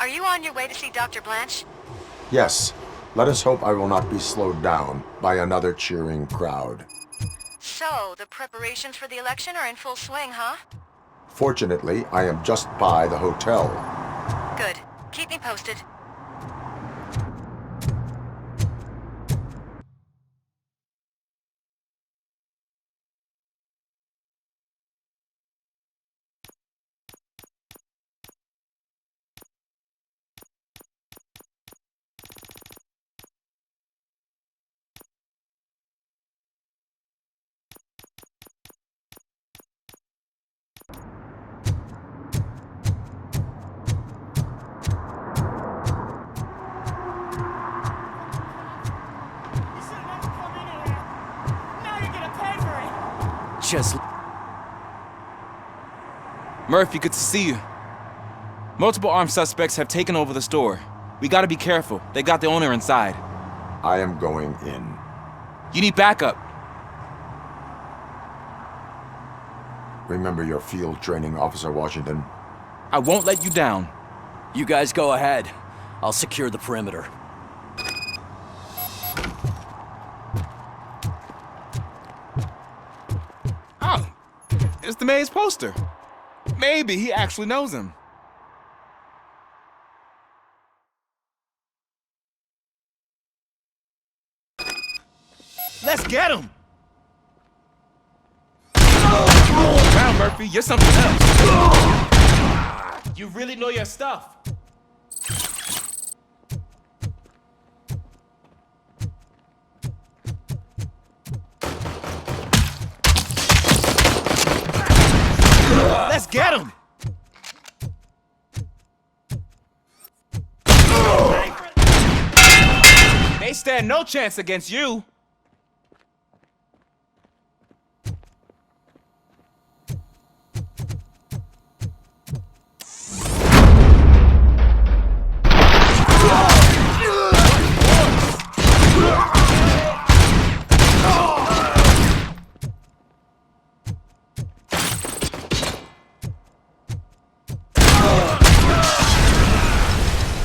Are you on your way to see Dr. Blanche? Yes. Let us hope I will not be slowed down by another cheering crowd. So, the preparations for the election are in full swing, huh? Fortunately, I am just by the hotel. Good. Keep me posted. Just... Murphy, good to see you. Multiple armed suspects have taken over the store. We gotta be careful. They got the owner inside. I am going in. You need backup. Remember your field training, Officer Washington. I won't let you down. You guys go ahead. I'll secure the perimeter. Oh, it's the mayor's poster. Maybe he actually knows him. Let's get him! Wow, Murphy, you're something else. You really know your stuff. Let's get him! They stand no chance against you.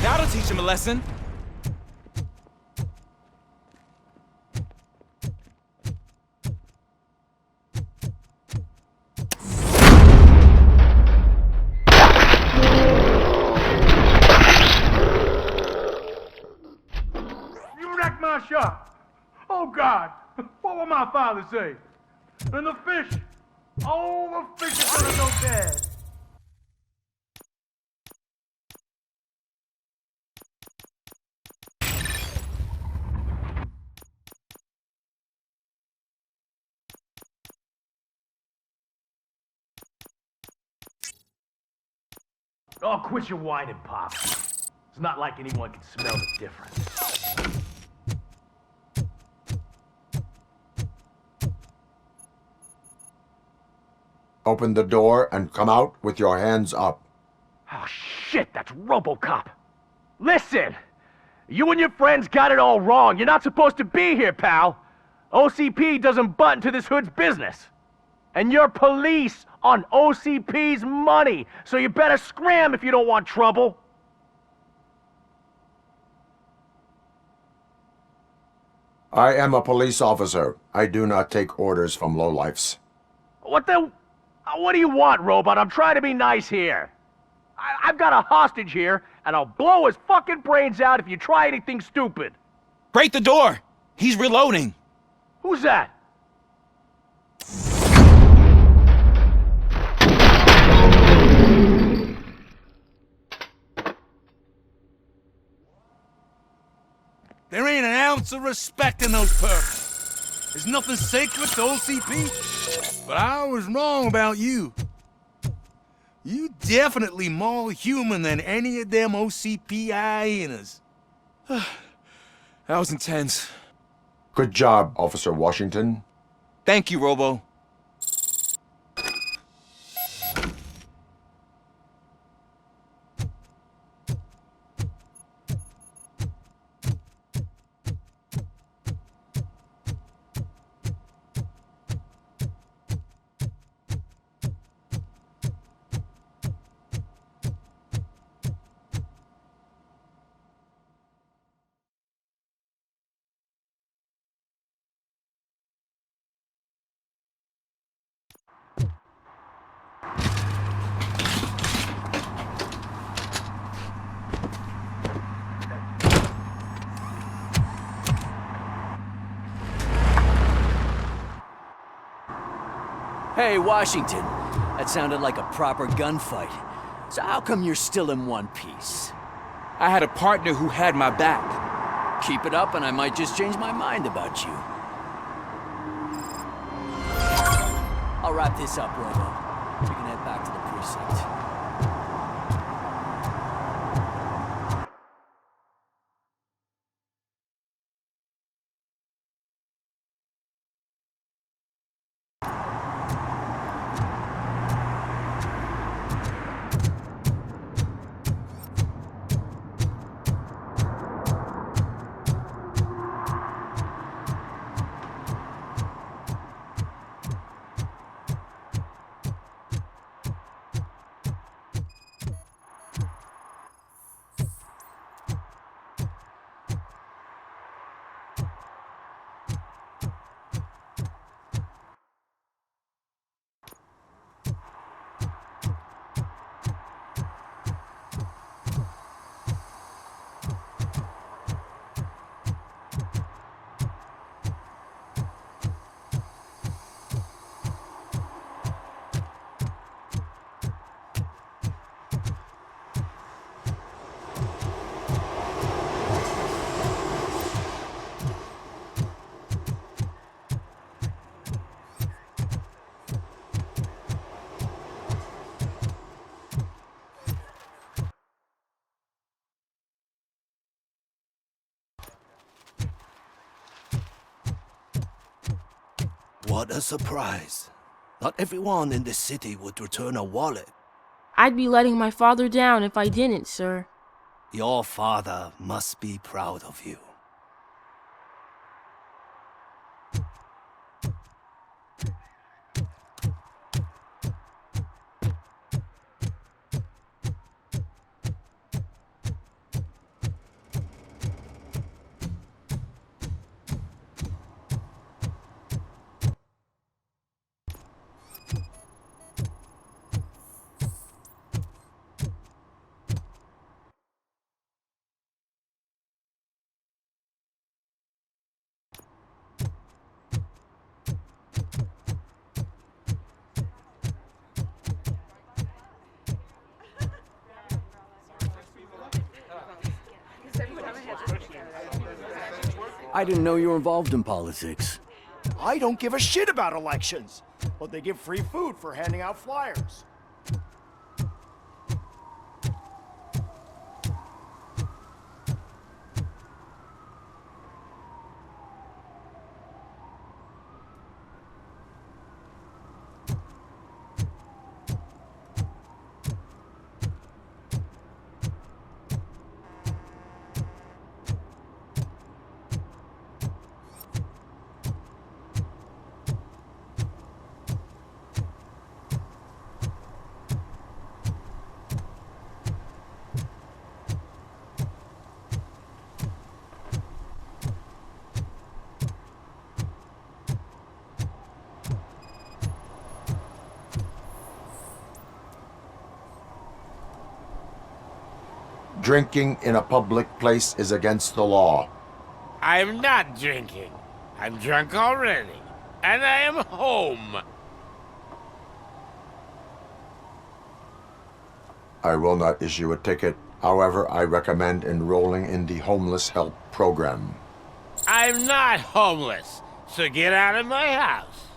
That'll teach him a lesson. You wrecked my shop. Oh, God. What will my father say? And the fish. Oh, the fish is gonna go bad. Oh, quit your whining, Pop. It's not like anyone can smell the difference. Open the door and come out with your hands up. Oh, shit, that's RoboCop. Listen! You and your friends got it all wrong. You're not supposed to be here, pal. OCP doesn't butt into this hood's business. And you're police on OCP's money, so you better scram if you don't want trouble. I am a police officer. I do not take orders from lowlifes. What do you want, Robot? I'm trying to be nice here. I've got a hostage here, and I'll blow his fucking brains out if you try anything stupid. Break the door! He's reloading. Who's that? There ain't an ounce of respect in those perks. There's nothing sacred to OCP. But I was wrong about you. You definitely more human than any of them OCP hyenas. That was intense. Good job, Officer Washington. Thank you, Robo. Hey, Washington. That sounded like a proper gunfight. So how come you're still in one piece? I had a partner who had my back. Keep it up and I might just change my mind about you. I'll wrap this up, Robo. We can head back to the precinct. What a surprise. Not everyone in this city would return a wallet. I'd be letting my father down if I didn't, sir. Your father must be proud of you. I didn't know you were involved in politics. I don't give a shit about elections, but they give free food for handing out flyers. Drinking in a public place is against the law. I'm not drinking. I'm drunk already. And I am home. I will not issue a ticket. However, I recommend enrolling in the homeless help program. I'm not homeless, so get out of my house.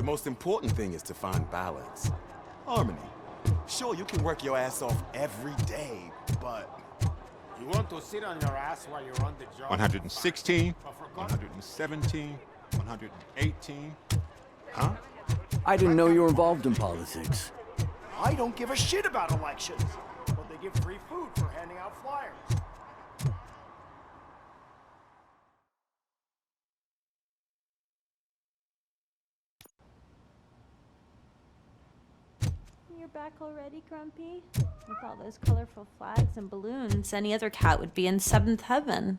The most important thing is to find balance. Harmony. Sure, you can work your ass off every day, but... You want to sit on your ass while you're on the job? 116, 117, 118. Huh? I didn't know you were involved in politics. I don't give a shit about elections, but they give free food for handing out flyers. You're back already, Grumpy? With all those colorful flags and balloons, any other cat would be in seventh heaven.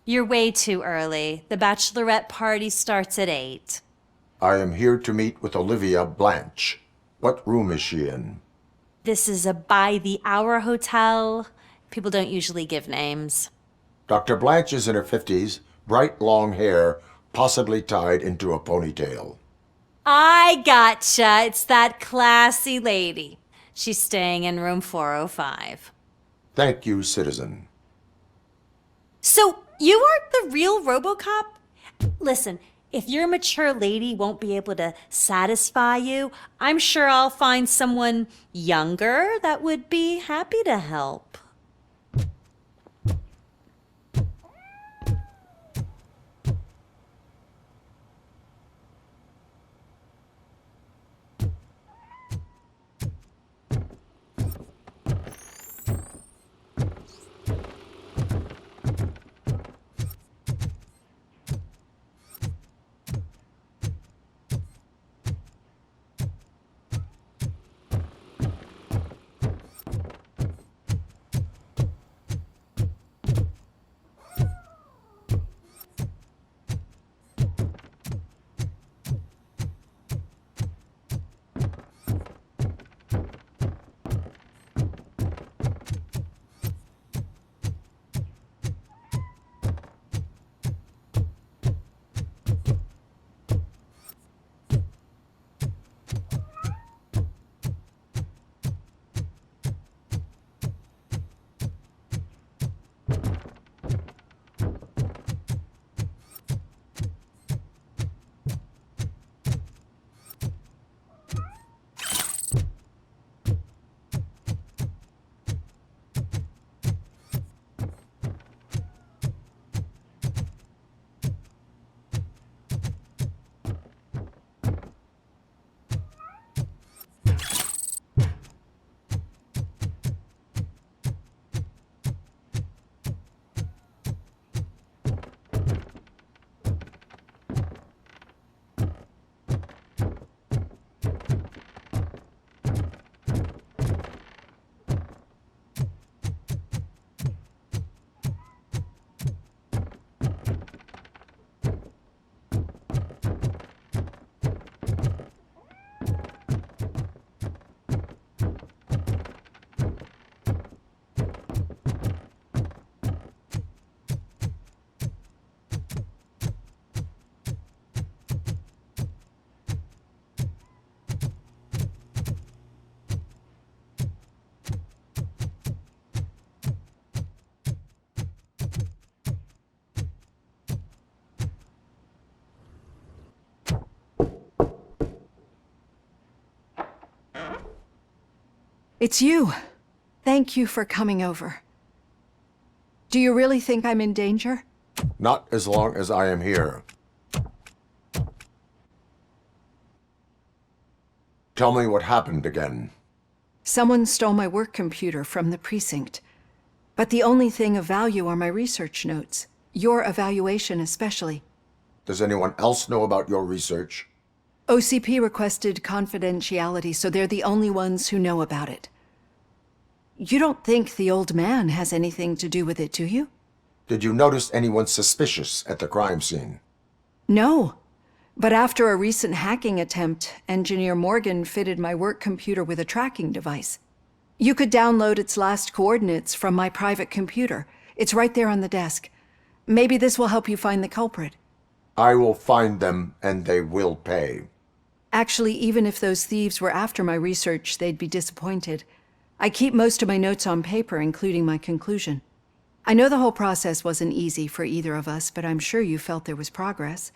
You're way too early. The bachelorette party starts at 8. I am here to meet with Olivia Blanche. What room is she in? This is a by-the-hour hotel. People don't usually give names. Dr. Blanche is in her 50s, bright long hair, possibly tied into a ponytail. I gotcha. It's that classy lady. She's staying in room 405. Thank you, citizen. So, you aren't the real RoboCop? Listen, if your mature lady won't be able to satisfy you, I'm sure I'll find someone younger that would be happy to help. It's you. Thank you for coming over. Do you really think I'm in danger? Not as long as I am here. Tell me what happened again. Someone stole my work computer from the precinct. But the only thing of value are my research notes. Your evaluation especially. Does anyone else know about your research? OCP requested confidentiality, so they're the only ones who know about it. You don't think the old man has anything to do with it, do you? Did you notice anyone suspicious at the crime scene? No. But after a recent hacking attempt, Engineer Morgan fitted my work computer with a tracking device. You could download its last coordinates from my private computer. It's right there on the desk. Maybe this will help you find the culprit. I will find them, and they will pay. Actually, even if those thieves were after my research, they'd be disappointed. I keep most of my notes on paper, including my conclusion. I know the whole process wasn't easy for either of us, but I'm sure you felt there was progress.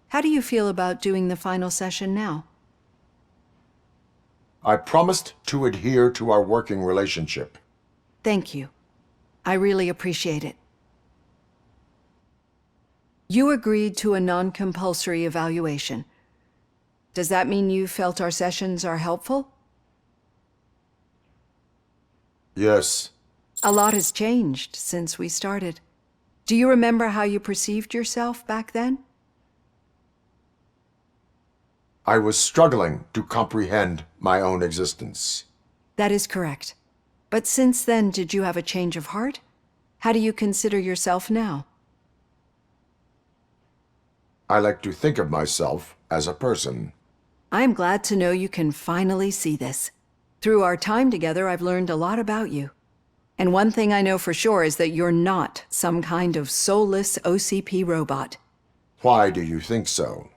How do you feel about doing the final session now? I promised to adhere to our working relationship. Thank you. I really appreciate it. You agreed to a non-compulsory evaluation. Does that mean you felt our sessions are helpful? Yes. A lot has changed since we started. Do you remember how you perceived yourself back then? I was struggling to comprehend my own existence. That is correct. But since then, did you have a change of heart? How do you consider yourself now? I like to think of myself as a person. I am glad to know you can finally see this. Through our time together, I've learned a lot about you. And one thing I know for sure is that you're not some kind of soulless OCP robot. Why do you think so?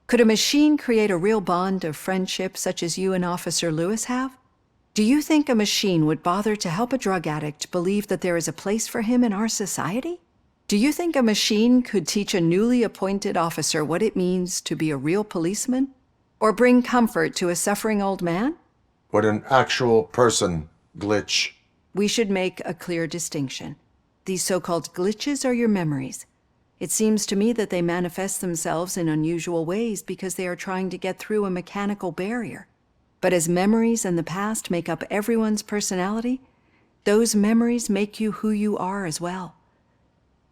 Could a machine create a real bond of friendship such as you and Officer Lewis have? Do you think a machine would bother to help a drug addict believe that there is a place for him in our society? Do you think a machine could teach a newly appointed officer what it means to be a real policeman? Or bring comfort to a suffering old man? Would an actual person glitch? We should make a clear distinction. These so-called glitches are your memories. It seems to me that they manifest themselves in unusual ways because they are trying to get through a mechanical barrier. But as memories and the past make up everyone's personality, those memories make you who you are as well.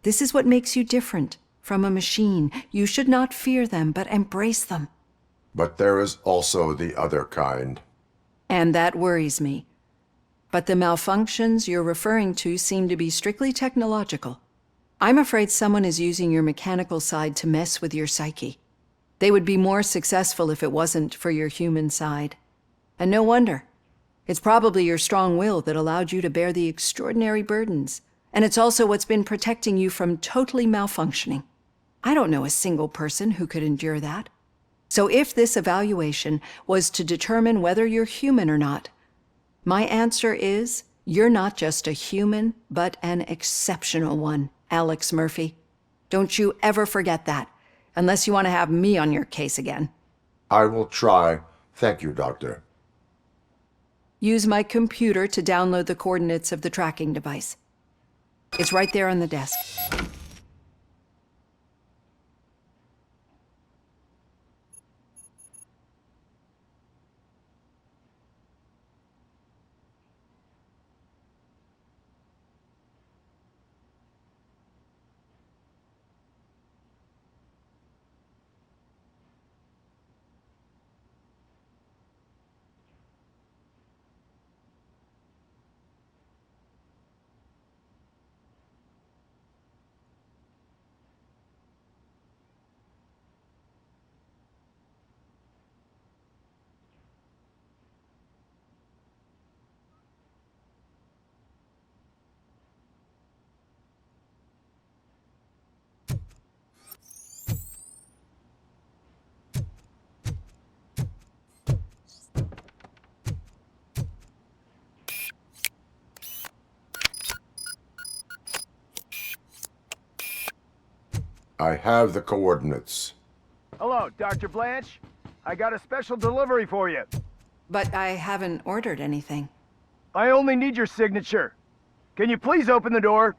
This is what makes you different from a machine. You should not fear them, but embrace them. But there is also the other kind. And that worries me. But the malfunctions you're referring to seem to be strictly technological. I'm afraid someone is using your mechanical side to mess with your psyche. They would be more successful if it wasn't for your human side. And no wonder. It's probably your strong will that allowed you to bear the extraordinary burdens. And it's also what's been protecting you from totally malfunctioning. I don't know a single person who could endure that. So if this evaluation was to determine whether you're human or not, my answer is, you're not just a human, but an exceptional one, Alex Murphy. Don't you ever forget that, unless you want to have me on your case again. I will try. Thank you, Doctor. Use my computer to download the coordinates of the tracking device. It's right there on the desk. I have the coordinates. Hello, Dr. Blanche. I got a special delivery for you. But I haven't ordered anything. I only need your signature. Can you please open the door?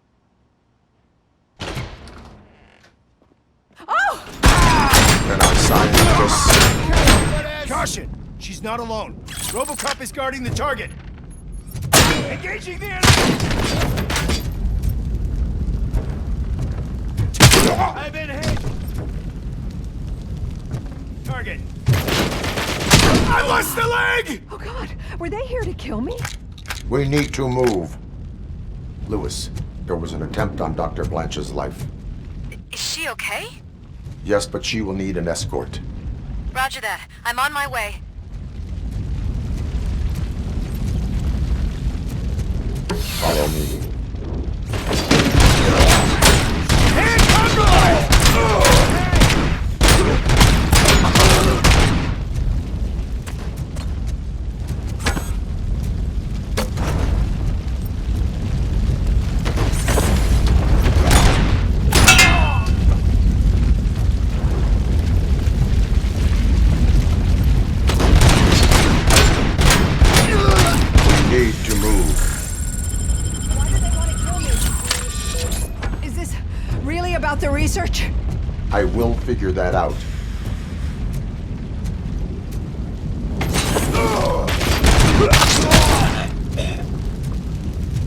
Oh! Can I sign this? Caution! She's not alone. RoboCop is guarding the target. Engaging the enemy! I've been hit! Target! I lost the leg! Oh God, were they here to kill me? We need to move. Lewis, there was an attempt on Dr. Blanche's life. Is she okay? Yes, but she will need an escort. Roger that. I'm on my way. Follow me. search. I will figure that out.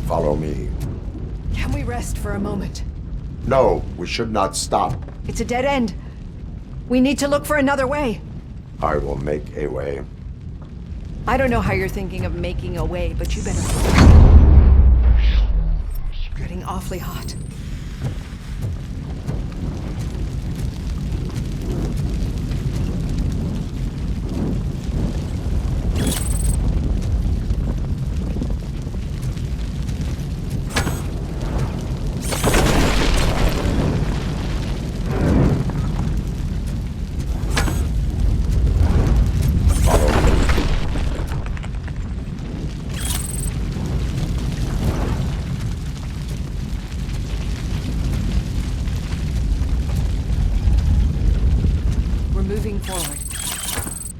Follow me. Can we rest for a moment? No, we should not stop. It's a dead end. We need to look for another way. I will make a way. I don't know how you're thinking of making a way, but you better. Getting awfully hot. Moving forward.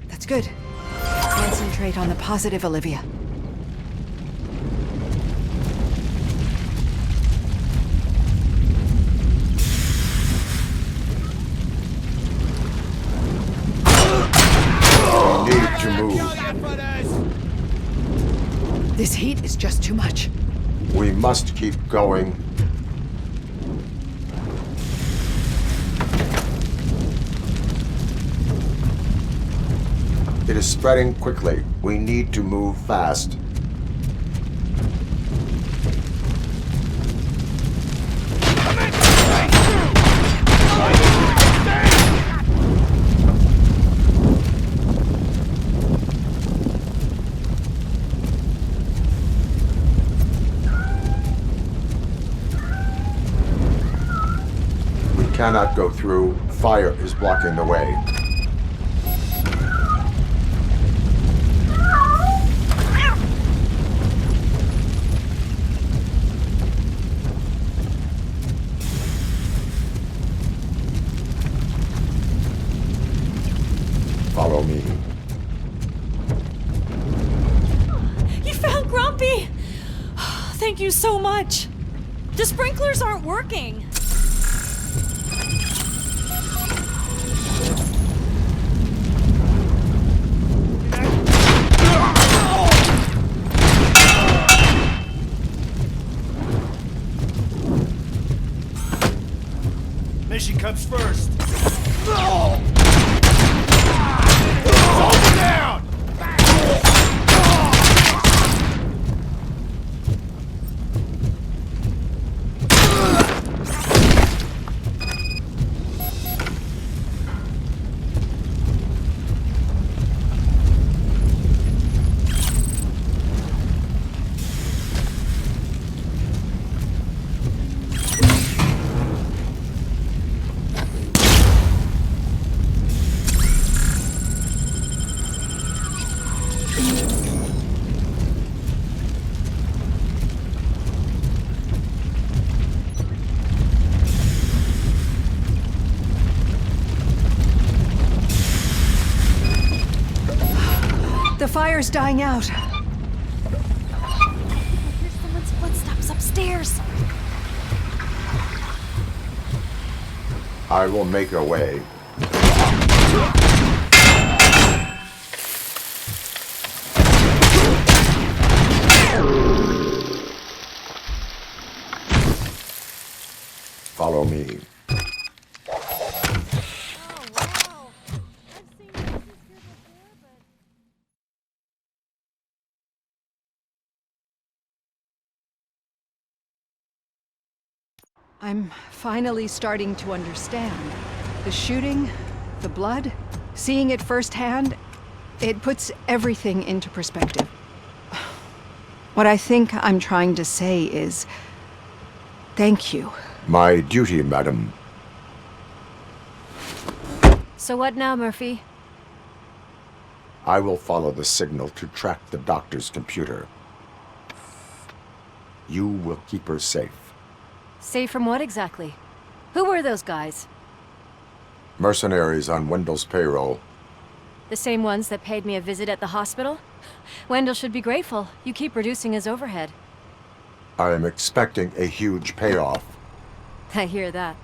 That's good. Concentrate on the positive, Olivia. We need to move. This heat is just too much. We must keep going. It is spreading quickly. We need to move fast. We cannot go through. Fire is blocking the way. Follow me. You found Grumpy! Thank you so much. The sprinklers aren't working. Mission comes first. Down! The fire's dying out. Here's someone's footsteps upstairs. I will make a way. Follow me. I'm finally starting to understand. The shooting, the blood, seeing it firsthand, it puts everything into perspective. What I think I'm trying to say is, thank you. My duty, madam. So what now, Murphy? I will follow the signal to track the doctor's computer. You will keep her safe. Safe from what exactly? Who were those guys? Mercenaries on Wendell's payroll. The same ones that paid me a visit at the hospital? Wendell should be grateful. You keep reducing his overhead. I am expecting a huge payoff. I hear that.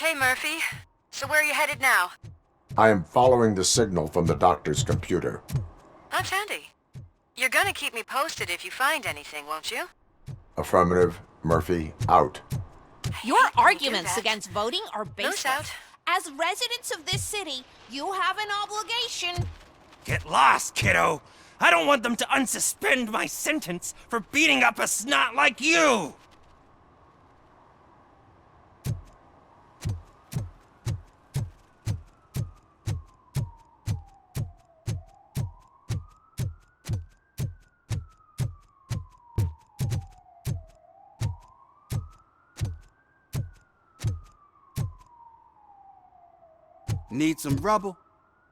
Okay, Murphy. So where are you headed now? I am following the signal from the doctor's computer. That's handy. You're gonna keep me posted if you find anything, won't you? Affirmative. Murphy, out. Your arguments against voting are Moose baseless. out. As residents of this city, you have an obligation. Get lost, kiddo. I don't want them to unsuspend my sentence for beating up a snot like you. Need some rubble?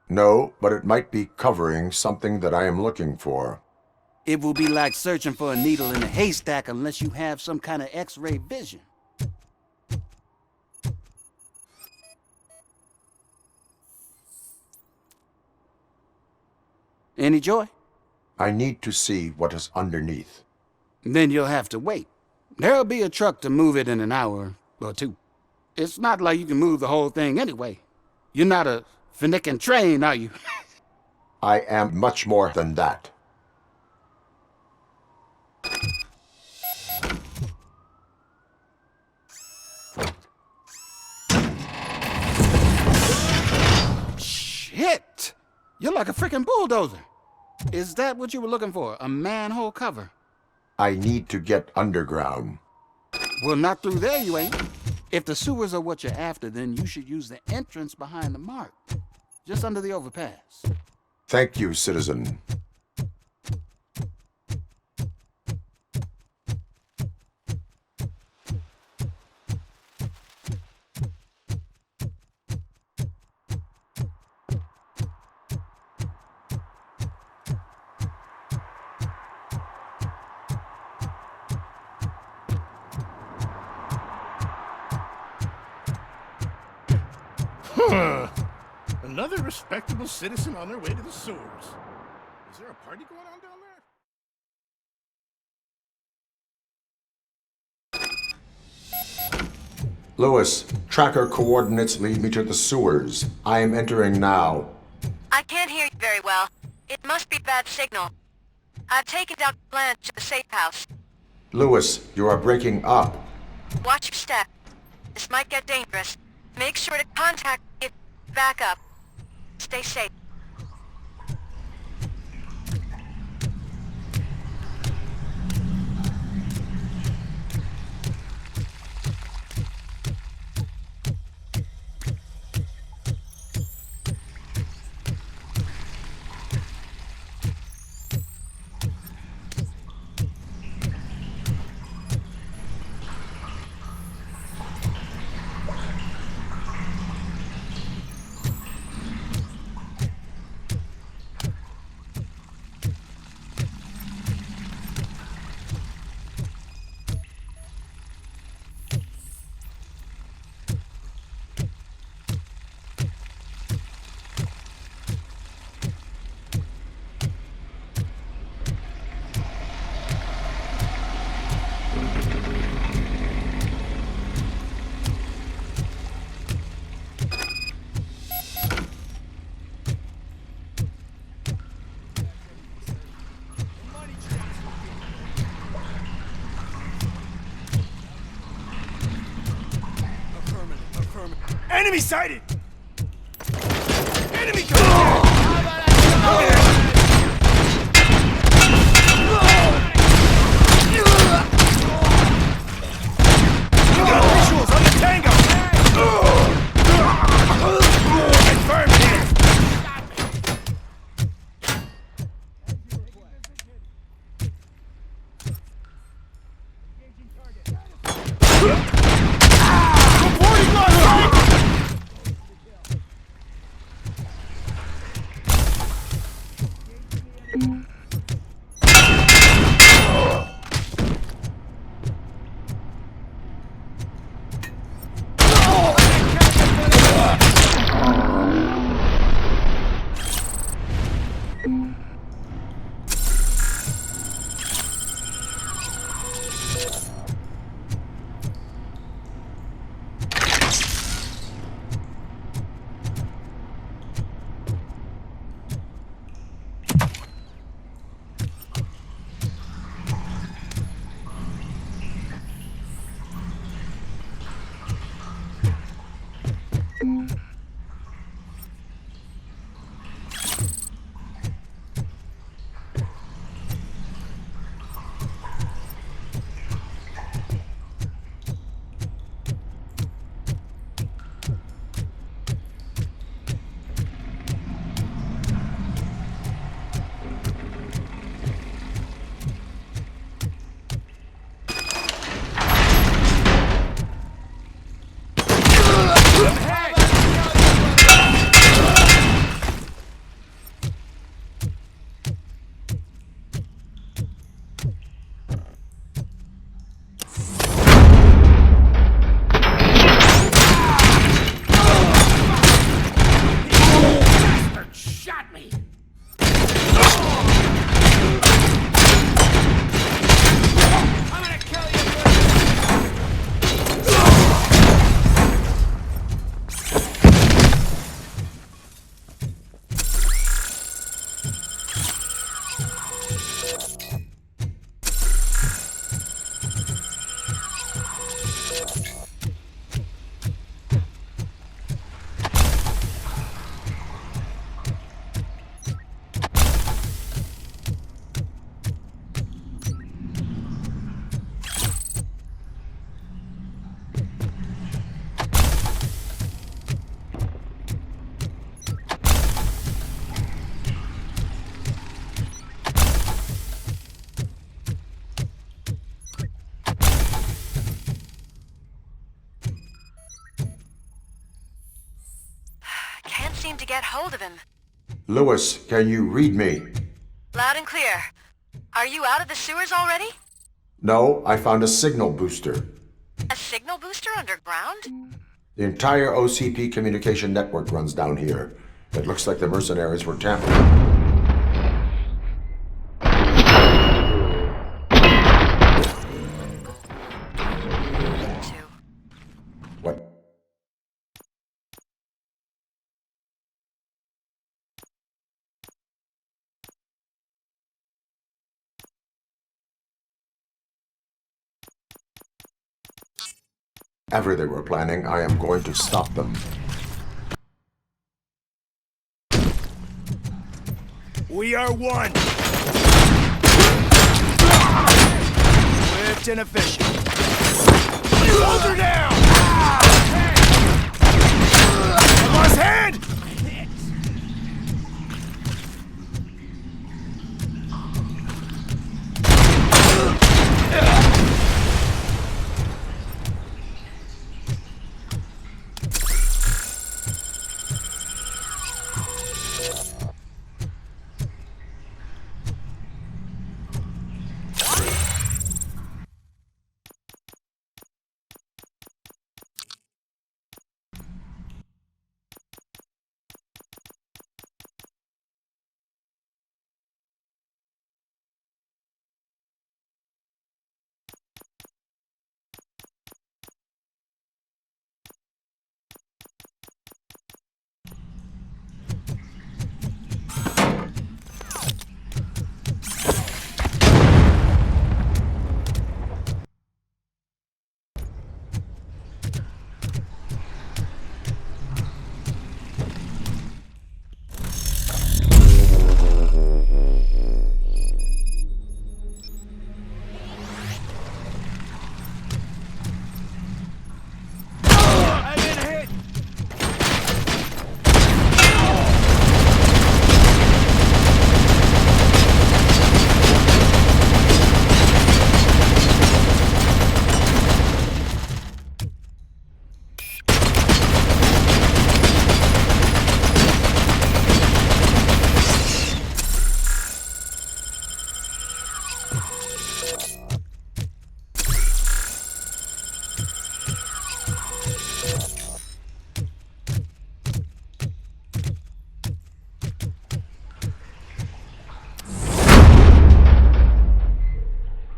No, but it might be covering something that I am looking for. It will be like searching for a needle in a haystack unless you have some kind of X-ray vision. Any joy? I need to see what is underneath. Then you'll have to wait. There'll be a truck to move it in an hour or two. It's not like you can move the whole thing anyway. You're not a Finnegan train, are you? I am much more than that. Shit! You're like a freaking bulldozer. Is that what you were looking for? A manhole cover? I need to get underground. Well, not through there, you ain't. If the sewers are what you're after, then you should use the entrance behind the mark. Just under the overpass. Thank you, citizen. Another respectable citizen on their way to the sewers. Is there a party going on down there? Lewis, tracker coordinates lead me to the sewers. I am entering now. I can't hear you very well. It must be bad signal. I've taken down Blanche to the safe house. Lewis, you are breaking up. Watch your step. This might get dangerous. Make sure to contact it. Back up. Stay safe. Enemy sighted! Enemy coming! We got visuals on the tango! Confirmed here! Reporting lost! got me! I'm gonna kill you! Can't seem to get hold of him. Lewis, can you read me? Loud and clear. Are you out of the sewers already? No, I found a signal booster. A signal booster underground? The entire OCP communication network runs down here. It looks like the mercenaries were tampering. What? Whatever they were planning, I am going to stop them. We are one. Swift and efficient. Hold her down! I lost head!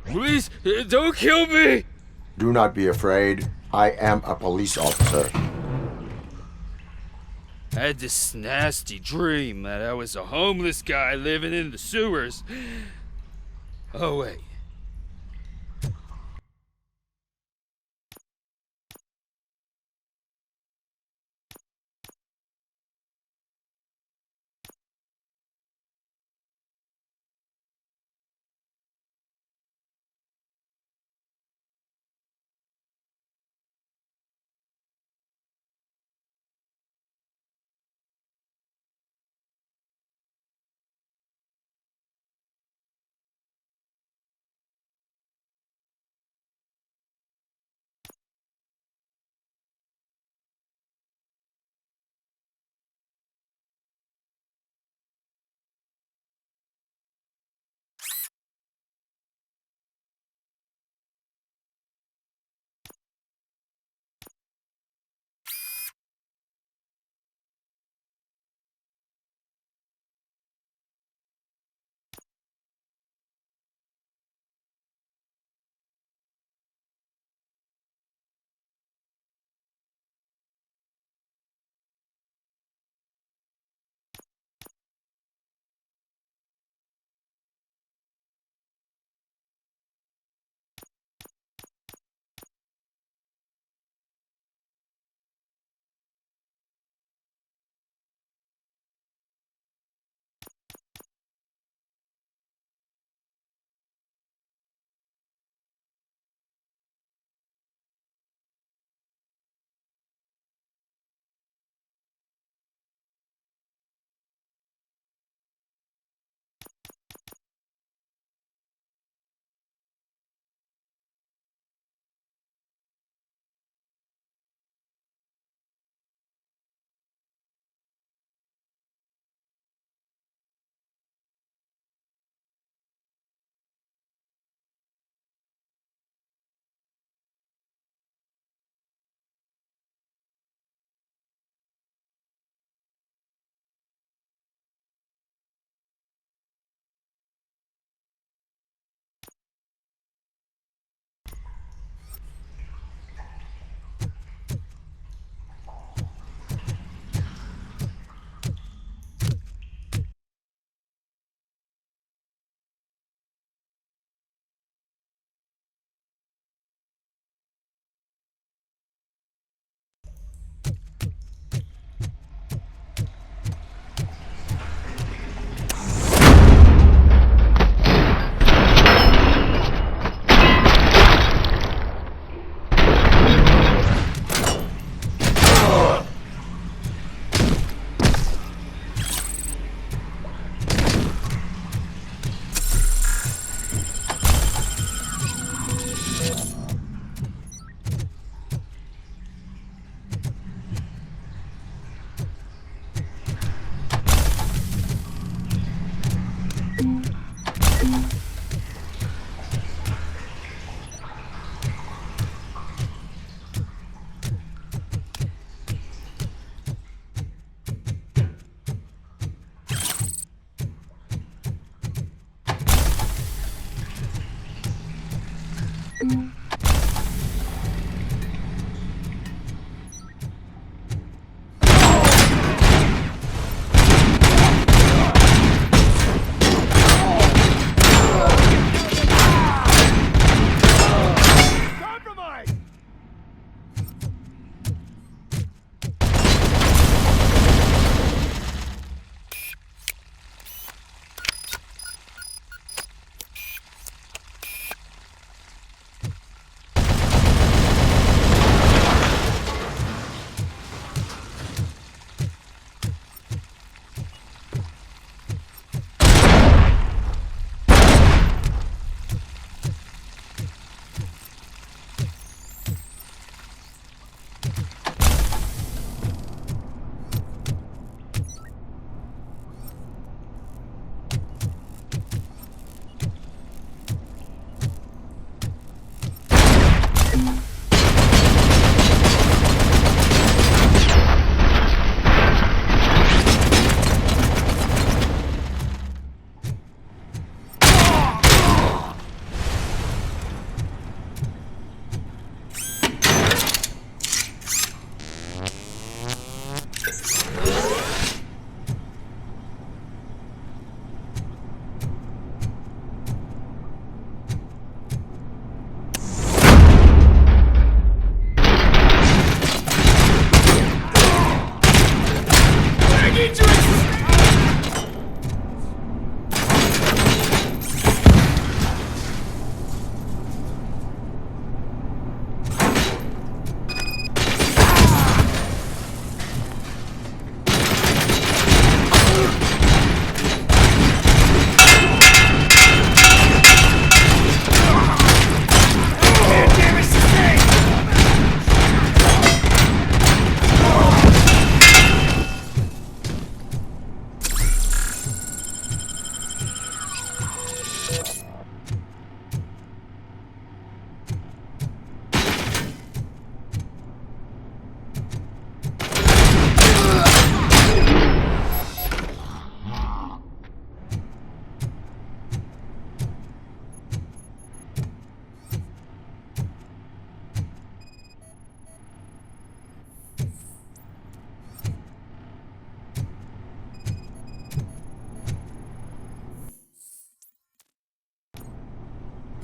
Please, don't kill me! Do not be afraid. I am a police officer. I had this nasty dream that I was a homeless guy living in the sewers. Oh, wait.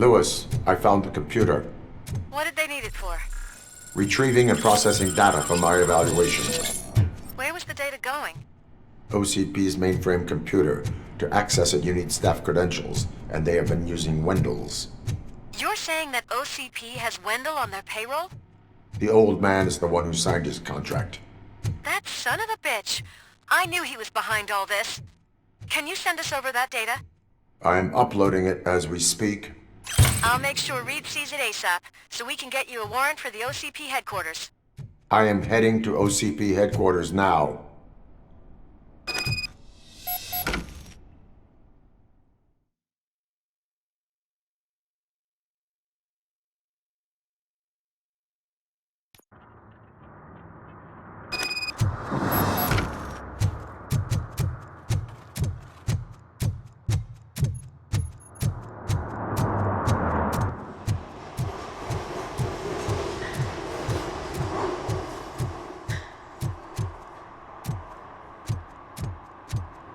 Lewis, I found the computer. What did they need it for? Retrieving and processing data from my evaluation. Where was the data going? OCP's mainframe computer. To access it, you need staff credentials, and they have been using Wendell's. You're saying that OCP has Wendell on their payroll? The old man is the one who signed his contract. That son of a bitch. I knew he was behind all this. Can you send us over that data? I am uploading it as we speak. I'll make sure Reed sees it ASAP, so we can get you a warrant for the OCP headquarters. I am heading to OCP headquarters now.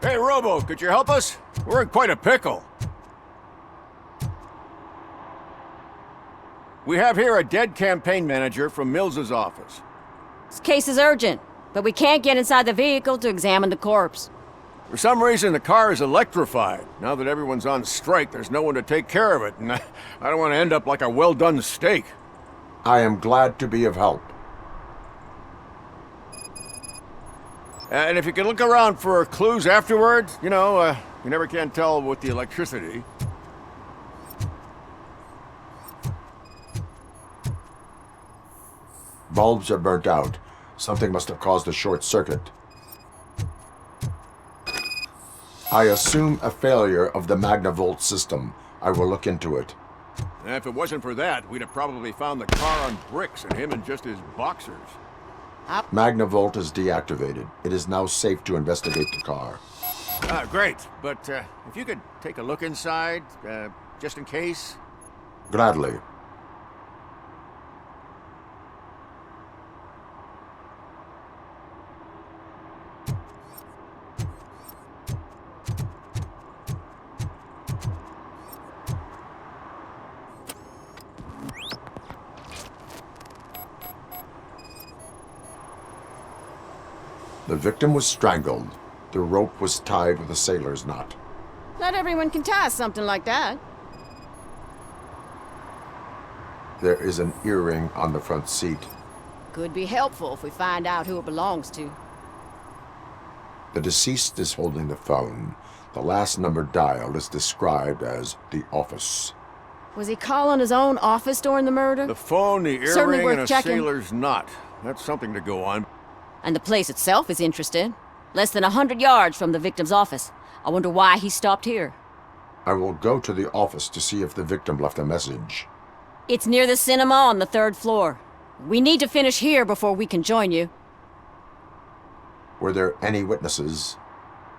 Hey, Robo, could you help us? We're in quite a pickle. We have here a dead campaign manager from Mills's office. This case is urgent, but we can't get inside the vehicle to examine the corpse. For some reason, the car is electrified. Now that everyone's on strike, there's no one to take care of it, and I don't want to end up like a well-done steak. I am glad to be of help. And if you can look around for clues afterwards, you never can tell with the electricity. Bulbs are burnt out. Something must have caused a short circuit. I assume a failure of the Magnavolt system. I will look into it. And if it wasn't for that, we'd have probably found the car on bricks and him in just his boxers. Magnavolt is deactivated. It is now safe to investigate the car. Great, but if you could take a look inside, just in case. Gladly. The victim was strangled. The rope was tied with a sailor's knot. Not everyone can tie something like that. There is an earring on the front seat. Could be helpful if we find out who it belongs to. The deceased is holding the phone. The last number dialed is described as the office. Was he calling his own office during the murder? The phone, the Certainly earring, worth and a checking. sailor's knot. That's something to go on. And the place itself is interesting. Less than 100 yards from the victim's office. I wonder why he stopped here. I will go to the office to see if the victim left a message. It's near the cinema on the 3rd floor. We need to finish here before we can join you. Were there any witnesses?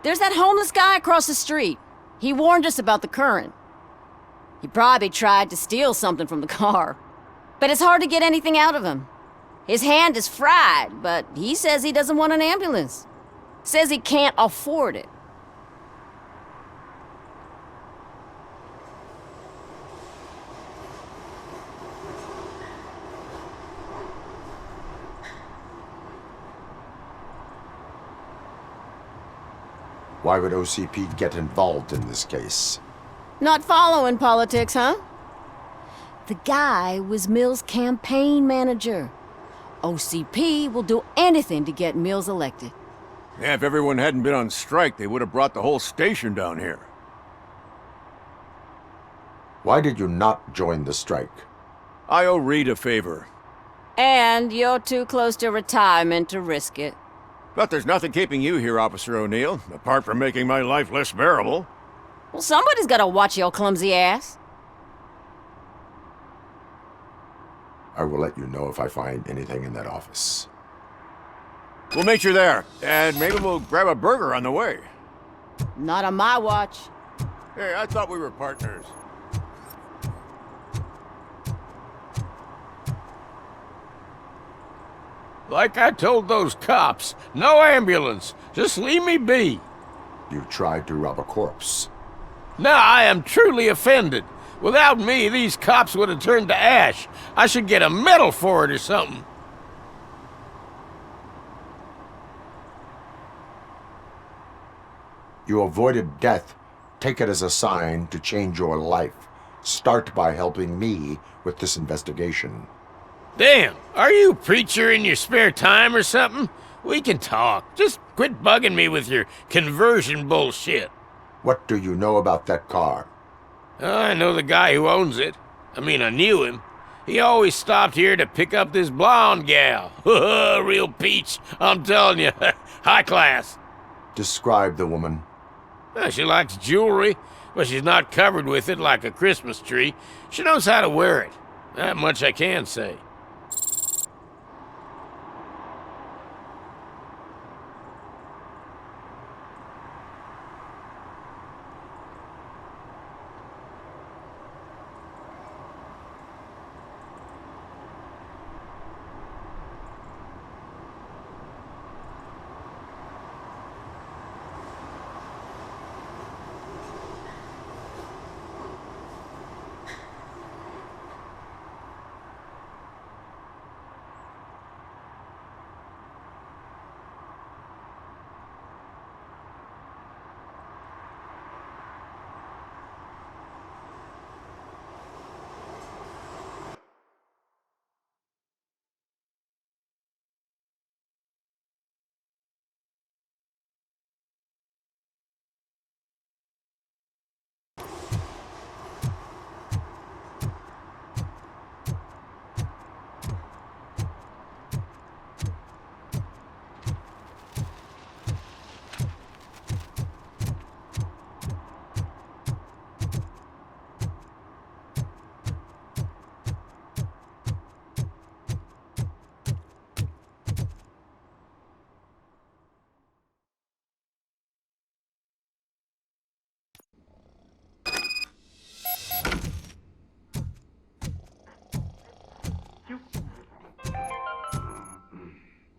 There's that homeless guy across the street. He warned us about the current. He probably tried to steal something from the car. But it's hard to get anything out of him. His hand is fried, but he says he doesn't want an ambulance. Says he can't afford it. Why would OCP get involved in this case? Not following politics, huh? The guy was Mills' campaign manager. OCP will do anything to get Mills elected. Yeah, if everyone hadn't been on strike, they would have brought the whole station down here. Why did you not join the strike? I owe Reed a favor. And you're too close to retirement to risk it. But there's nothing keeping you here, Officer O'Neill, apart from making my life less bearable. Well, somebody's gotta watch your clumsy ass. I will let you know if I find anything in that office. We'll meet you there, and maybe we'll grab a burger on the way. Not on my watch. Hey, I thought we were partners. Like I told those cops, no ambulance. Just leave me be. You tried to rob a corpse. Now I am truly offended. Without me, these cops would have turned to ash. I should get a medal for it or something. You avoided death. Take it as a sign to change your life. Start by helping me with this investigation. Damn, are you a preacher in your spare time or something? We can talk. Just quit bugging me with your conversion bullshit. What do you know about that car? I know the guy who owns it. I knew him. He always stopped here to pick up this blonde gal. Real peach, I'm telling you. High class. Describe the woman. Well, she likes jewelry, but she's not covered with it like a Christmas tree. She knows how to wear it. That much I can say.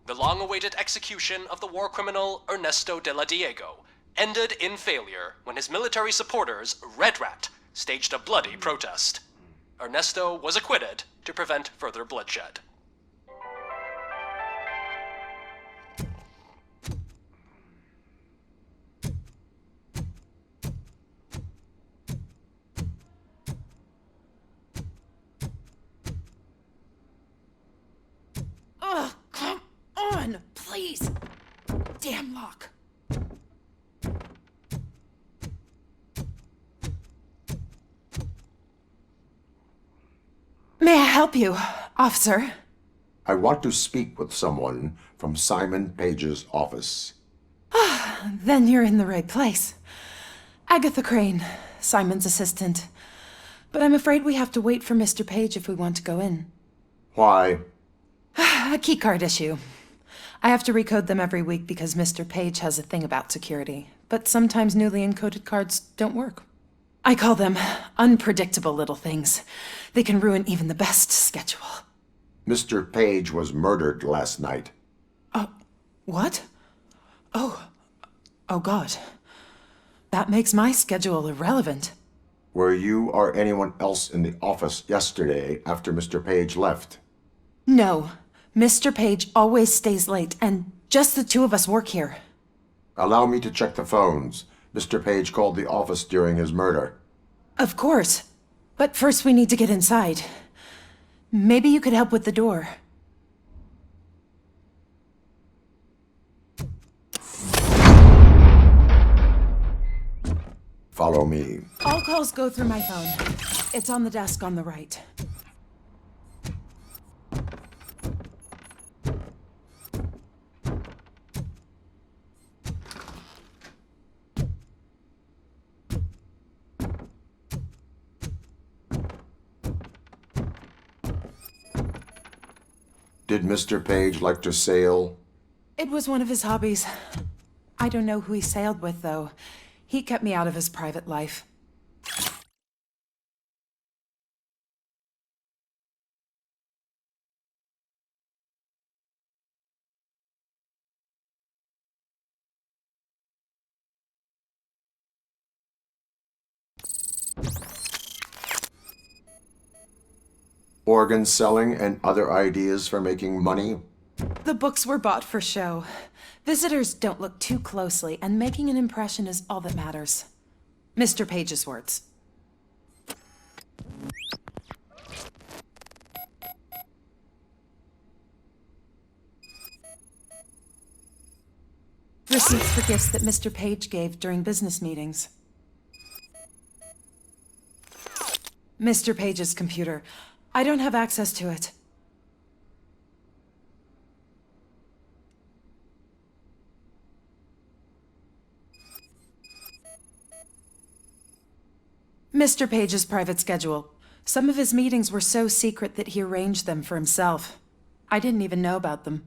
The long-awaited execution of the war criminal Ernesto de la Diego ended in failure when his military supporters, Red Rat, staged a bloody protest. Ernesto was acquitted to prevent further bloodshed. Ugh, come on, please. Damn lock. May I help you, officer? I want to speak with someone from Simon Page's office. Then you're in the right place. Agatha Crane, Simon's assistant. But I'm afraid we have to wait for Mr. Page if we want to go in. Why? A keycard issue. I have to recode them every week because Mr. Page has a thing about security. But sometimes newly encoded cards don't work. I call them unpredictable little things. They can ruin even the best schedule. Mr. Page was murdered last night. What? Oh God. That makes my schedule irrelevant. Were you or anyone else in the office yesterday after Mr. Page left? No. Mr. Page always stays late, and just the two of us work here. Allow me to check the phones. Mr. Page called the office during his murder. Of course. But first we need to get inside. Maybe you could help with the door. Follow me. All calls go through my phone. It's on the desk on the right. Did Mr. Page like to sail? It was one of his hobbies. I don't know who he sailed with, though. He kept me out of his private life. Organ selling and other ideas for making money? The books were bought for show. Visitors don't look too closely, and making an impression is all that matters. Mr. Page's words. Receipts for gifts that Mr. Page gave during business meetings. Mr. Page's computer. I don't have access to it. Mr. Page's private schedule. Some of his meetings were so secret that he arranged them for himself. I didn't even know about them.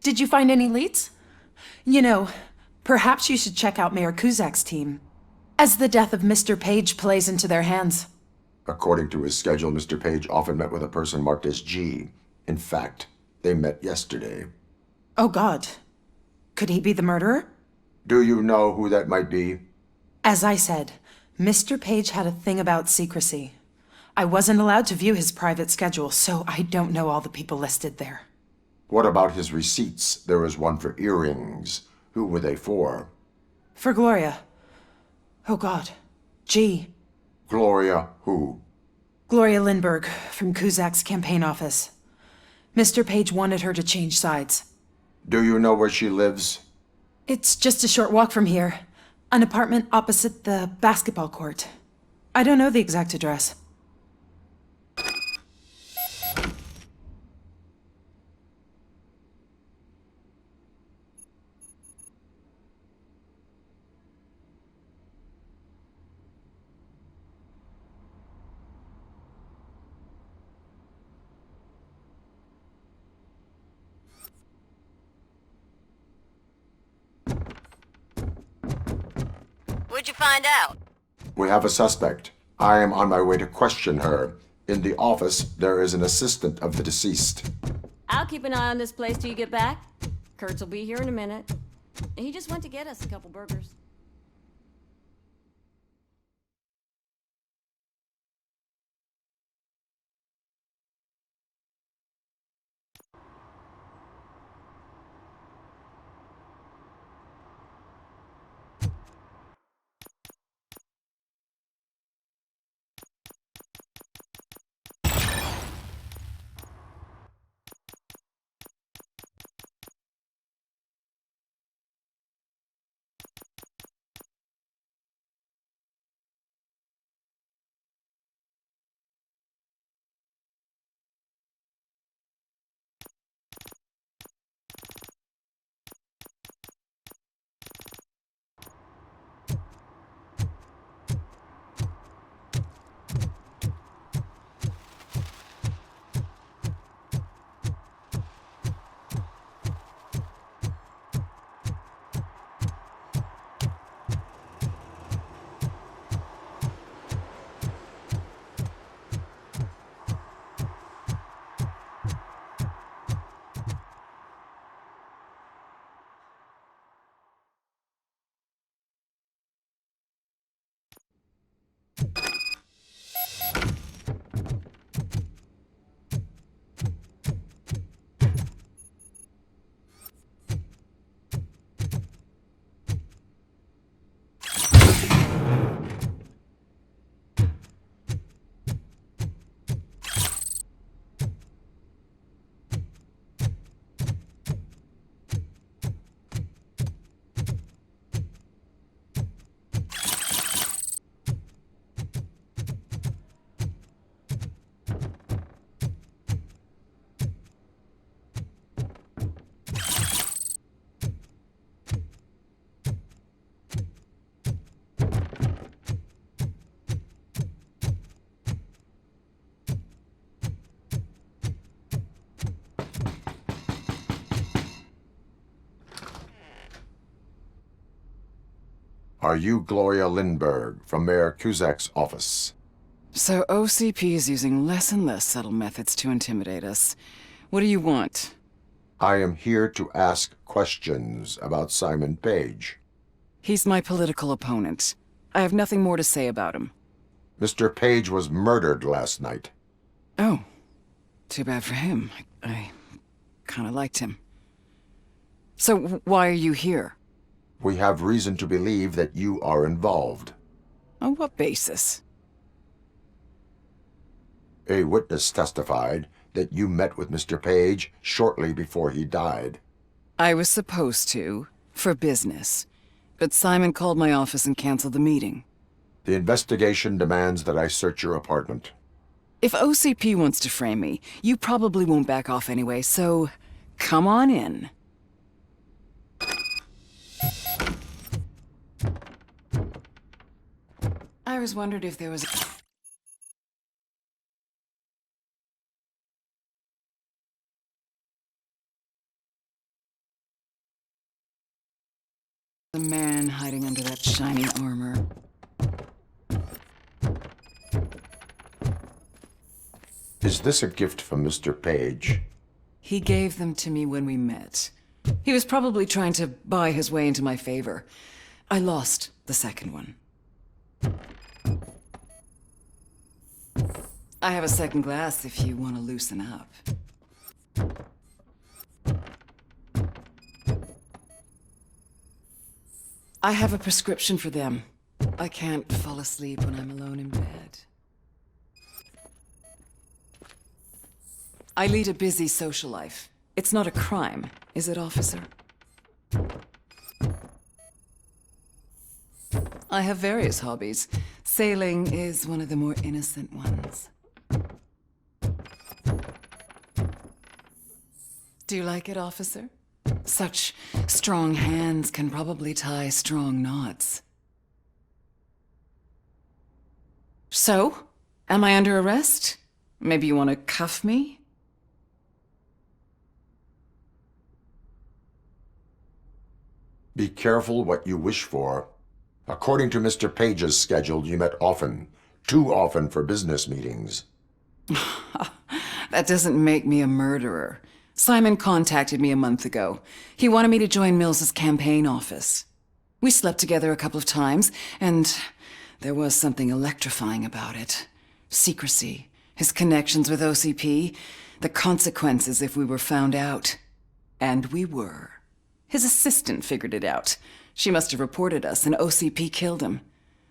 Did you find any leads? You know, perhaps you should check out Mayor Kuzak's team, as the death of Mr. Page plays into their hands. According to his schedule, Mr. Page often met with a person marked as G. In fact, they met yesterday. Oh God. Could he be the murderer? Do you know who that might be? As I said, Mr. Page had a thing about secrecy. I wasn't allowed to view his private schedule, so I don't know all the people listed there. What about his receipts? There was one for earrings. Who were they for? For Gloria. Oh God. G. Gloria who? Gloria Lindbergh, from Kuzak's campaign office. Mr. Page wanted her to change sides. Do you know where she lives? It's just a short walk from here. An apartment opposite the basketball court. I don't know the exact address. What'd you find out? We have a suspect. I am on my way to question her. In the office, there is an assistant of the deceased. I'll keep an eye on this place till you get back. Kurtz will be here in a minute. He just went to get us a couple burgers. Are you Gloria Lindbergh from Mayor Kuzak's office? So OCP is using less and less subtle methods to intimidate us. What do you want? I am here to ask questions about Simon Page. He's my political opponent. I have nothing more to say about him. Mr. Page was murdered last night. Oh, too bad for him. I kind of liked him. So why are you here? We have reason to believe that you are involved. On what basis? A witness testified that you met with Mr. Page shortly before he died. I was supposed to, for business. But Simon called my office and canceled the meeting. The investigation demands that I search your apartment. If OCP wants to frame me, you probably won't back off anyway, so come on in. I was wondering if there was a man hiding under that shiny armor. Is this a gift from Mr. Page? He gave them to me when we met. He was probably trying to buy his way into my favor. I lost the second one. I have a second glass if you want to loosen up. I have a prescription for them. I can't fall asleep when I'm alone in bed. I lead a busy social life. It's not a crime, is it, officer? I have various hobbies. Sailing is one of the more innocent ones. Do you like it, officer? Such strong hands can probably tie strong knots. So, am I under arrest? Maybe you want to cuff me? Be careful what you wish for. According to Mr. Page's schedule, you met often. Too often for business meetings. That doesn't make me a murderer. Simon contacted me a month ago. He wanted me to join Mills's campaign office. We slept together a couple of times, and there was something electrifying about it. Secrecy, his connections with OCP, the consequences if we were found out. And we were. His assistant figured it out. She must have reported us, and OCP killed him.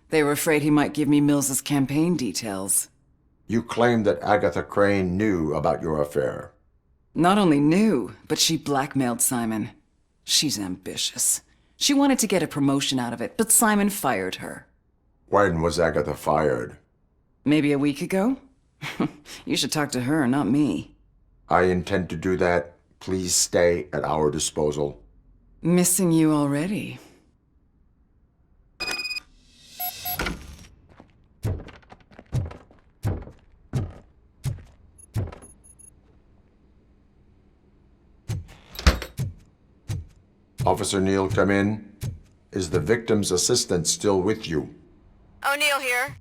They were afraid he might give me Mills's campaign details. You claimed that Agatha Crane knew about your affair. Not only knew, but she blackmailed Simon. She's ambitious. She wanted to get a promotion out of it, but Simon fired her. When was Agatha fired? Maybe a week ago? You should talk to her, not me. I intend to do that. Please stay at our disposal. Missing you already. Officer Neal, come in. Is the victim's assistant still with you? O'Neill here.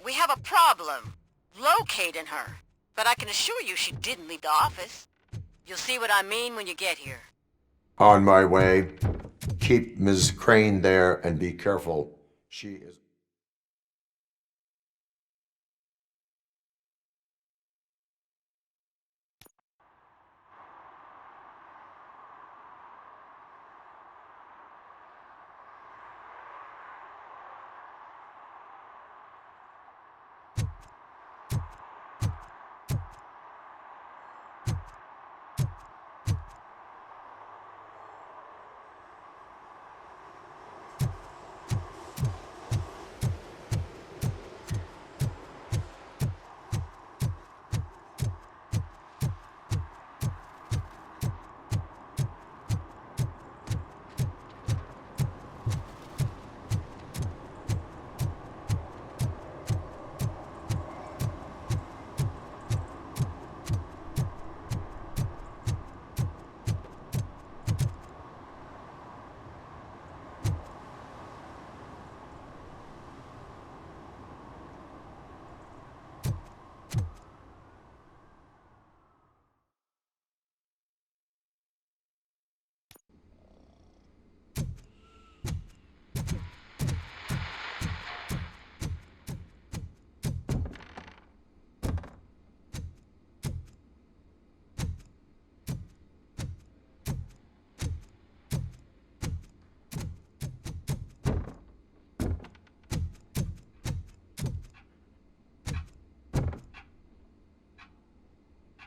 We have a problem locating her, but I can assure you she didn't leave the office. You'll see what I mean when you get here. On my way. Keep Ms. Crane there and be careful. She is...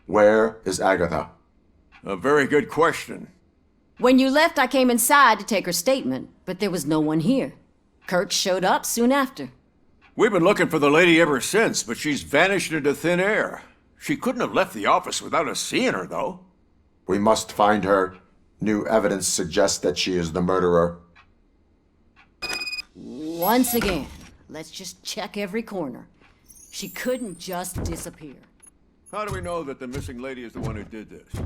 Where is Agatha? A very good question. When you left, I came inside to take her statement, but there was no one here. Kirk showed up soon after. We've been looking for the lady ever since, but she's vanished into thin air. She couldn't have left the office without us seeing her, though. We must find her. New evidence suggests that she is the murderer. Once again, let's just check every corner. She couldn't just disappear. How do we know that the missing lady is the one who did this?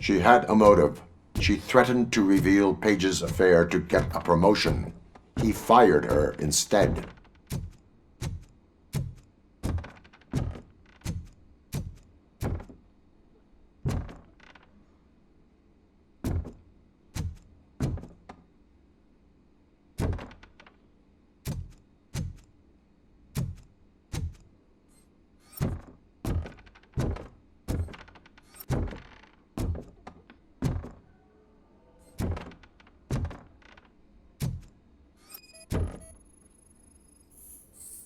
She had a motive. She threatened to reveal Page's affair to get a promotion. He fired her instead.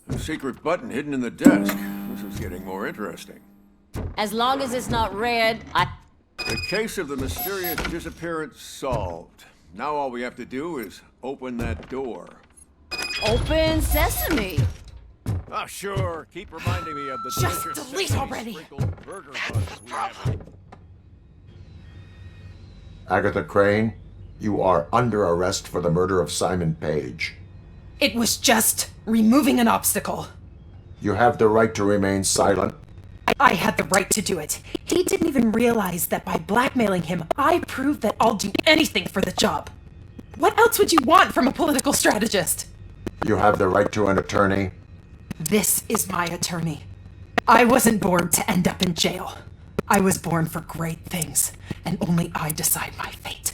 A secret button hidden in the desk. This is getting more interesting. As long as it's not red, The case of the mysterious disappearance solved. Now all we have to do is open that door. Open sesame. Ah, sure. Keep reminding me of the Just delicious delete sesame already. sprinkled burger buns we have. Agatha Crane, you are under arrest for the murder of Simon Page. It was just removing an obstacle. You have the right to remain silent. I had the right to do it. He didn't even realize that by blackmailing him, I proved that I'll do anything for the job. What else would you want from a political strategist? You have the right to an attorney. This is my attorney. I wasn't born to end up in jail. I was born for great things, and only I decide my fate.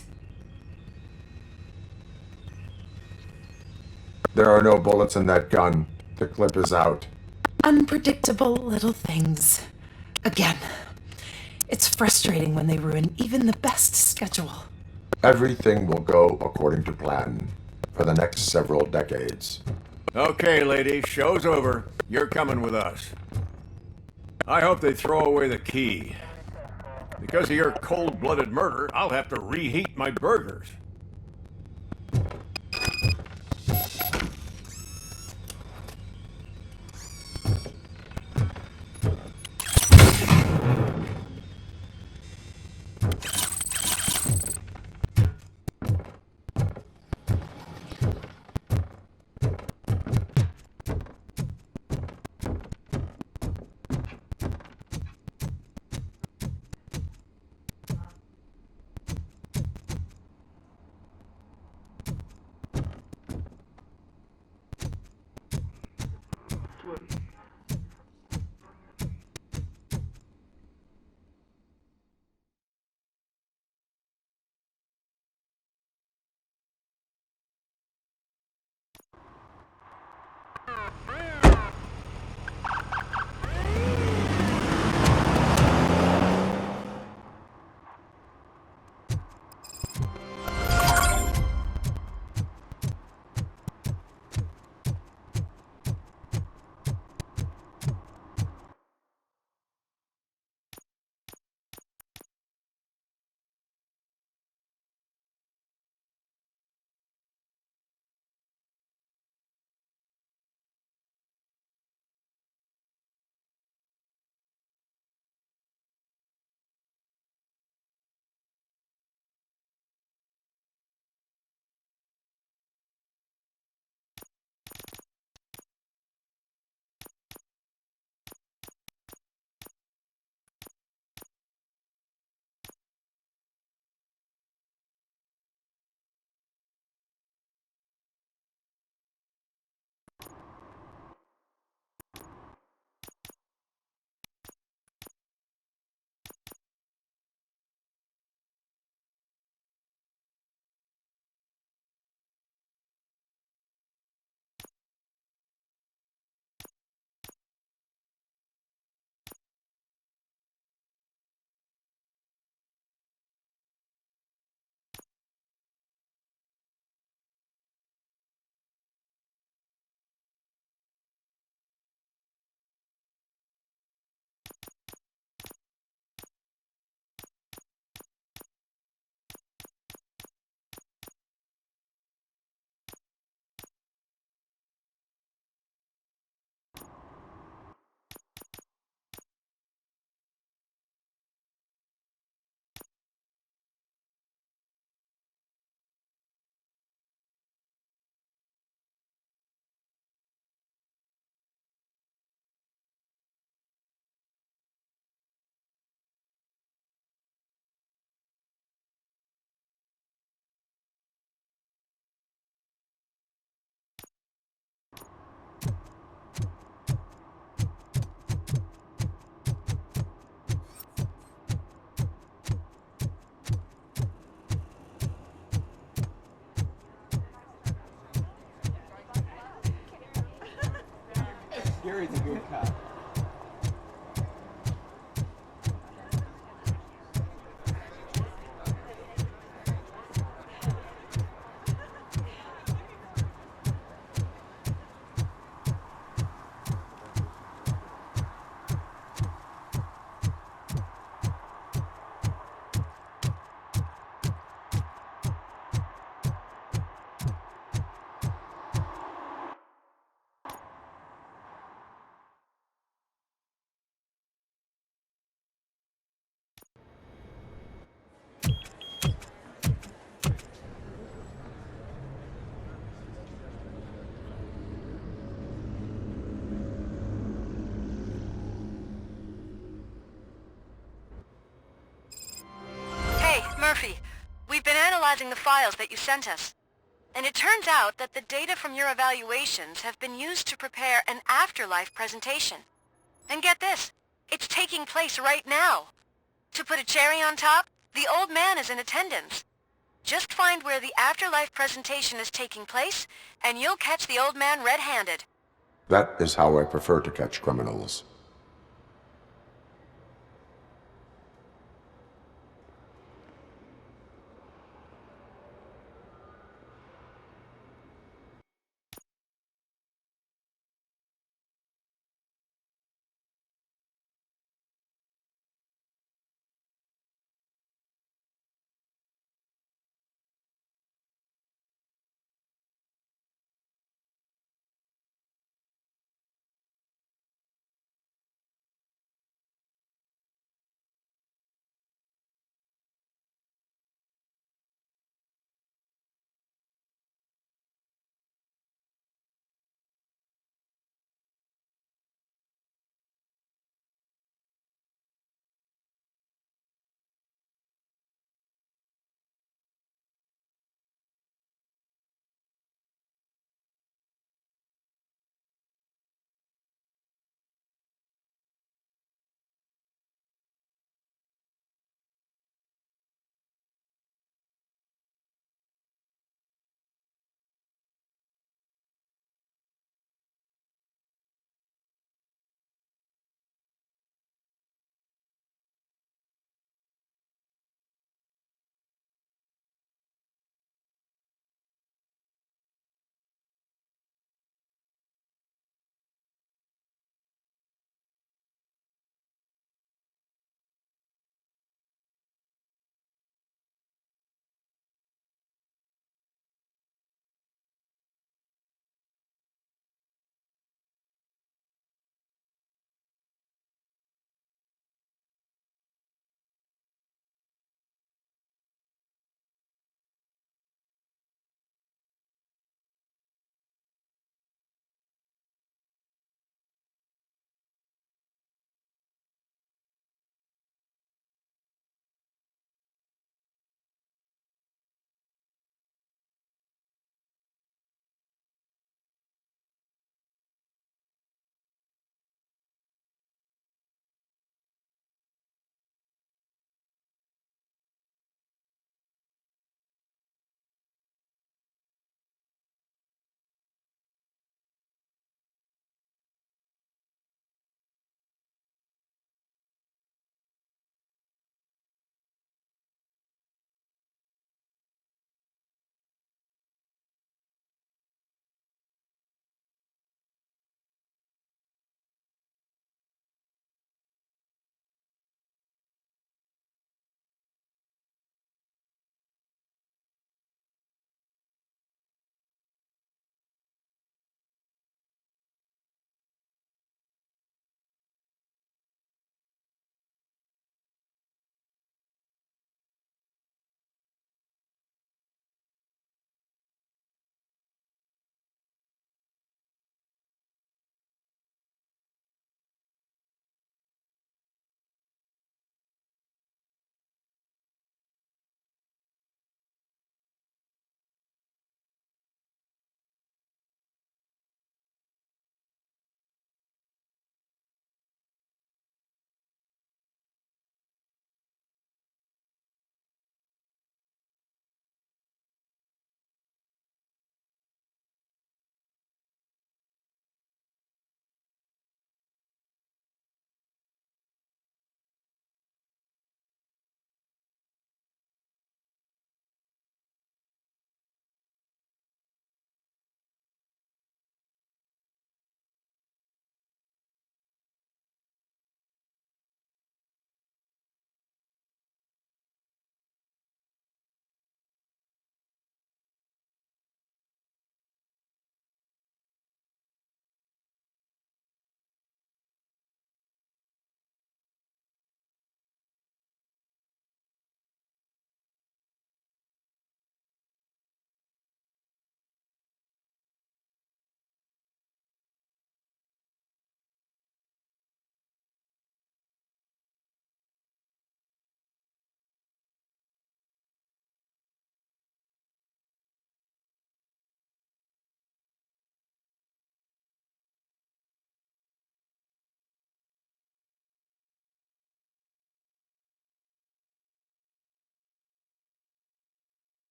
There are no bullets in that gun. The clip is out. Unpredictable little things. Again, it's frustrating when they ruin even the best schedule. Everything will go according to plan for the next several decades. Okay, lady, show's over. You're coming with us. I hope they throw away the key. Because of your cold-blooded murder, I'll have to reheat my burgers. Hey, Murphy. We've been analyzing the files that you sent us. And it turns out that the data from your evaluations have been used to prepare an afterlife presentation. And get this, it's taking place right now. To put a cherry on top, the old man is in attendance. Just find where the afterlife presentation is taking place, and you'll catch the old man red-handed. That is how I prefer to catch criminals.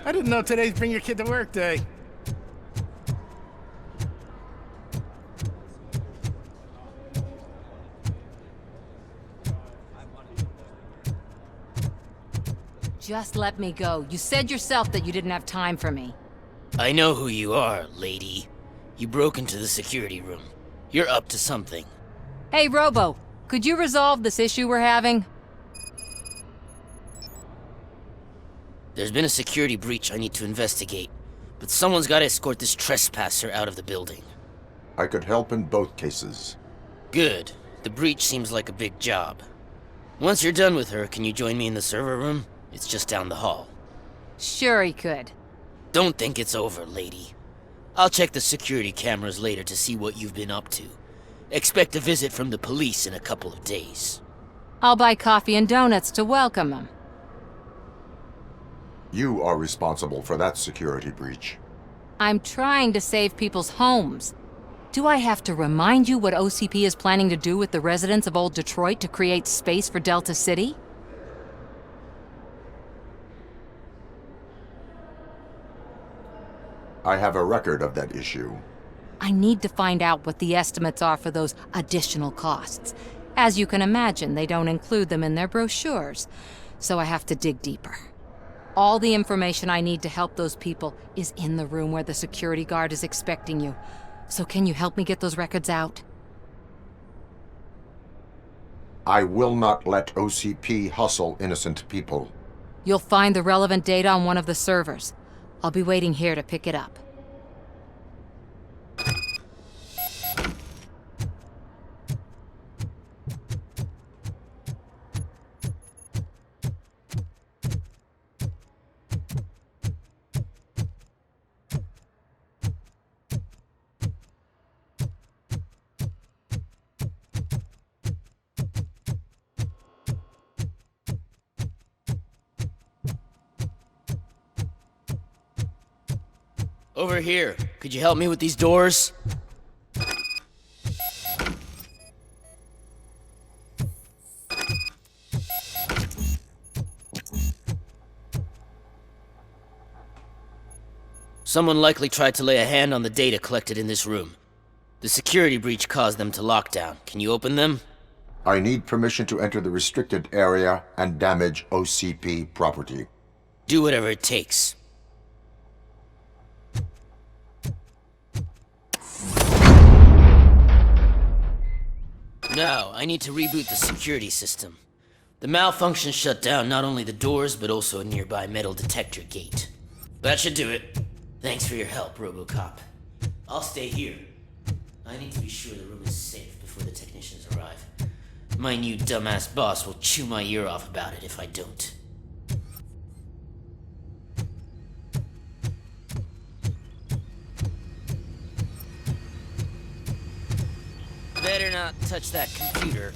I didn't know today's Bring Your Kid to Work Day. Just let me go. You said yourself that you didn't have time for me. I know who you are, lady. You broke into the security room. You're up to something. Hey, Robo, could you resolve this issue we're having? There's been a security breach I need to investigate, but someone's got to escort this trespasser out of the building. I could help in both cases. Good. The breach seems like a big job. Once you're done with her, can you join me in the server room? It's just down the hall. Sure he could. Don't think it's over, lady. I'll check the security cameras later to see what you've been up to. Expect a visit from the police in a couple of days. I'll buy coffee and donuts to welcome him. You are responsible for that security breach. I'm trying to save people's homes. Do I have to remind you what OCP is planning to do with the residents of Old Detroit to create space for Delta City? I have a record of that issue. I need to find out what the estimates are for those additional costs. As you can imagine, they don't include them in their brochures, so I have to dig deeper. All the information I need to help those people is in the room where the security guard is expecting you. So can you help me get those records out? I will not let OCP hustle innocent people. You'll find the relevant data on one of the servers. I'll be waiting here to pick it up. Over here. Could you help me with these doors? Someone likely tried to lay a hand on the data collected in this room. The security breach caused them to lock down. Can you open them? I need permission to enter the restricted area and damage OCP property. Do whatever it takes. Now, I need to reboot the security system. The malfunction shut down not only the doors, but also a nearby metal detector gate. That should do it. Thanks for your help, RoboCop. I'll stay here. I need to be sure the room is safe before the technicians arrive. My new dumbass boss will chew my ear off about it if I don't. Better not touch that computer.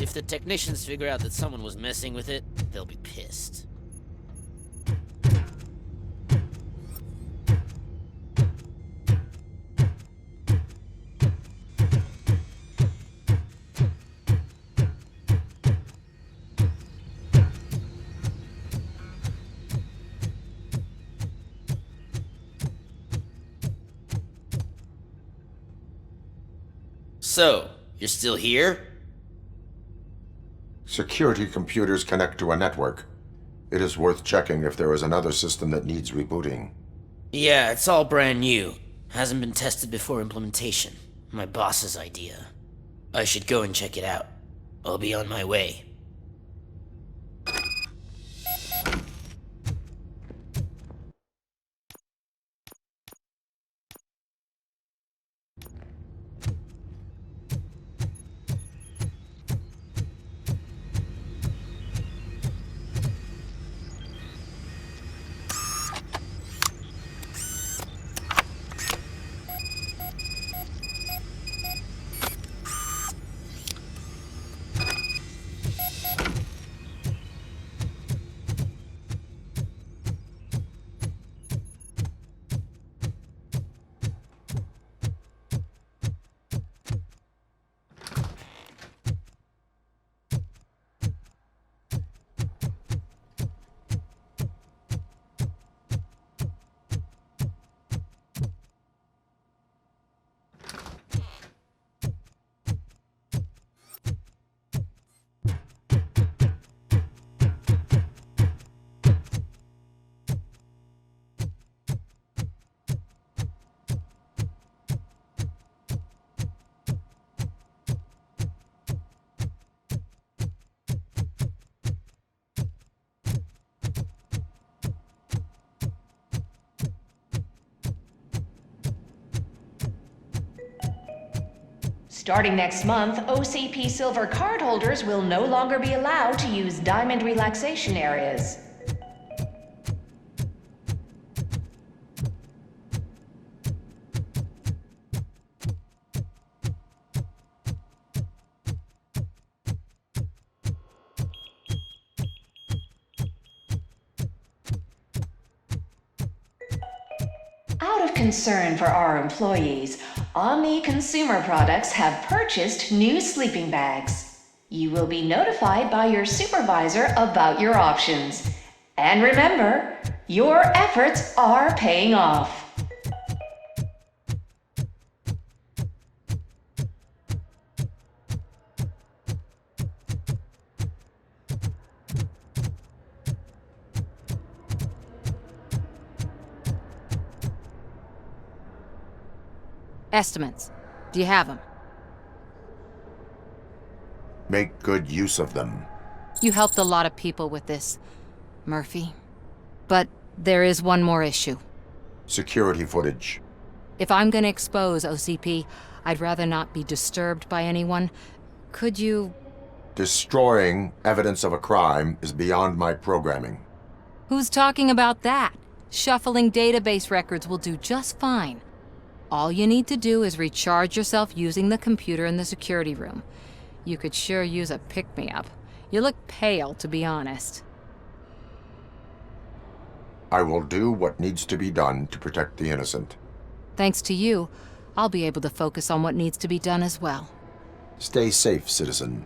If the technicians figure out that someone was messing with it, they'll be pissed. So, you're still here? Security computers connect to a network. It is worth checking if there is another system that needs rebooting. Yeah, it's all brand new. Hasn't been tested before implementation. My boss's idea. I should go and check it out. I'll be on my way. Starting next month, OCP Silver cardholders will no longer be allowed to use Diamond relaxation areas. Out of concern for our employees, Omni Consumer Products have purchased new sleeping bags. You will be notified by your supervisor about your options. And remember, your efforts are paying off. Estimates. Do you have them? Make good use of them. You helped a lot of people with this, Murphy. But there is one more issue. Security footage. If I'm gonna expose OCP, I'd rather not be disturbed by anyone. Could you... Destroying evidence of a crime is beyond my programming. Who's talking about that? Shuffling database records will do just fine. All you need to do is recharge yourself using the computer in the security room. You could sure use a pick-me-up. You look pale, to be honest. I will do what needs to be done to protect the innocent. Thanks to you, I'll be able to focus on what needs to be done as well. Stay safe, citizen.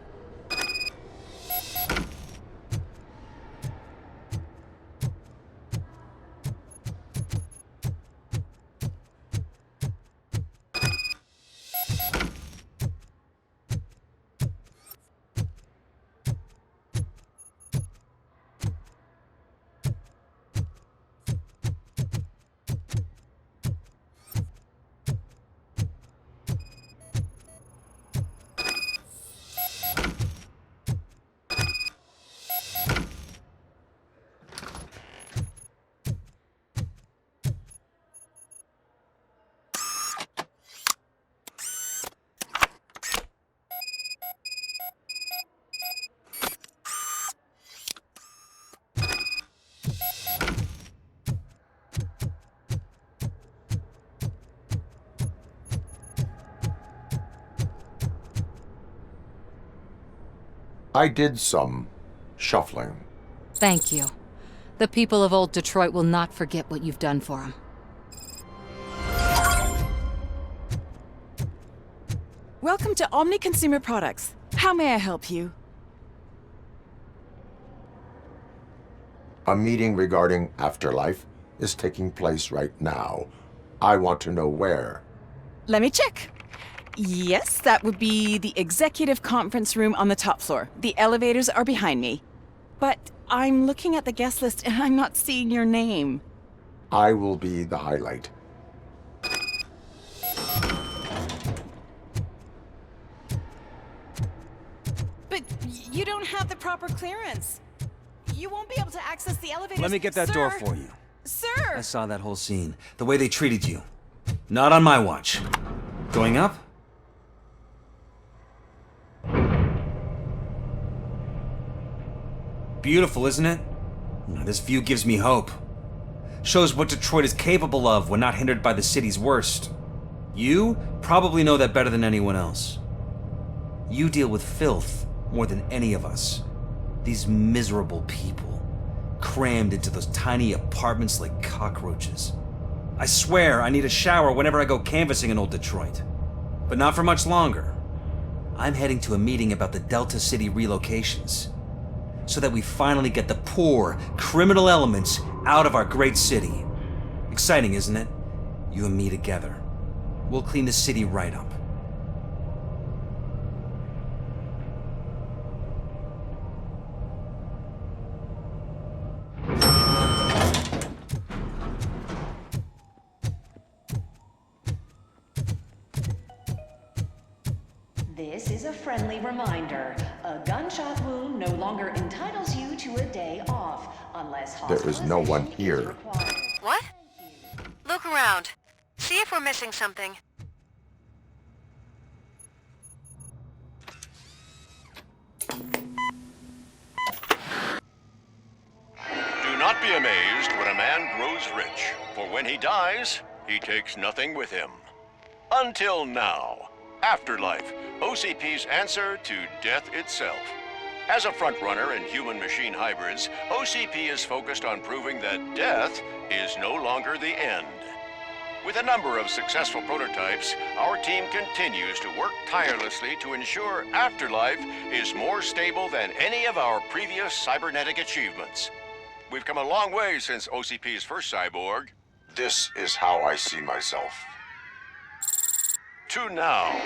I did some shuffling. Thank you. The people of Old Detroit will not forget what you've done for them. Welcome to Omni Consumer Products. How may I help you? A meeting regarding Afterlife is taking place right now. I want to know where. Let me check. Yes, that would be the executive conference room on the top floor. The elevators are behind me. But I'm looking at the guest list and I'm not seeing your name. I will be the highlight. But you don't have the proper clearance. You won't be able to access the elevators. Let me get that door for you. Sir! I saw that whole scene. The way they treated you. Not on my watch. Going up? Beautiful, isn't it? This view gives me hope. Shows what Detroit is capable of when not hindered by the city's worst. You probably know that better than anyone else. You deal with filth more than any of us. These miserable people, crammed into those tiny apartments like cockroaches. I swear I need a shower whenever I go canvassing in Old Detroit. But not for much longer. I'm heading to a meeting about the Delta City relocations, so that we finally get the poor, criminal elements out of our great city. Exciting, isn't it? You and me together. We'll clean the city right up. This is a friendly reminder. A gunshot wound no longer entitles you to a day off, unless There is no one here. What? Look around. See if we're missing something. not be amazed when a man grows rich, for when he dies, he takes nothing with him. Until now. Afterlife, OCP's answer to death itself. As a frontrunner in human-machine hybrids, OCP is focused on proving that death is no longer the end. With a number of successful prototypes, our team continues to work tirelessly to ensure Afterlife is more stable than any of our previous cybernetic achievements. We've come a long way since OCP's first cyborg. This is how I see myself. To now.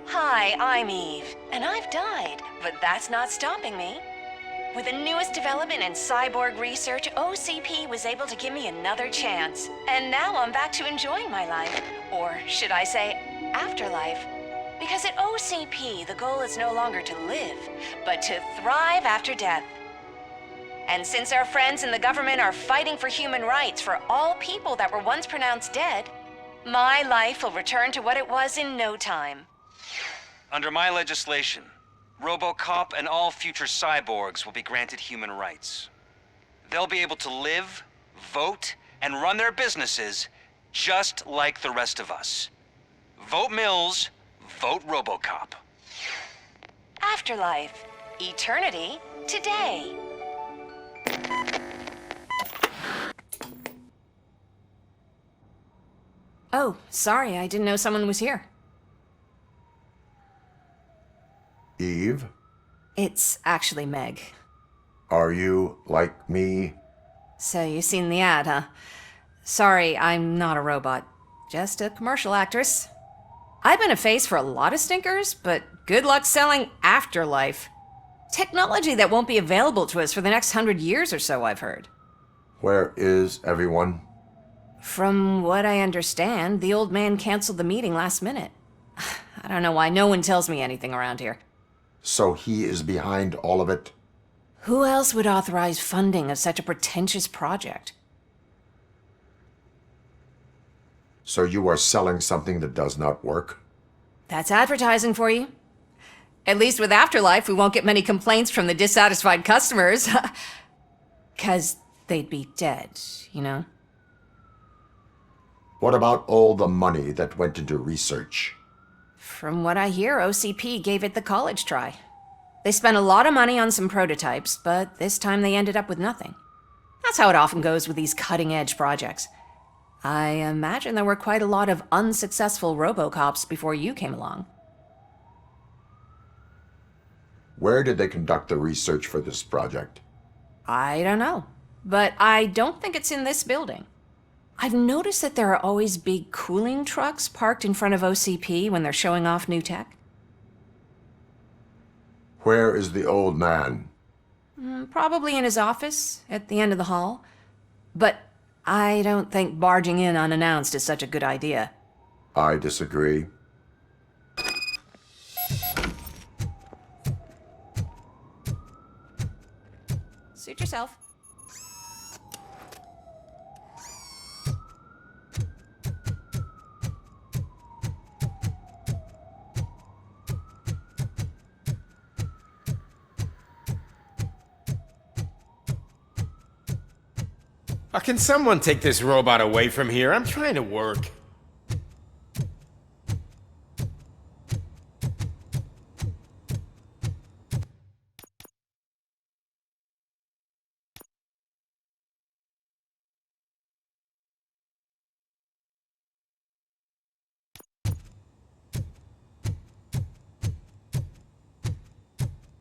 Hi, I'm Eve, and I've died, but that's not stopping me. With the newest development in cyborg research, OCP was able to give me another chance. And now I'm back to enjoying my life. Or should I say, afterlife. Because at OCP, the goal is no longer to live, but to thrive after death. And since our friends in the government are fighting for human rights for all people that were once pronounced dead, my life will return to what it was in no time. Under my legislation, RoboCop and all future cyborgs will be granted human rights. They'll be able to live, vote, and run their businesses just like the rest of us. Vote Mills, vote RoboCop. Afterlife. Eternity. Today. Oh, sorry, I didn't know someone was here. Eve, It's actually Meg. are you like me? So you've seen the ad, huh? Sorry, I'm not a robot. Just a commercial actress. I've been a face for a lot of stinkers, but good luck selling Afterlife. Technology that won't be available to us for the next 100 years or so, I've heard. Where is everyone? From what I understand, the old man canceled the meeting last minute. I don't know why no one tells me anything around here. So he is behind all of it? Who else would authorize funding of such a pretentious project? So you are selling something that does not work? That's advertising for you. At least with Afterlife, we won't get many complaints from the dissatisfied customers. 'Cause they'd be dead, you know? What about all the money that went into research? From what I hear, OCP gave it the college try. They spent a lot of money on some prototypes, but this time they ended up with nothing. That's how it often goes with these cutting-edge projects. I imagine there were quite a lot of unsuccessful RoboCops before you came along. Where did they conduct the research for this project? I don't know, but I don't think it's in this building. I've noticed that there are always big cooling trucks parked in front of OCP when they're showing off new tech. Where is the old man? Probably in his office, at the end of the hall. But I don't think barging in unannounced is such a good idea. I disagree. Suit yourself. Can someone take this robot away from here? I'm trying to work.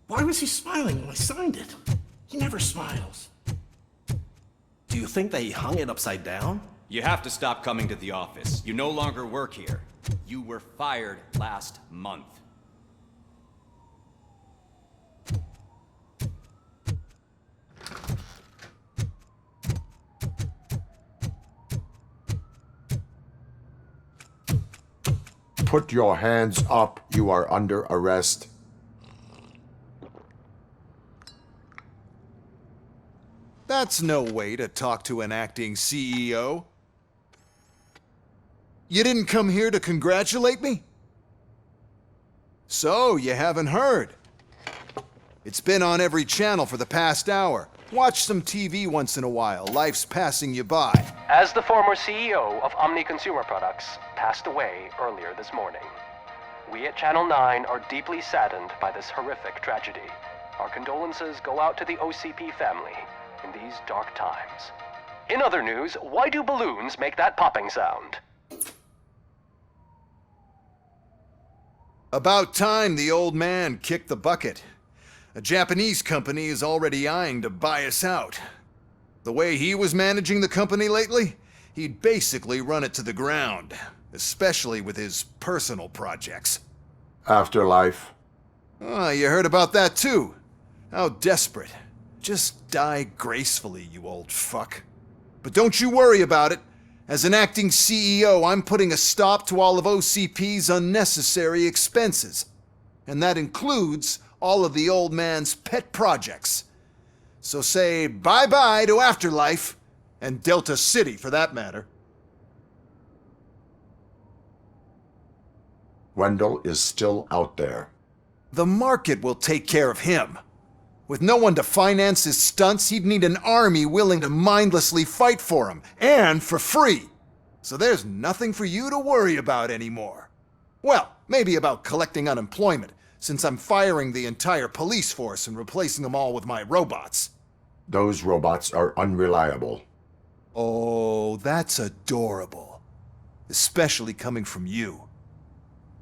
Why was he smiling when I signed it? He never smiles. Do you think they hung it upside down? You have to stop coming to the office. You no longer work here. You were fired last month. Put your hands up. You are under arrest. That's no way to talk to an acting CEO. You didn't come here to congratulate me? So, you haven't heard. It's been on every channel for the past hour. Watch some TV once in a while. Life's passing you by. As the former CEO of Omni Consumer Products passed away earlier this morning, we at Channel 9 are deeply saddened by this horrific tragedy. Our condolences go out to the OCP family in these dark times. In other news, why do balloons make that popping sound? About time the old man kicked the bucket. A Japanese company is already eyeing to buy us out. The way he was managing the company lately, he'd basically run it to the ground, especially with his personal projects. Afterlife. Oh, you heard about that too. How desperate. Just die gracefully, you old fuck. But don't you worry about it. As an acting CEO, I'm putting a stop to all of OCP's unnecessary expenses. And that includes all of the old man's pet projects. So say bye-bye to Afterlife, and Delta City for that matter. Wendell is still out there. The market will take care of him. With no one to finance his stunts, he'd need an army willing to mindlessly fight for him, and for free. So there's nothing for you to worry about anymore. Well, maybe about collecting unemployment, since I'm firing the entire police force and replacing them all with my robots. Those robots are unreliable. Oh, that's adorable. Especially coming from you.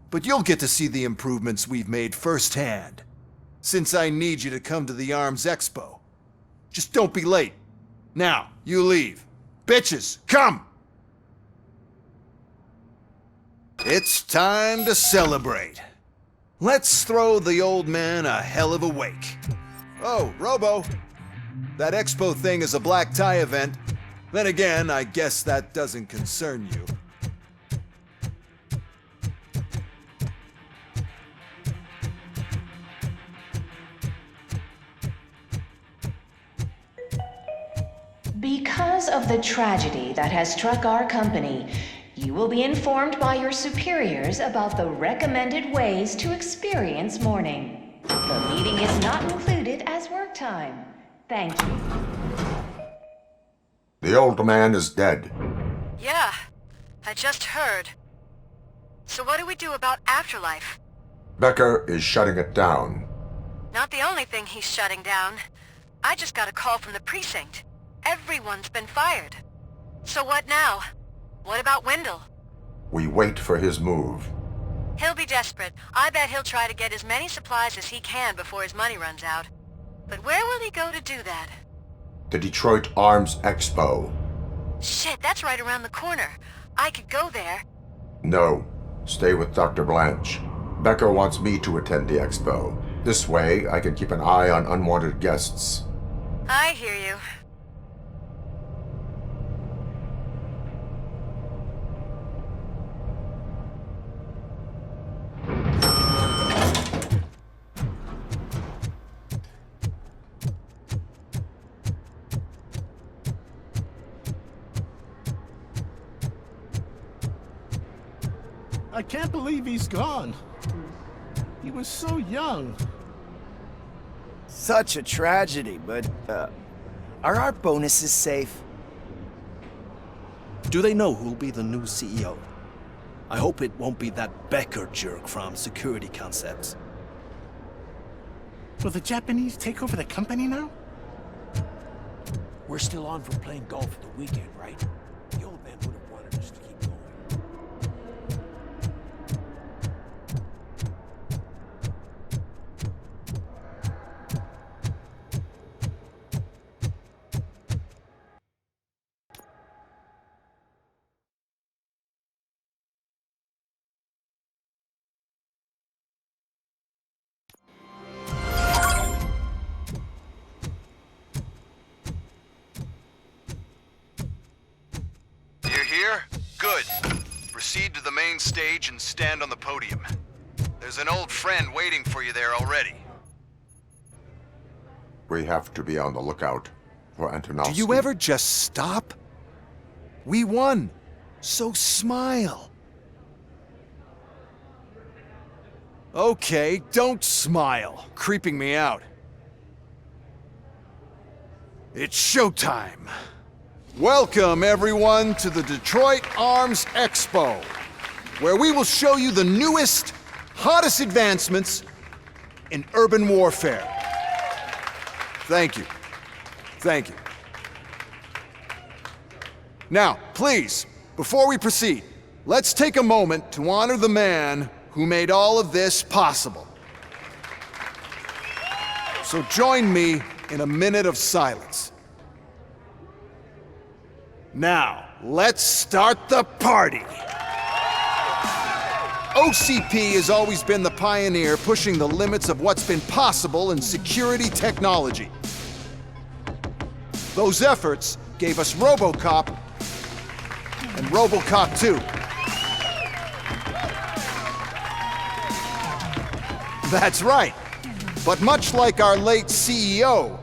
But you'll get to see the improvements we've made firsthand. Since I need you to come to the ARMS Expo. Just don't be late. Now, you leave. Bitches, come! It's time to celebrate. Let's throw the old man a hell of a wake. Oh, Robo. That expo thing is a black tie event. Then again, I guess that doesn't concern you. Because of the tragedy that has struck our company, you will be informed by your superiors about the recommended ways to experience mourning. The meeting is not included as work time. Thank you. The old man is dead. Yeah, I just heard. So what do we do about Afterlife? Becker is shutting it down. Not the only thing he's shutting down. I just got a call from the precinct. Everyone's been fired. So what now? What about Wendell? We wait for his move. He'll be desperate. I bet he'll try to get as many supplies as he can before his money runs out. But where will he go to do that? The Detroit Arms Expo. Shit, that's right around the corner. I could go there. No. Stay with Dr. Blanche. Becker wants me to attend the expo. This way, I can keep an eye on unwanted guests. I hear you. I can't believe he's gone. He was so young. Such a tragedy, but, are our bonuses safe? Do they know who'll be the new CEO? I hope it won't be that Becker jerk from Security Concepts. Will the Japanese take over the company now? We're still on from playing golf at the weekend, right? The old man would have wanted us to keep going. Here? Good. Proceed to the main stage and stand on the podium. There's an old friend waiting for you there already. We have to be on the lookout for Antonovsky. Do you ever just stop? We won, so smile. Okay, don't smile. Creeping me out. It's showtime. Welcome, everyone, to the Detroit Arms Expo, where we will show you the newest, hottest advancements in urban warfare. Thank you. Thank you. Now, please, before we proceed, let's take a moment to honor the man who made all of this possible. So join me in a minute of silence. Now, let's start the party. OCP has always been the pioneer pushing the limits of what's been possible in security technology. Those efforts gave us RoboCop and RoboCop 2. That's right. But much like our late CEO,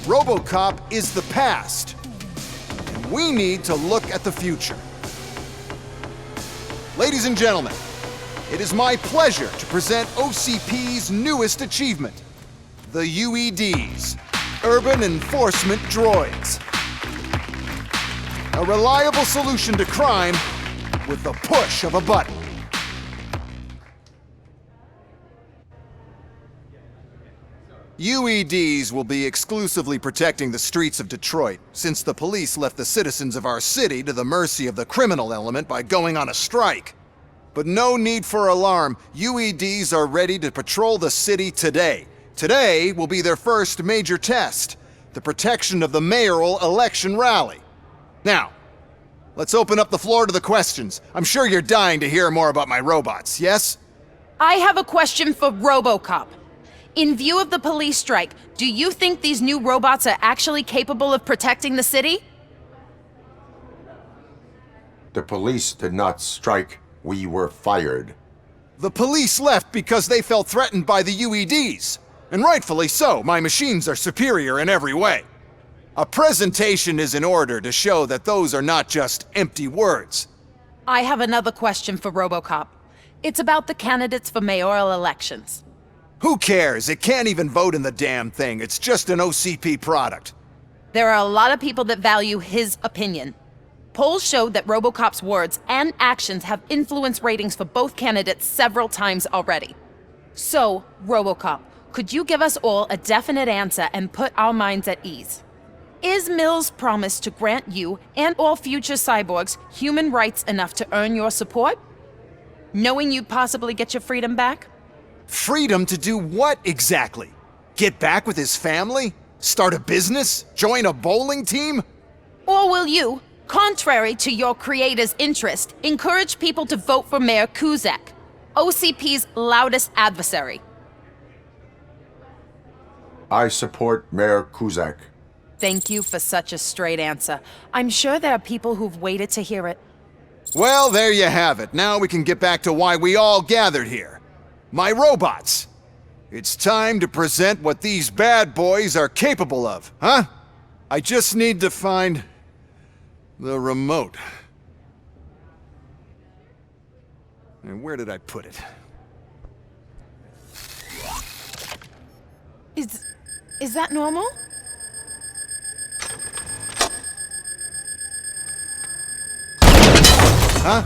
RoboCop is the past. And we need to look at the future. Ladies and gentlemen, it is my pleasure to present OCP's newest achievement, the UEDs, Urban Enforcement Droids. A reliable solution to crime with the push of a button. UEDs will be exclusively protecting the streets of Detroit, since the police left the citizens of our city to the mercy of the criminal element by going on a strike. But no need for alarm, UEDs are ready to patrol the city today. Today will be their first major test, the protection of the mayoral election rally. Now, let's open up the floor to the questions. I'm sure you're dying to hear more about my robots, yes? I have a question for RoboCop. In view of the police strike, do you think these new robots are actually capable of protecting the city? The police did not strike. We were fired. The police left because they felt threatened by the UEDs. And rightfully so, my machines are superior in every way. A presentation is in order to show that those are not just empty words. I have another question for RoboCop. It's about the candidates for mayoral elections. Who cares? It can't even vote in the damn thing. It's just an OCP product. There are a lot of people that value his opinion. Polls show that RoboCop's words and actions have influenced ratings for both candidates several times already. So, RoboCop, could you give us all a definite answer and put our minds at ease? Is Mills' promise to grant you and all future cyborgs human rights enough to earn your support? Knowing you'd possibly get your freedom back? Freedom to do what exactly? Get back with his family? Start a business? Join a bowling team? Or will you, contrary to your creator's interest, encourage people to vote for Mayor Kuzak, OCP's loudest adversary? I support Mayor Kuzak. Thank you for such a straight answer. I'm sure there are people who've waited to hear it. Well, there you have it. Now we can get back to why we all gathered here. My robots. It's time to present what these bad boys are capable of, huh? I just need to find the remote. And where did I put it? Is that normal? Huh?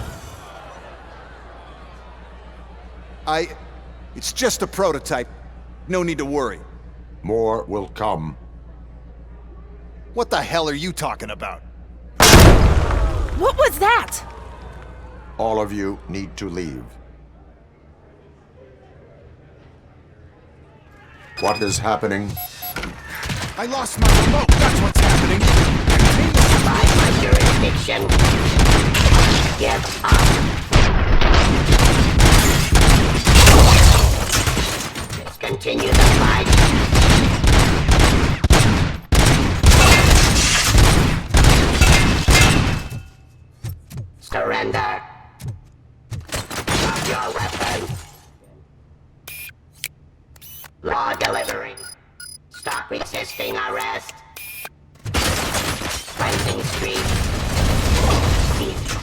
It's just a prototype. No need to worry. More will come. What the hell are you talking about? What was that? All of you need to leave. What is happening? I lost my remote, that's what's happening! By my jurisdiction! Give up! Let's continue the fight! Surrender! Drop your weapon! Law delivering! Stop resisting arrest! Fencing Street! Cease.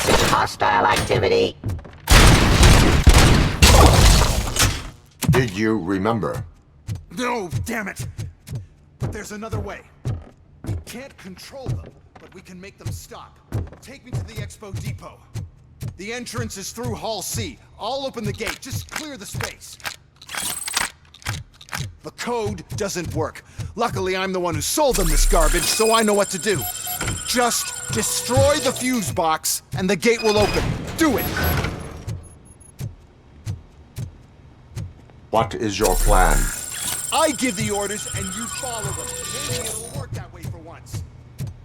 Discussing hostile activity. Did you remember? No, damn it! But there's another way. We can't control them, but we can make them stop. Take me to the Expo Depot. The entrance is through Hall C. I'll open the gate. Just clear the space. The code doesn't work. Luckily, I'm the one who sold them this garbage, so I know what to do. Just destroy the fuse box, and the gate will open. Do it! What is your plan? I give the orders, and you follow them. Maybe it'll work that way for once.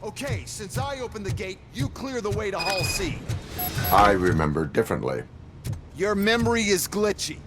Okay, since I opened the gate, you clear the way to Hall C. I remember differently. Your memory is glitchy.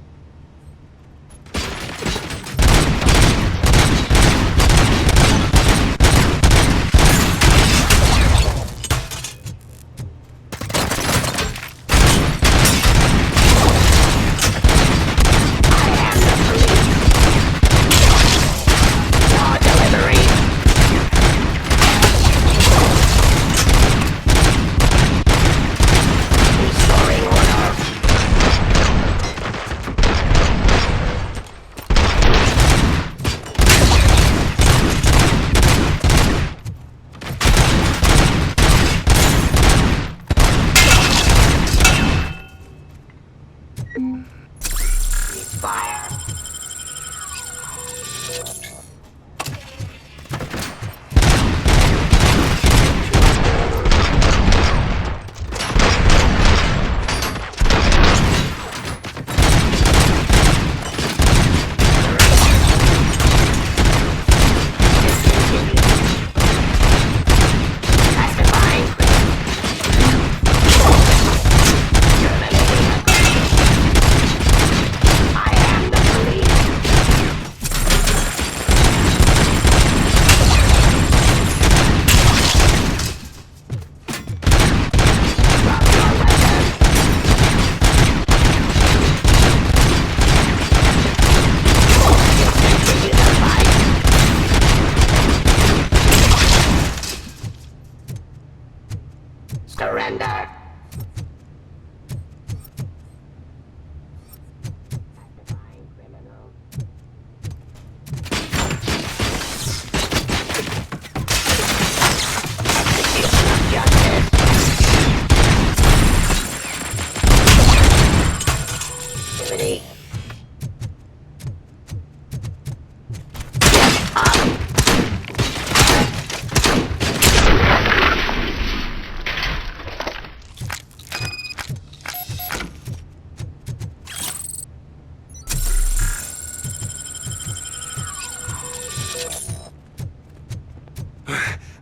Surrender.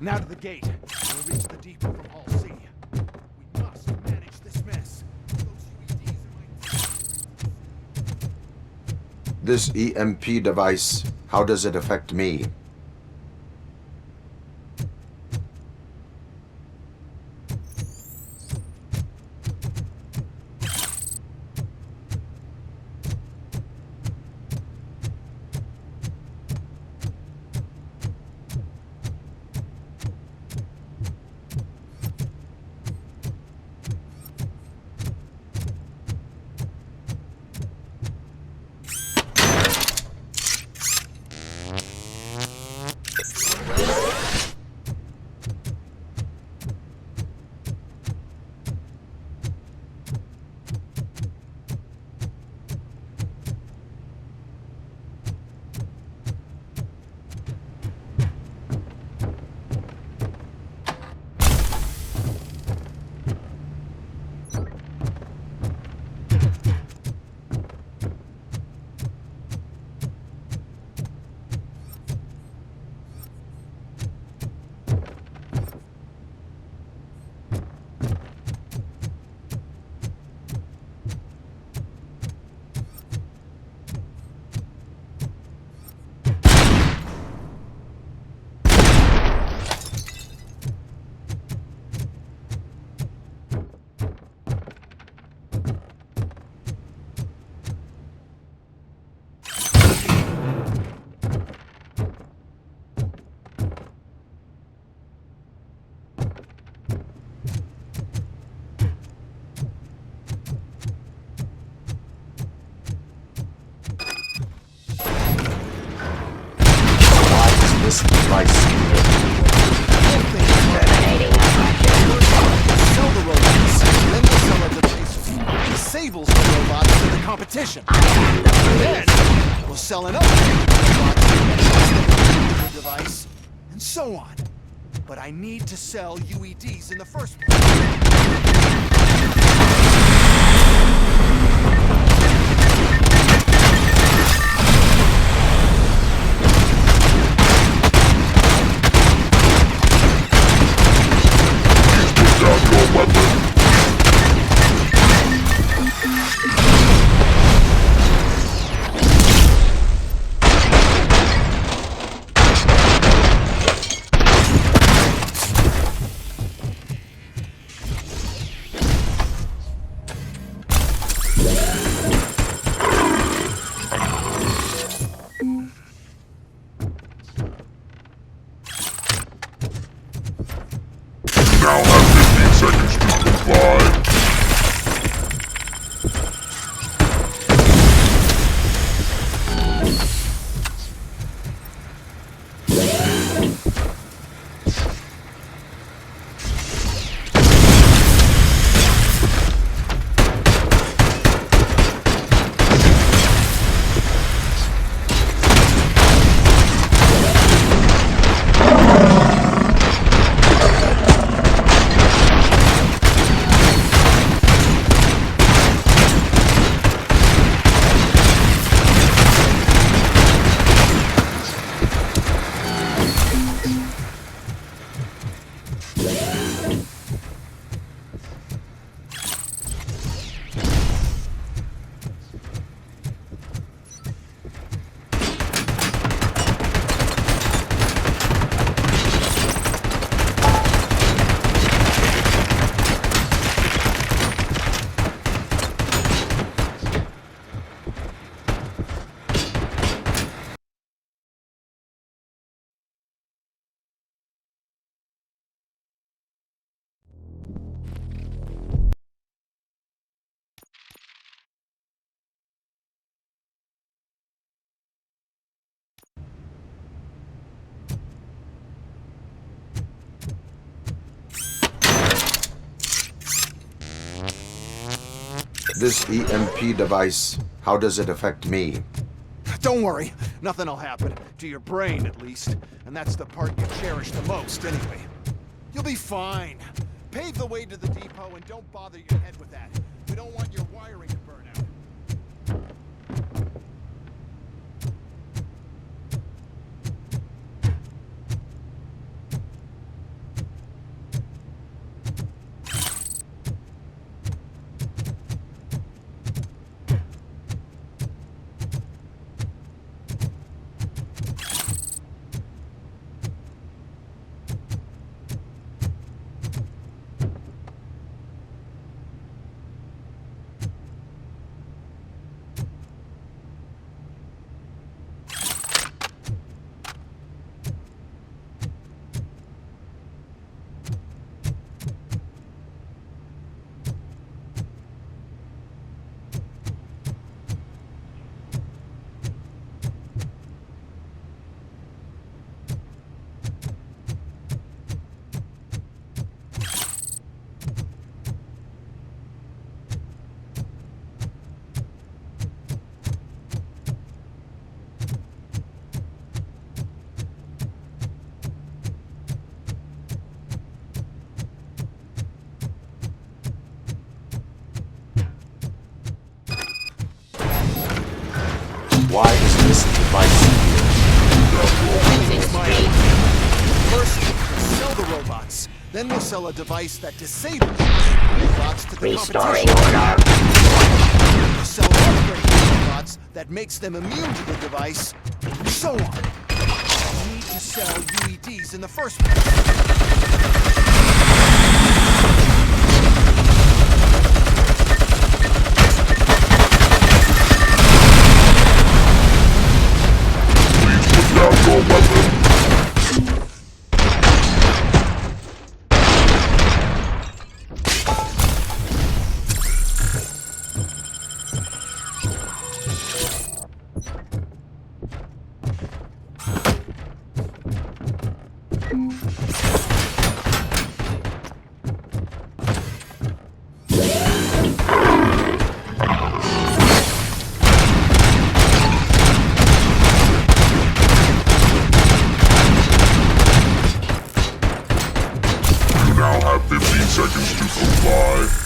Now to the gate. We'll reach the depot from Hall C. We must manage this mess. This EMP device, how does it affect me? device here. Sell the robots, then we'll sell a device that disables the robots to the competition. Then we'll sell another device, and so on. But I need to sell UEDs in the first place. Now have 15 seconds to comply. This EMP device, how does it affect me? Don't worry, nothing'll happen. To your brain, at least. And that's the part you cherish the most, anyway. You'll be fine. Pave the way to the depot and don't bother your head with that. We don't want your wiring to burn out. Why is this device First, sell the robots. Then we'll sell a device that disables the robots to the Restoring competition. We'll sell an upgrade to the robots that makes them immune to the device, and so on. We need to sell UEDs in the first place. seconds to comply.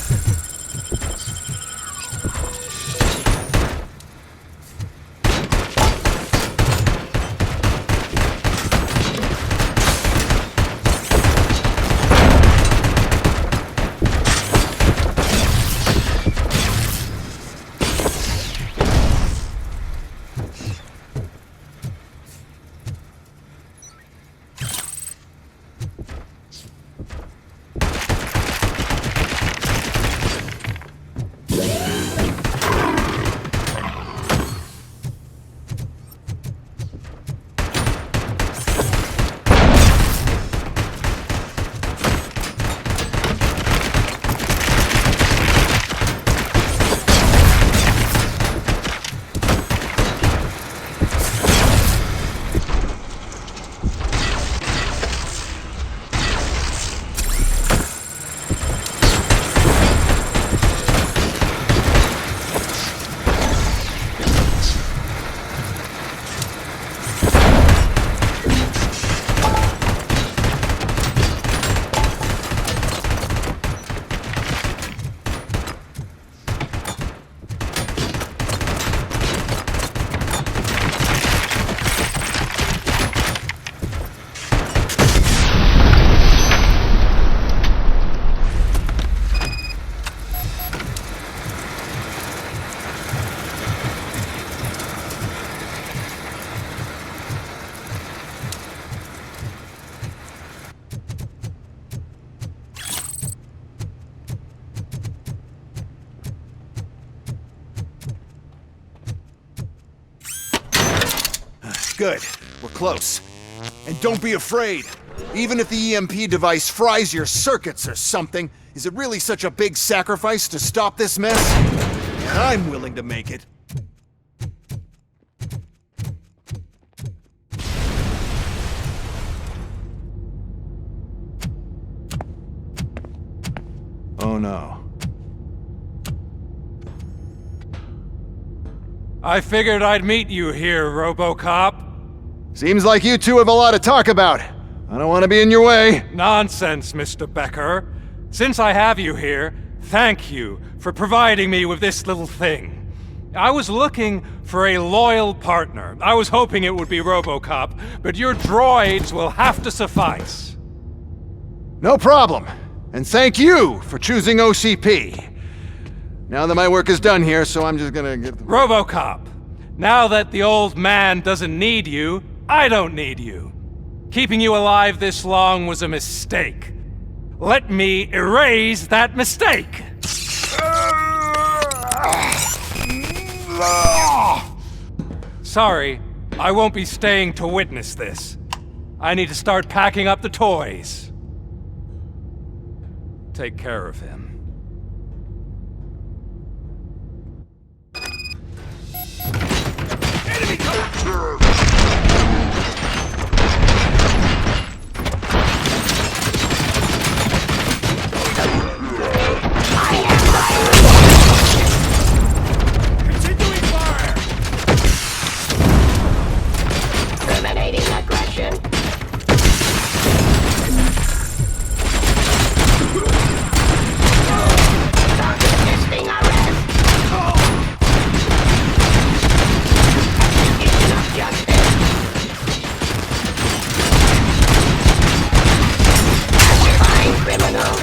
Good. We're close. And don't be afraid. Even if the EMP device fries your circuits or something, is it really such a big sacrifice to stop this mess? And I'm willing to make it. Oh no. I figured I'd meet you here, RoboCop. Seems like you two have a lot to talk about. I don't want to be in your way. Nonsense, Mr. Becker. Since I have you here, thank you for providing me with this little thing. I was looking for a loyal partner. I was hoping it would be RoboCop, but your droids will have to suffice. No problem. And thank you for choosing OCP. Now that my work is done here, so I'm just gonna get... RoboCop, now that the old man doesn't need you, I don't need you. Keeping you alive this long was a mistake. Let me erase that mistake! Sorry, I won't be staying to witness this. I need to start packing up the toys. Take care of him. Enemy counter! Continuing fire! Terminating aggression. Resisting arrest. Execution of justice. Pacifying criminal.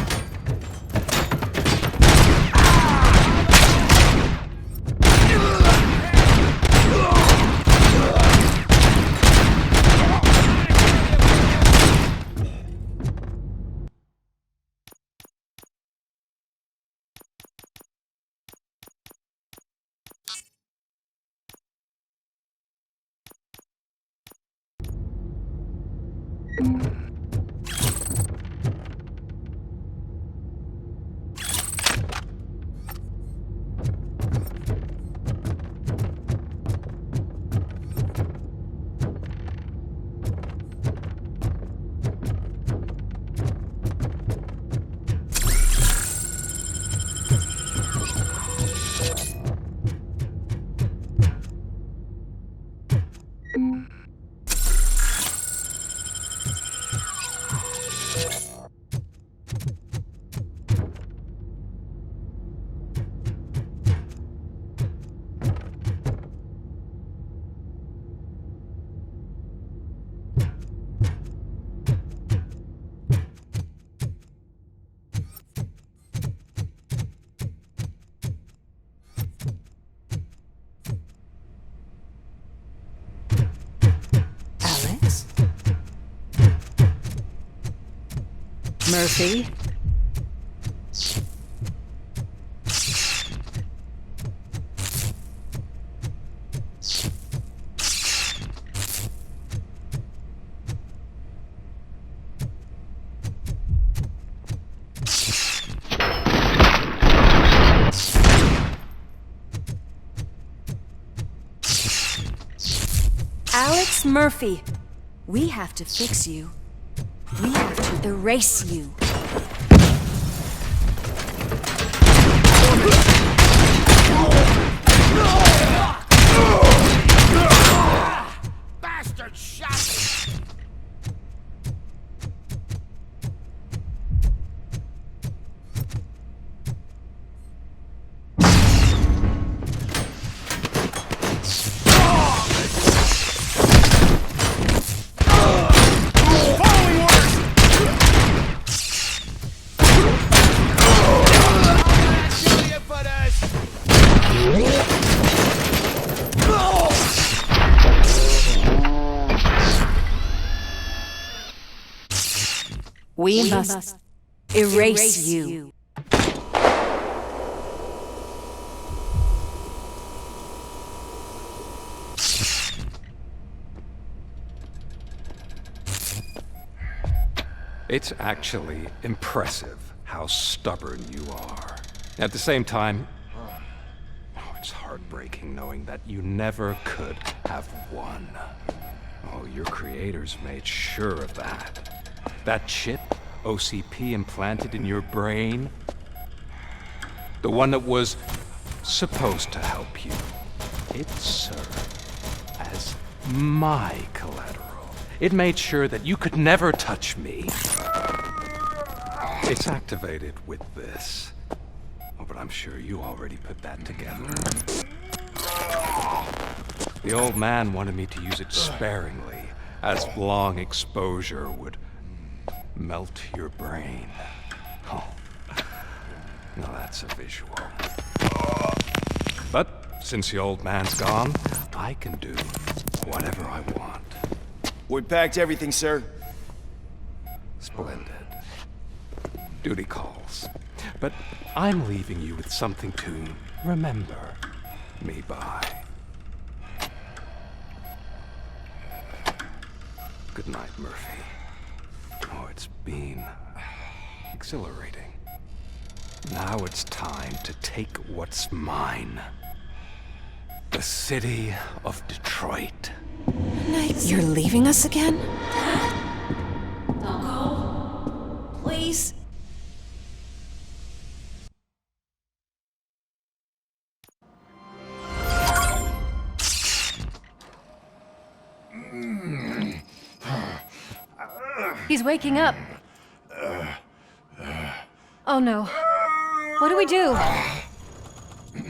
Murphy. Alex Murphy, we have to fix you. We have to erase you. Bastard shot me! We must erase you. It's actually impressive how stubborn you are. At the same time, it's heartbreaking knowing that you never could have won. Oh, your creators made sure of that. That chip OCP implanted in your brain, the one that was supposed to help you, it served as my collateral. It made sure that you could never touch me. It's activated with this. Oh, but I'm sure you already put that together. The old man wanted me to use it sparingly, as long exposure would melt your brain. Oh, now that's a visual. But since the old man's gone, I can do whatever I want. We packed everything, sir. Splendid. Duty calls. But I'm leaving you with something to remember me by. Good night, Murphy. Oh, it's been exhilarating. Now it's time to take what's mine. The city of Detroit. You're leaving us again? Don't go. Please. He's waking up. Oh no. What do we do?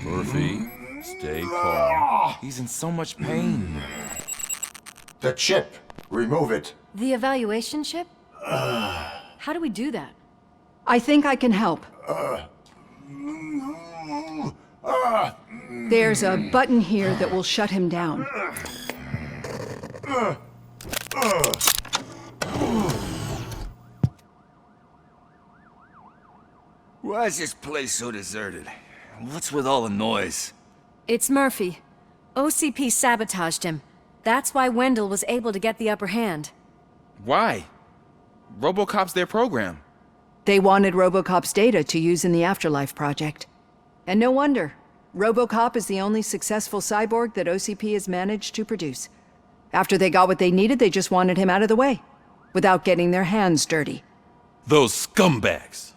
Murphy, stay calm. He's in so much pain. The chip. Remove it. The evaluation chip? How do we do that? I think I can help. There's a button here that will shut him down. Why is this place so deserted? What's with all the noise? It's Murphy. OCP sabotaged him. That's why Wendell was able to get the upper hand. Why? RoboCop's their program. They wanted RoboCop's data to use in the Afterlife project. And no wonder. RoboCop is the only successful cyborg that OCP has managed to produce. After they got what they needed, they just wanted him out of the way, without getting their hands dirty. Those scumbags.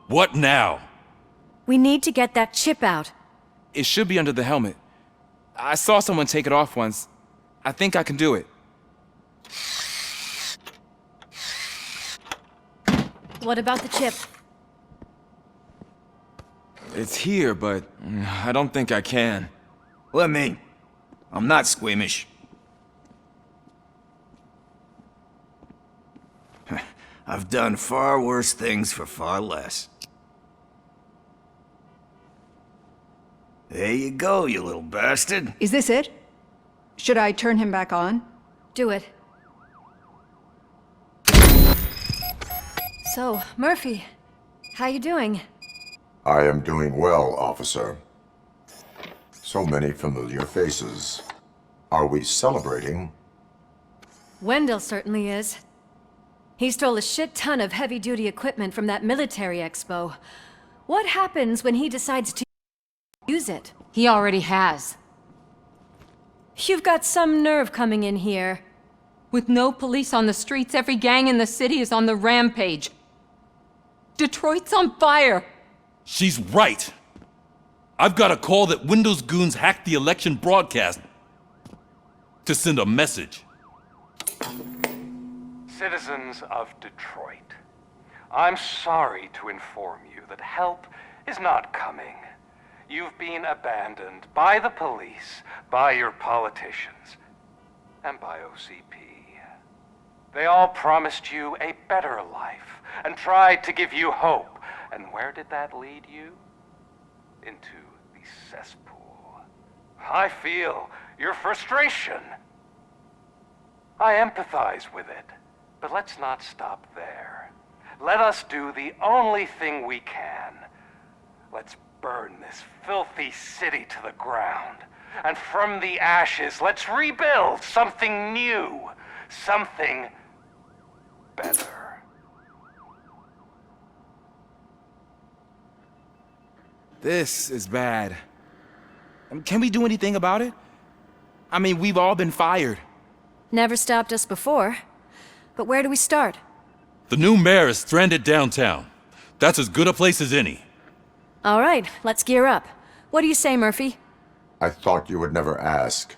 What now? We need to get that chip out. It should be under the helmet. I saw someone take it off once. I think I can do it. What about the chip? It's here, but I don't think I can. Let me. I'm not squeamish. I've done far worse things for far less. There you go, you little bastard. Is this it? Should I turn him back on? Do it. So, Murphy, how you doing? I am doing well, officer. So many familiar faces. Are we celebrating? Wendell certainly is. He stole a shit ton of heavy-duty equipment from that military expo. What happens when he decides to use it? He already has. You've got some nerve coming in here. With no police on the streets, every gang in the city is on the rampage. Detroit's on fire. She's right. I've got a call that Windows goons hacked the election broadcast to send a message. Citizens of Detroit, I'm sorry to inform you that help is not coming. You've been abandoned by the police, by your politicians, and by OCP. They all promised you a better life and tried to give you hope. And where did that lead you? Into the cesspool. I feel your frustration. I empathize with it, but let's not stop there. Let us do the only thing we can. Let's burn this filthy city to the ground. And from the ashes, let's rebuild something new. Something better. This is bad. Can we do anything about it? I mean, we've all been fired. Never stopped us before. But where do we start? The new mayor is stranded downtown. That's as good a place as any. All right, let's gear up. What do you say, Murphy? I thought you would never ask.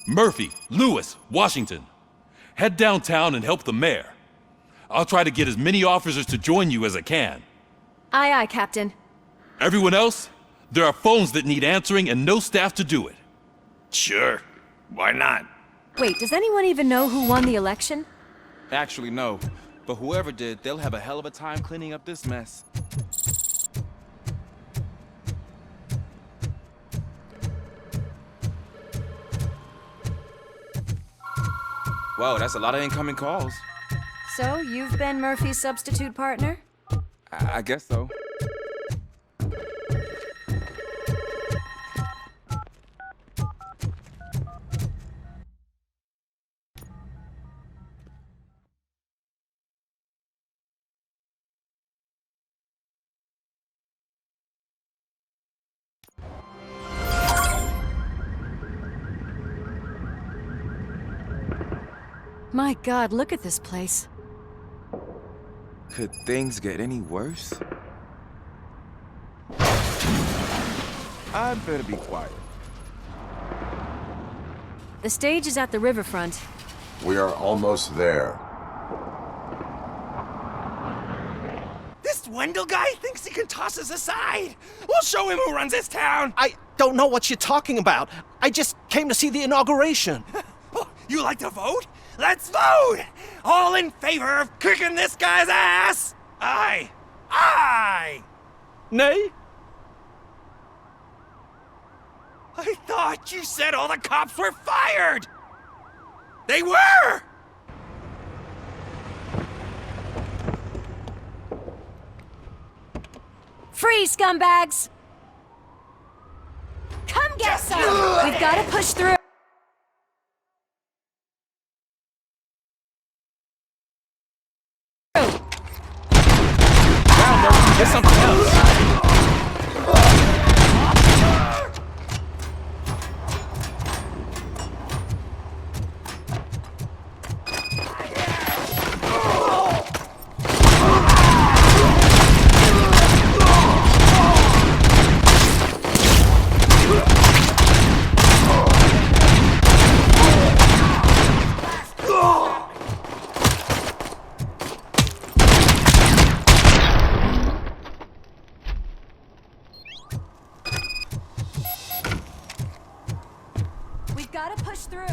Murphy, Lewis, Washington. Head downtown and help the mayor. I'll try to get as many officers to join you as I can. Aye, aye, Captain. Everyone else? There are phones that need answering and no staff to do it. Sure. Why not? Wait, does anyone even know who won the election? Actually, no. But whoever did, they'll have a hell of a time cleaning up this mess. Whoa, that's a lot of incoming calls. So, you've been Murphy's substitute partner? I guess so. My God, look at this place. Could things get any worse? I'd better be quiet. The stage is at the riverfront. We are almost there. This Wendell guy thinks he can toss us aside. We'll show him who runs this town. I don't know what you're talking about. I just came to see the inauguration. You like to vote? Let's vote! All in favor of kicking this guy's ass? Aye. Aye! Nay? I thought you said all the cops were fired! They were! Freeze, scumbags! Come get some! We've got to push through. Get something else. We've got to push through.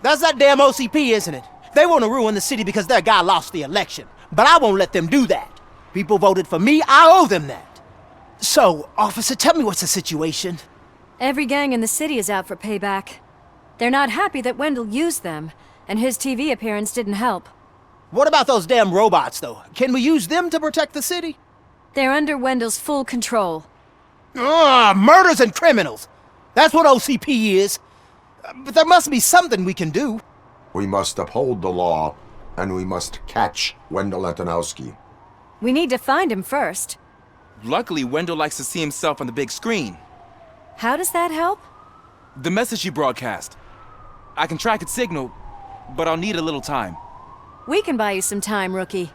That's that damn OCP, isn't it? They want to ruin the city because their guy lost the election. But I won't let them do that. People voted for me, I owe them that. So, officer, tell me what's the situation. Every gang in the city is out for payback. They're not happy that Wendell used them, and his TV appearance didn't help. What about those damn robots, though? Can we use them to protect the city? They're under Wendell's full control. Murders and criminals. That's what OCP is. But there must be something we can do. We must uphold the law, and we must catch Wendell Antonowski. We need to find him first. Luckily, Wendell likes to see himself on the big screen. How does that help? The message you broadcast. I can track its signal, but I'll need a little time. We can buy you some time, Rookie.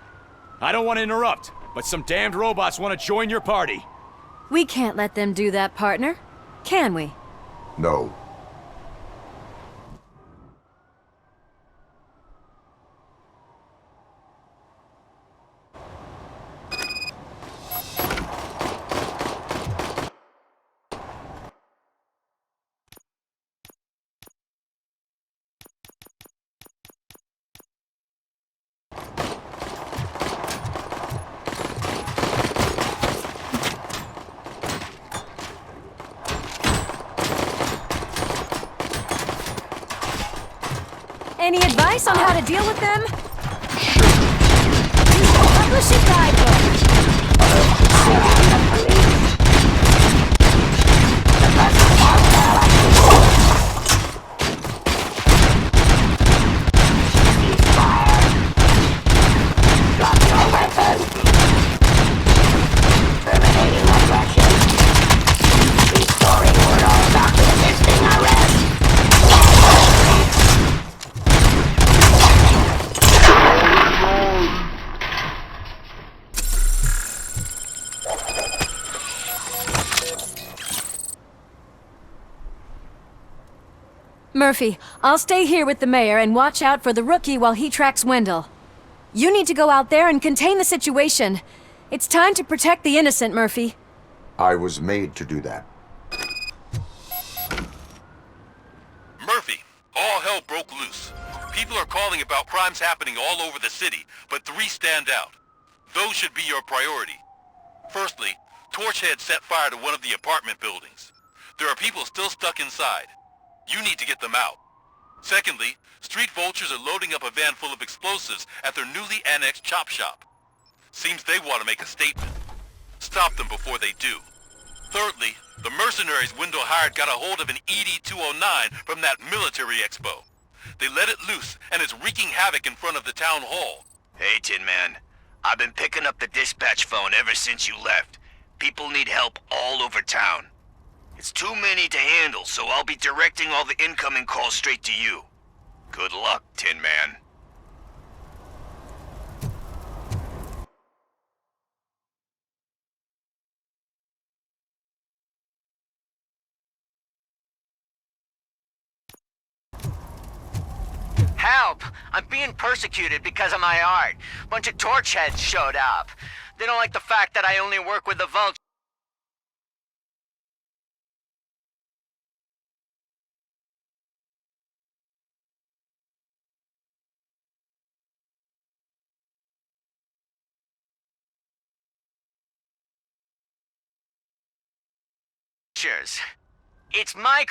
I don't want to interrupt, but some damned robots want to join your party. We can't let them do that, partner. Can we? No. Any advice on how to deal with them? Publish a guidebook. Murphy, I'll stay here with the mayor and watch out for the Rookie while he tracks Wendell. You need to go out there and contain the situation. It's time to protect the innocent, Murphy. I was made to do that. Murphy, all hell broke loose. People are calling about crimes happening all over the city, but 3 stand out. Those should be your priority. Firstly, Torchhead set fire to one of the apartment buildings. There are people still stuck inside. You need to get them out. Secondly, street vultures are loading up a van full of explosives at their newly annexed chop shop. Seems they want to make a statement. Stop them before they do. Thirdly, the mercenaries Wendell hired got a hold of an ED-209 from that military expo. They let it loose, and it's wreaking havoc in front of the town hall. Hey, Tin Man. I've been picking up the dispatch phone ever since you left. People need help all over town. It's too many to handle, so I'll be directing all the incoming calls straight to you. Good luck, Tin Man. Help! I'm being persecuted because of my art. Bunch of torchheads showed up. They don't like the fact that I only work with the vultures. It's my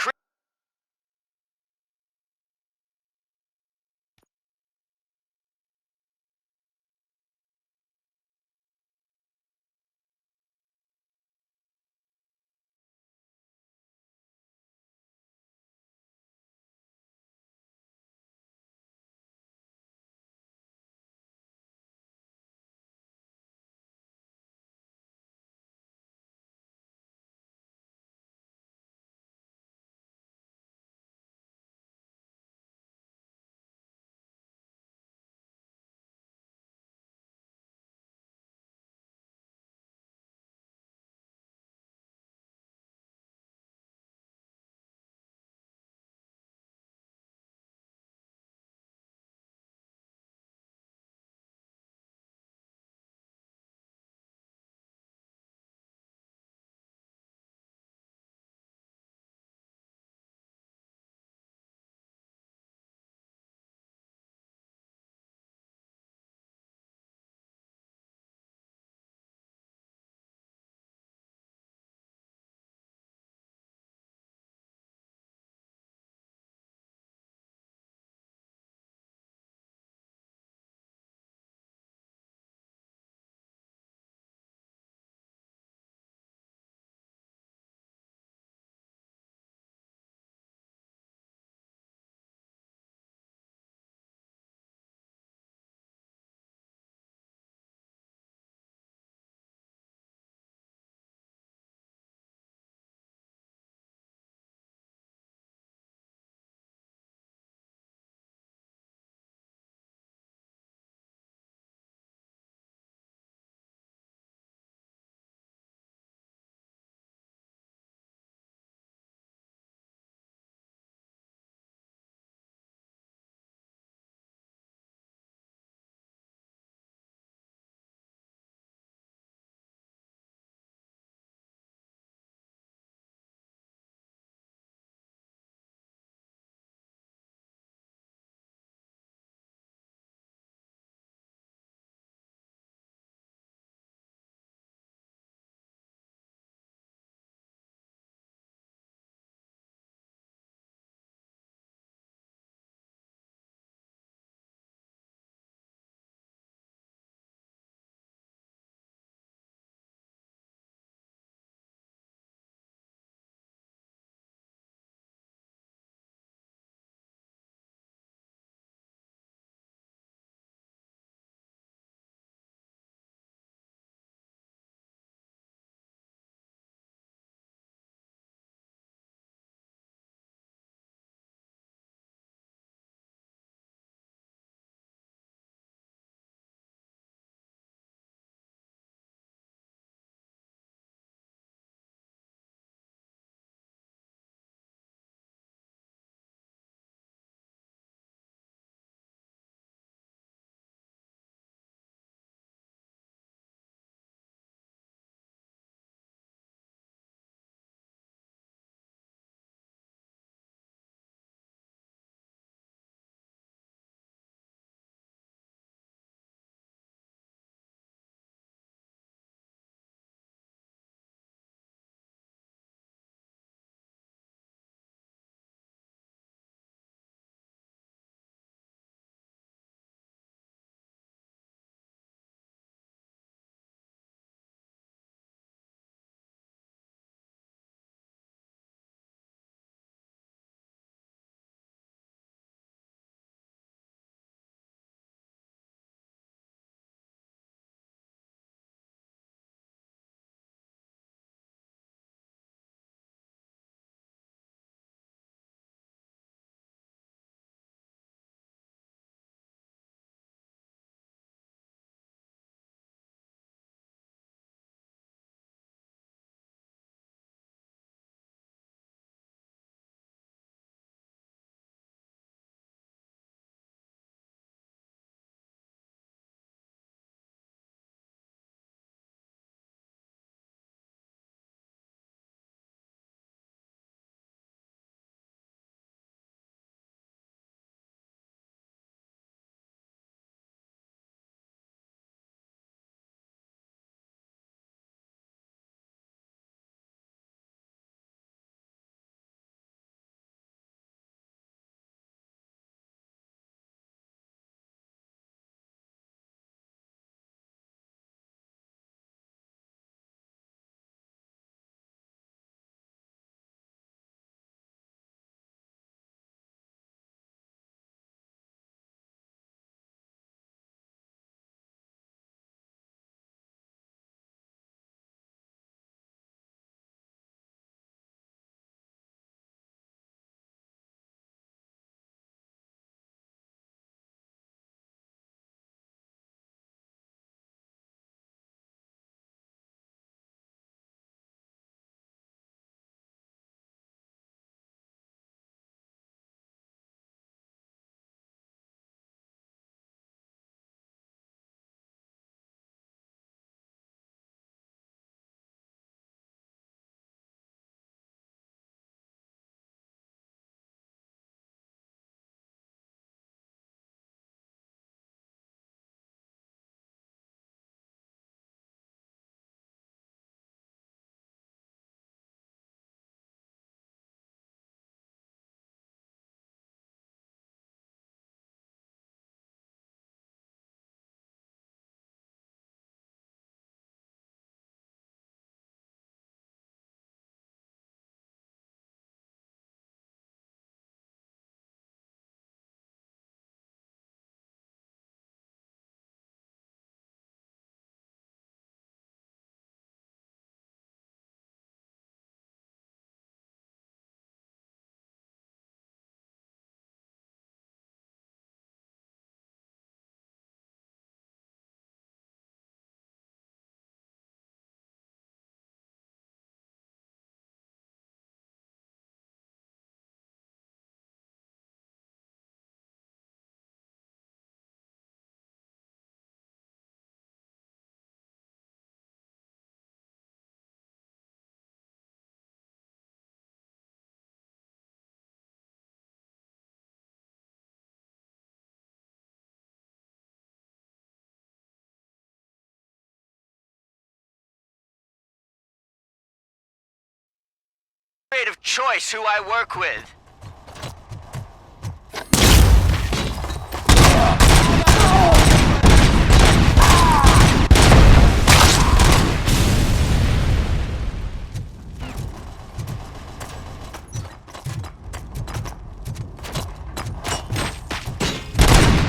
creative choice who I work with.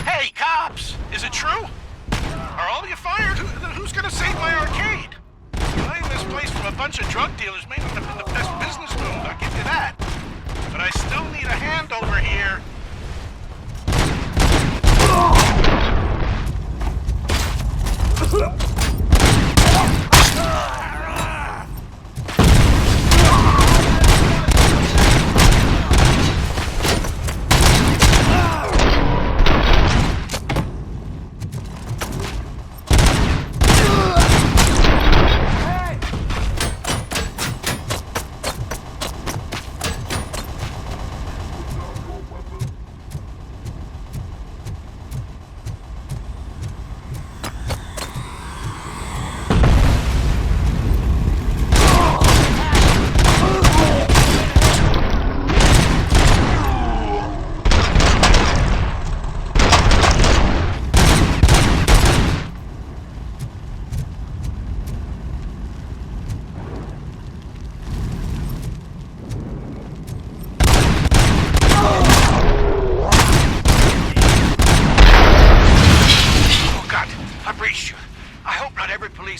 Hey, cops! Is it true? Are all of you fired? Who's gonna save my arcade? Buying this place from a bunch of drug dealers may not have been the best business move, I'll give you that. But I still need a hand over here.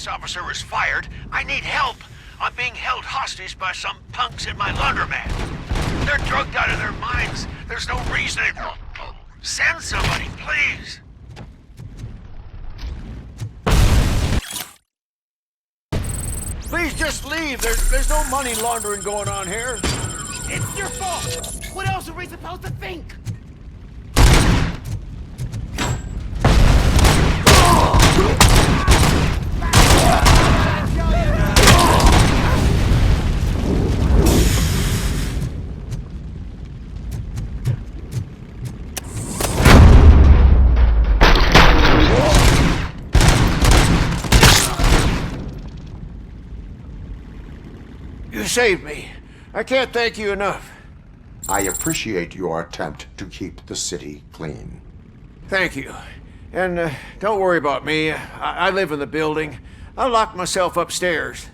Officer is fired. I need help. I'm being held hostage by some punks in my laundromat. They're drugged out of their minds. There's no reason. Send somebody, please. Please just leave. There's no money laundering going on here. It's your fault! What else are we supposed to think? You saved me. I can't thank you enough. I appreciate your attempt to keep the city clean. Thank you. And don't worry about me. I live in the building. I'll lock myself upstairs.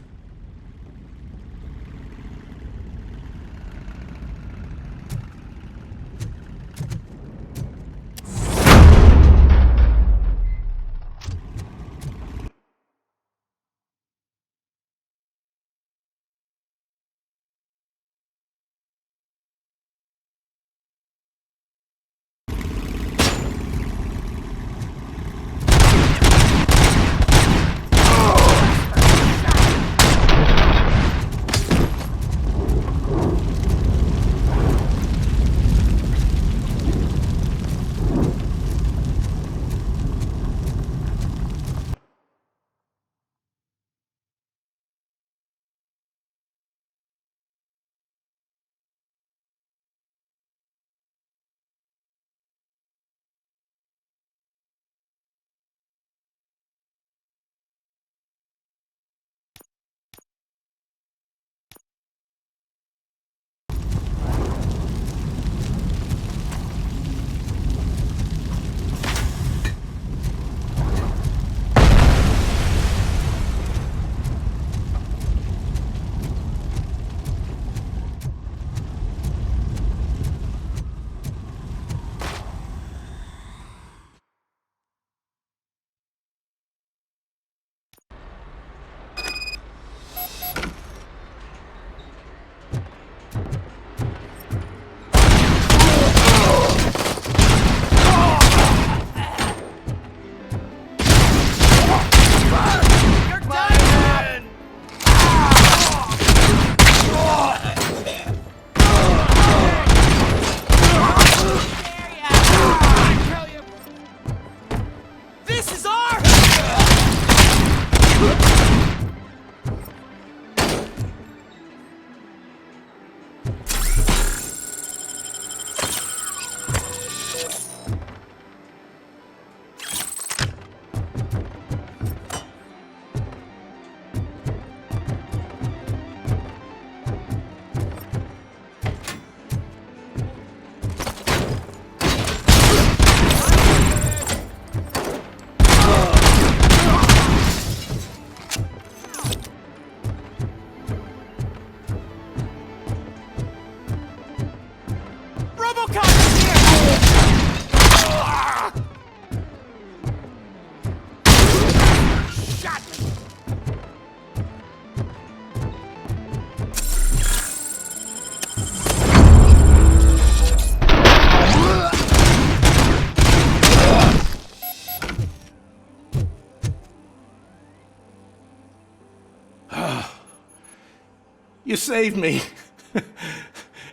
You saved me.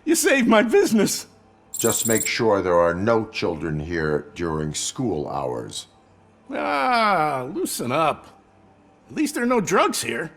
You saved my business. Just make sure there are no children here during school hours. Ah, loosen up. At least there are no drugs here.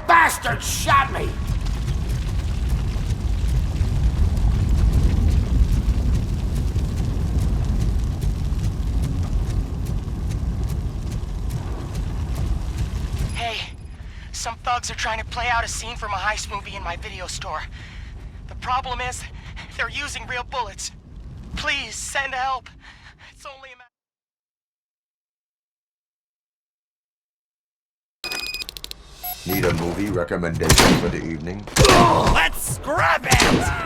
Bastard shot me! Hey, some thugs are trying to play out a scene from a heist movie in my video store. The problem is, they're using real bullets. Please, send help. It's only a matter... Need a movie recommendation for the evening? Let's scrap it!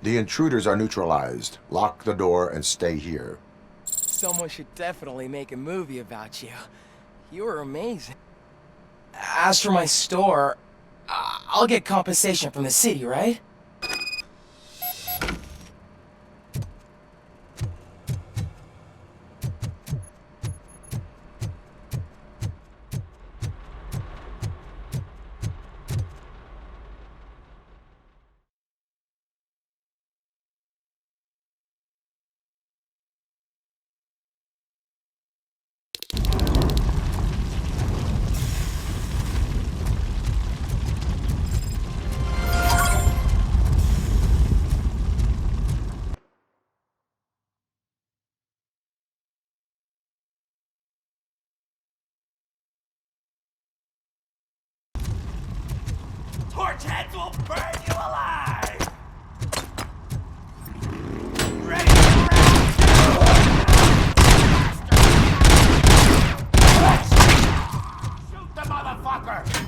The intruders are neutralized. Lock the door and stay here. Someone should definitely make a movie about you. You were amazing. As for my store, I'll get compensation from the city, right? Torch heads will burn you alive! Ready Shoot the motherfucker!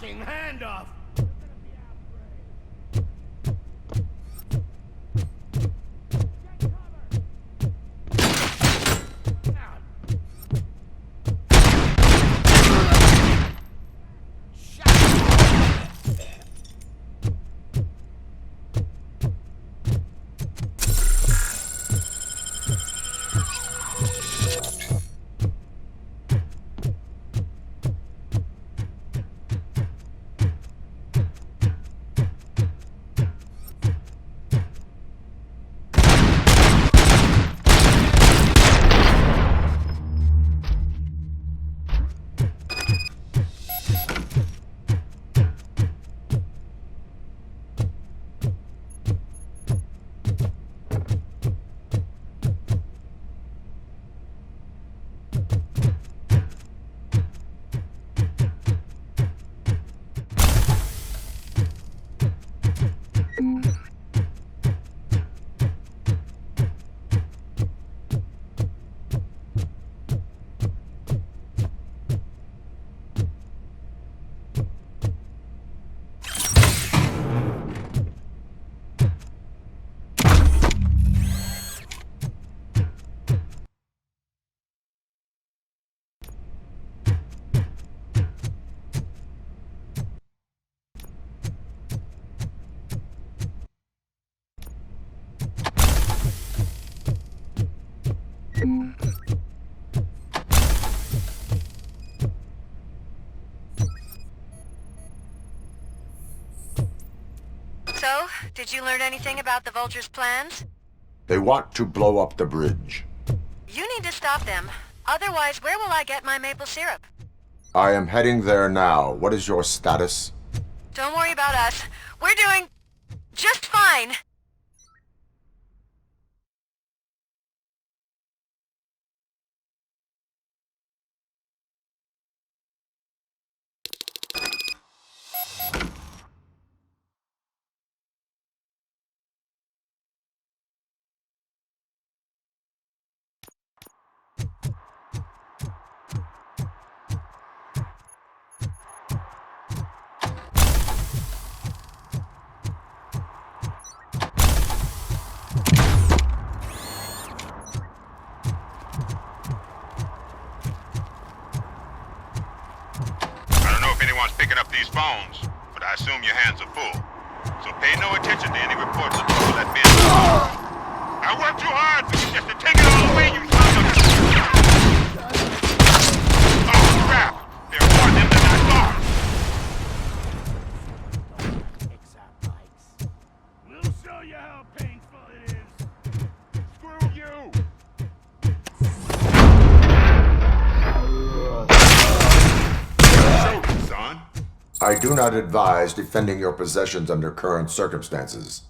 fucking hand off! So, did you learn anything about the Vulture's plans? They want to blow up the bridge. You need to stop them. Otherwise, where will I get my maple syrup? I am heading there now. What is your status? Don't worry about us. We're doing just fine. Picking up these phones, but I assume your hands are full. So pay no attention to any reports of people that being I worked too hard for you just to take it all away, you son of a... Oh, crap! There are more of them than I thought! We'll show you how painful it is. Screw you! Son? I do not advise defending your possessions under current circumstances.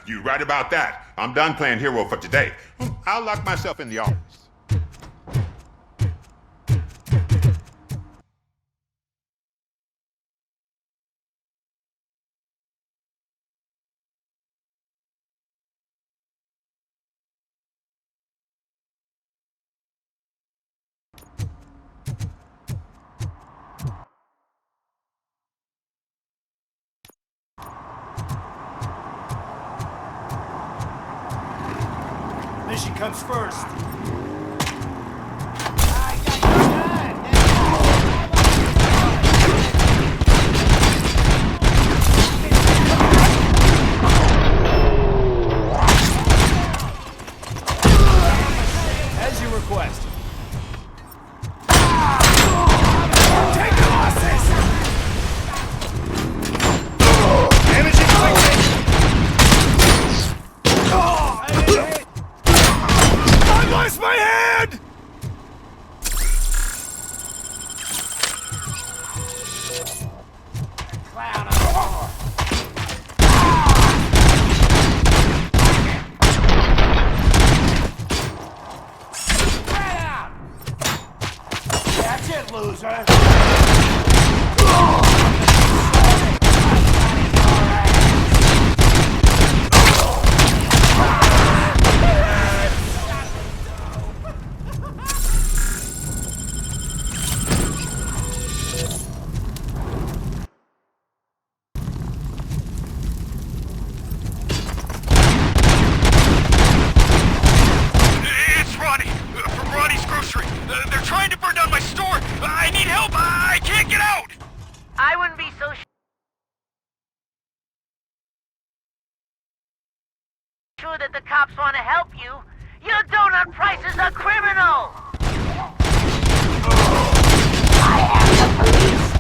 You right about that. I'm done playing hero for today. I'll lock myself in the office. Mission comes first. As you request. Take the losses! Damaging quickly! I lost my hand! true that the cops want to help you, your donut price is a criminal! I am the police!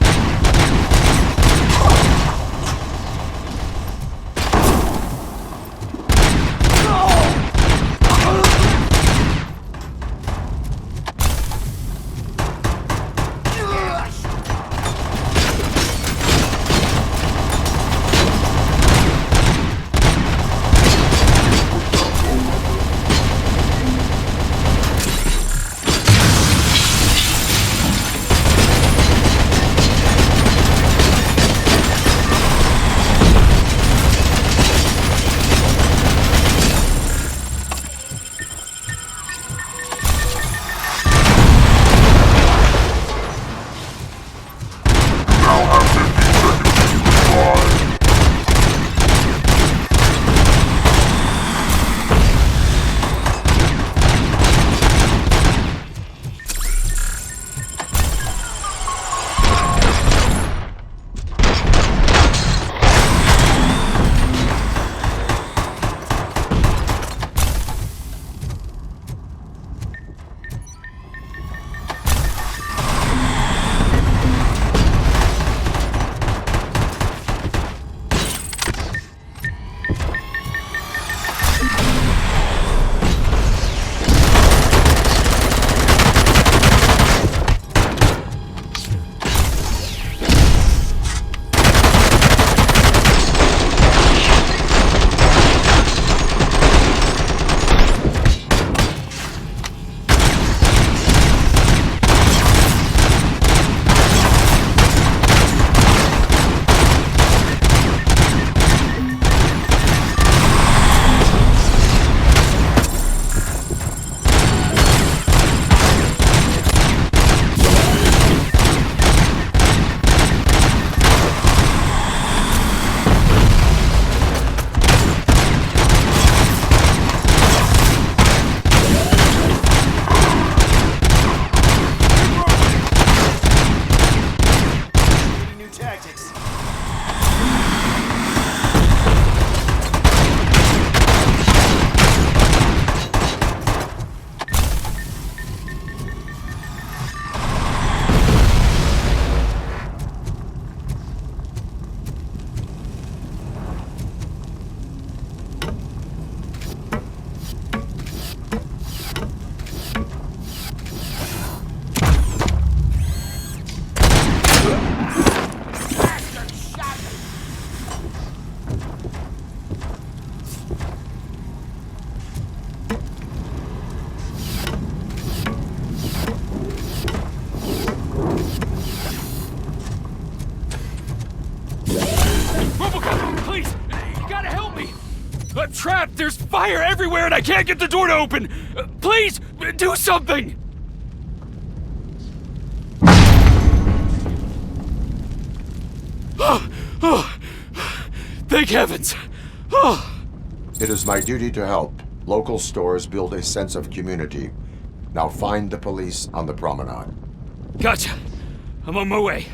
I'm trapped! There's fire everywhere and I can't get the door to open! Please, do something! Thank heavens! It is my duty to help. Local stores build a sense of community. Now find the police on the promenade. Gotcha. I'm on my way.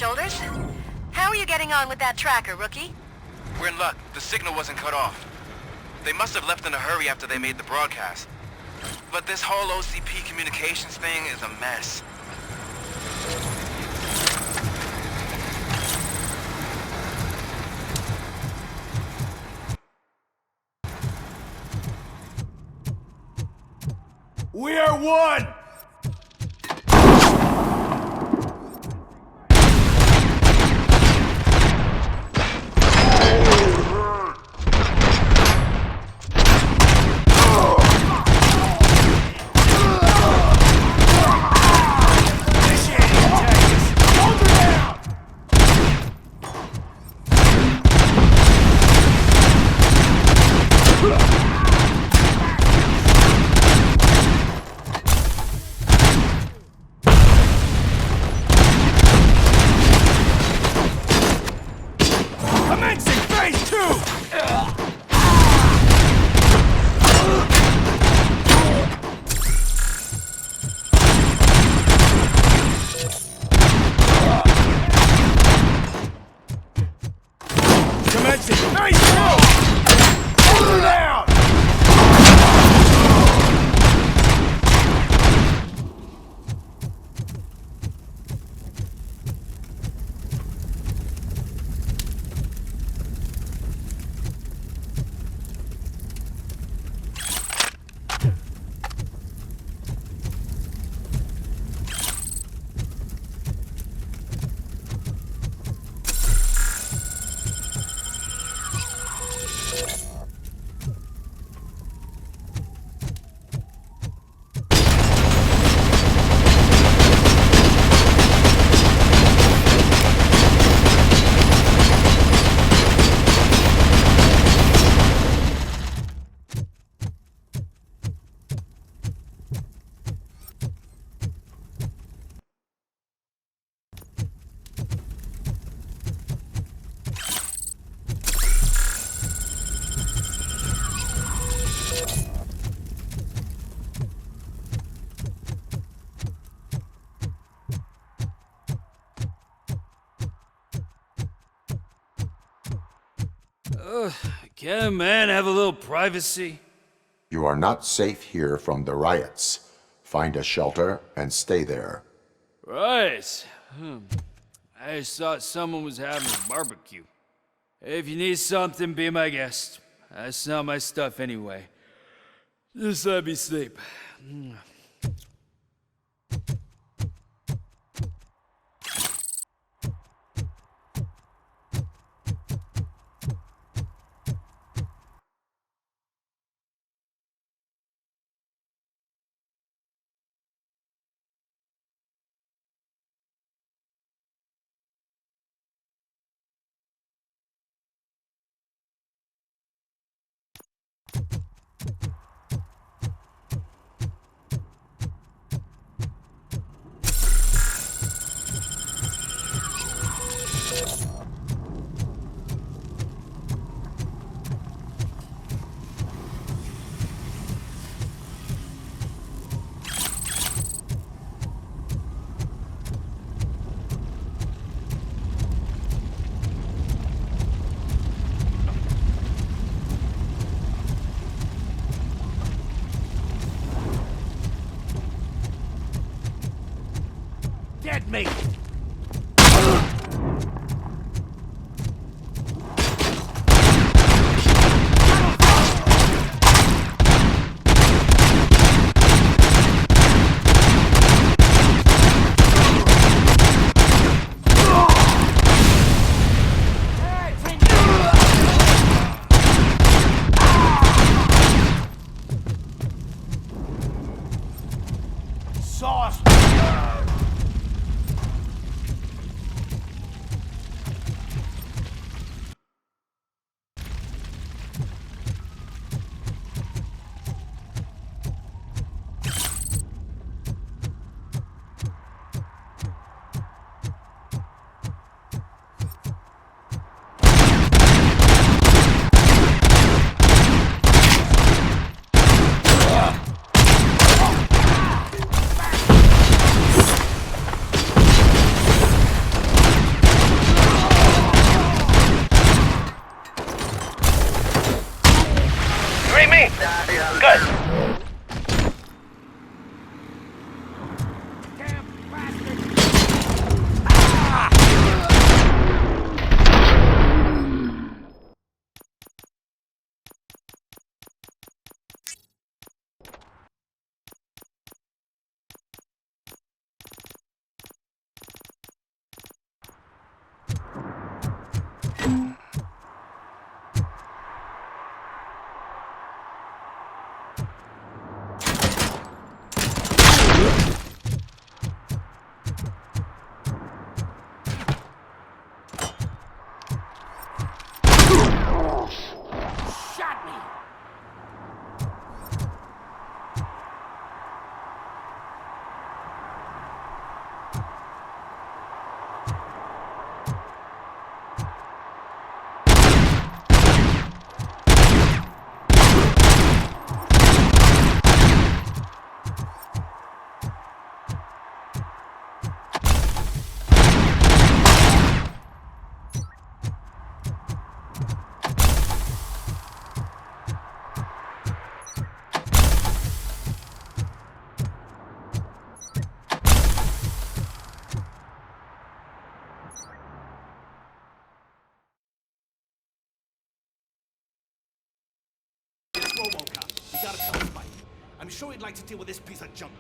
shoulders. How are you getting on with that tracker, rookie? We're in luck. The signal wasn't cut off. They must have left in a hurry after they made the broadcast. But this whole OCP communications thing is a mess. We are one! Can a man have a little privacy? You are not safe here from the riots. Find a shelter and stay there. Right. I just thought someone was having a barbecue. If you need something, be my guest. That's not my stuff anyway. Just let me sleep. Get me! Sauce! I'm sure he'd like to deal with this piece of junk.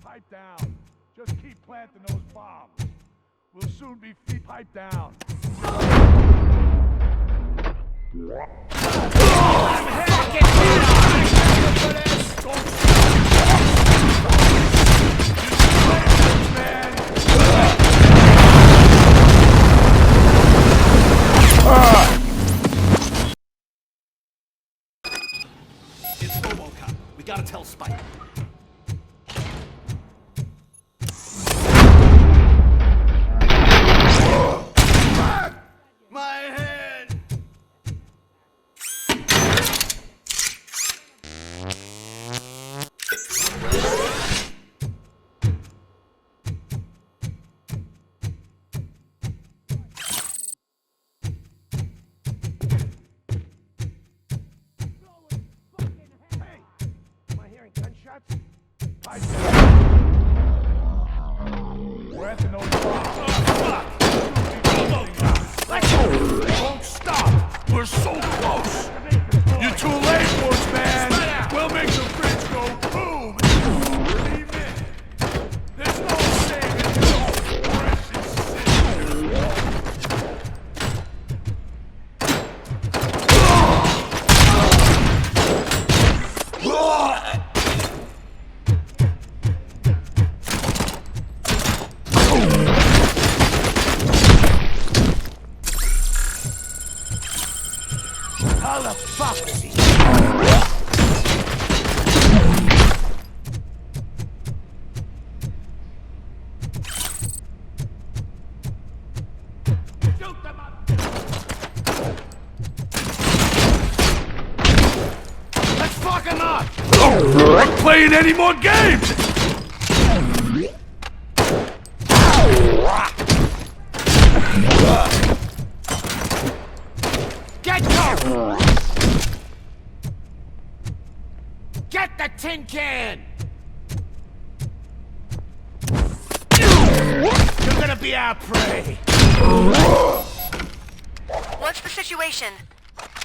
Pipe down. Just keep planting those bombs. We'll soon be pipe down. It's RoboCop. We gotta tell Spike. My head! Am I hearing gunshots? Pipe down. We're at the no Won't stop! We're so close! You're too late, Bushman! We'll make the bridge go boom! Believe me, there's no saving your precious sister! How the fuck is he? Shoot them up! Let's fuck him up! Not playing any more games! Get go! Get the tin can! You're gonna be our prey! What's the situation?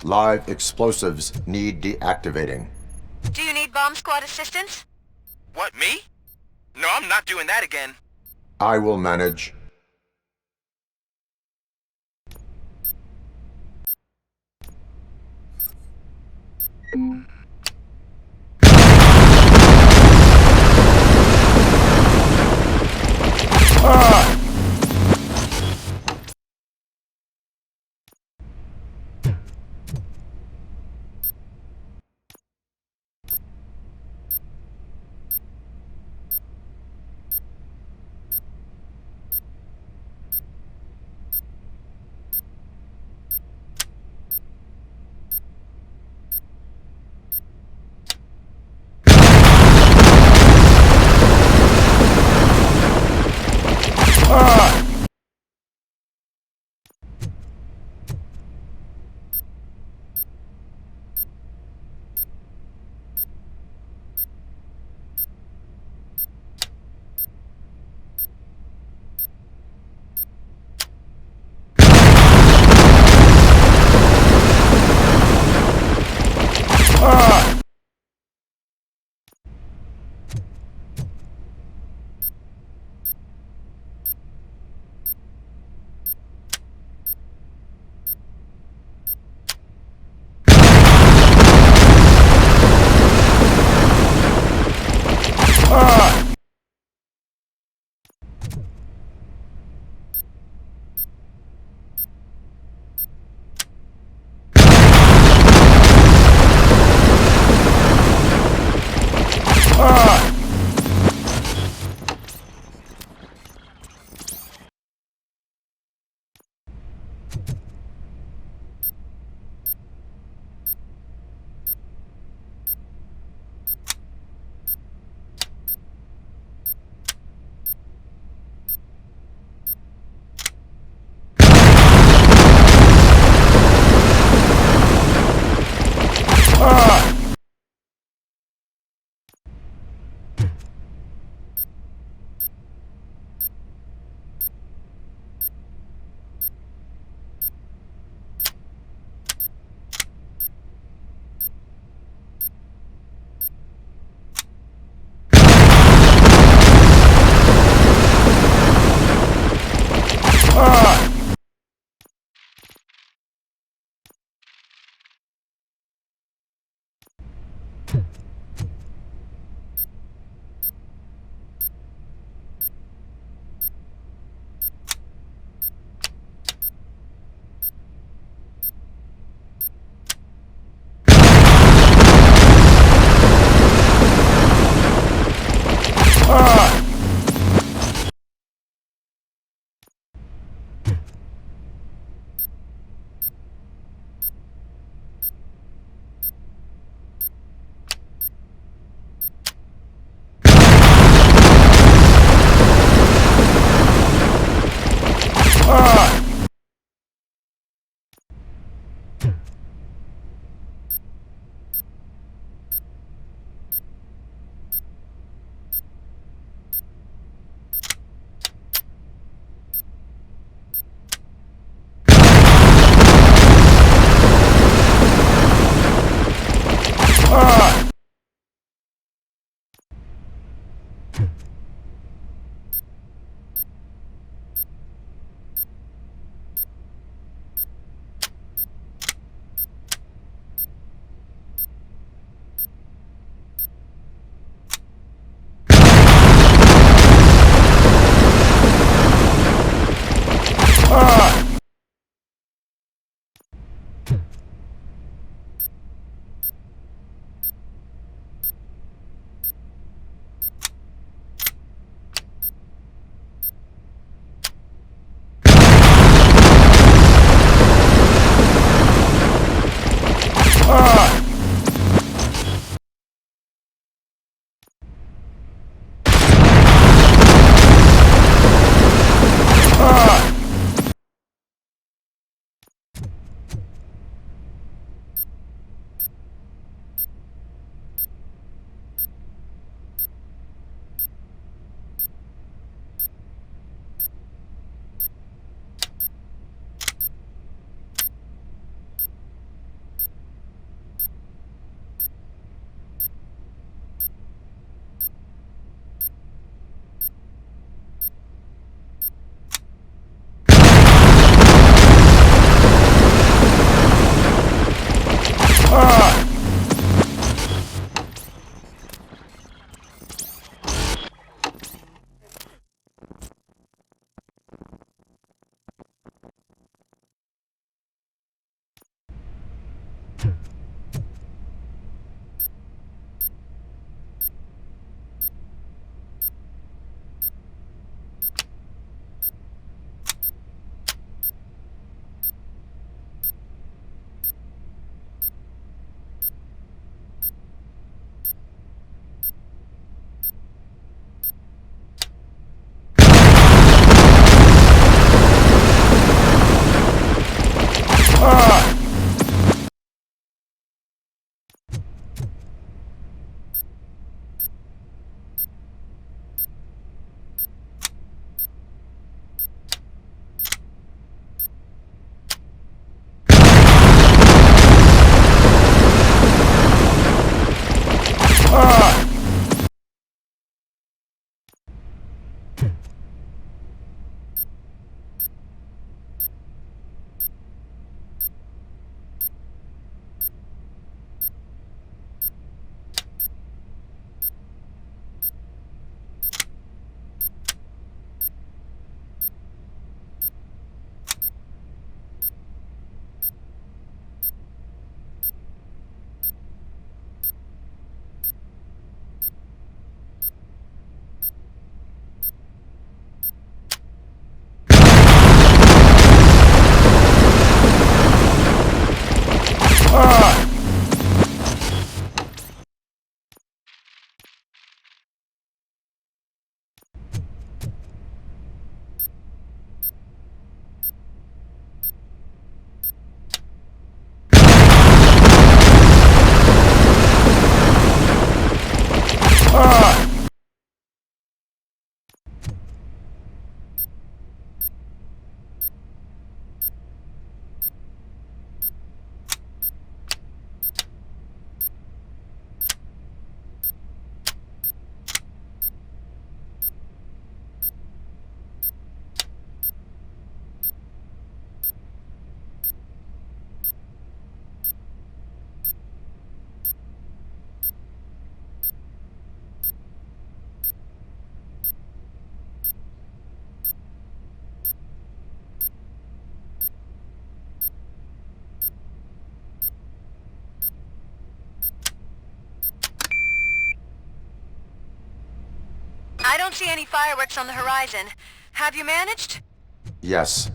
Live explosives need deactivating. Do you need bomb squad assistance? What, me? No, I'm not doing that again. I will manage. I don't see any fireworks on the horizon. Have you managed? Yes.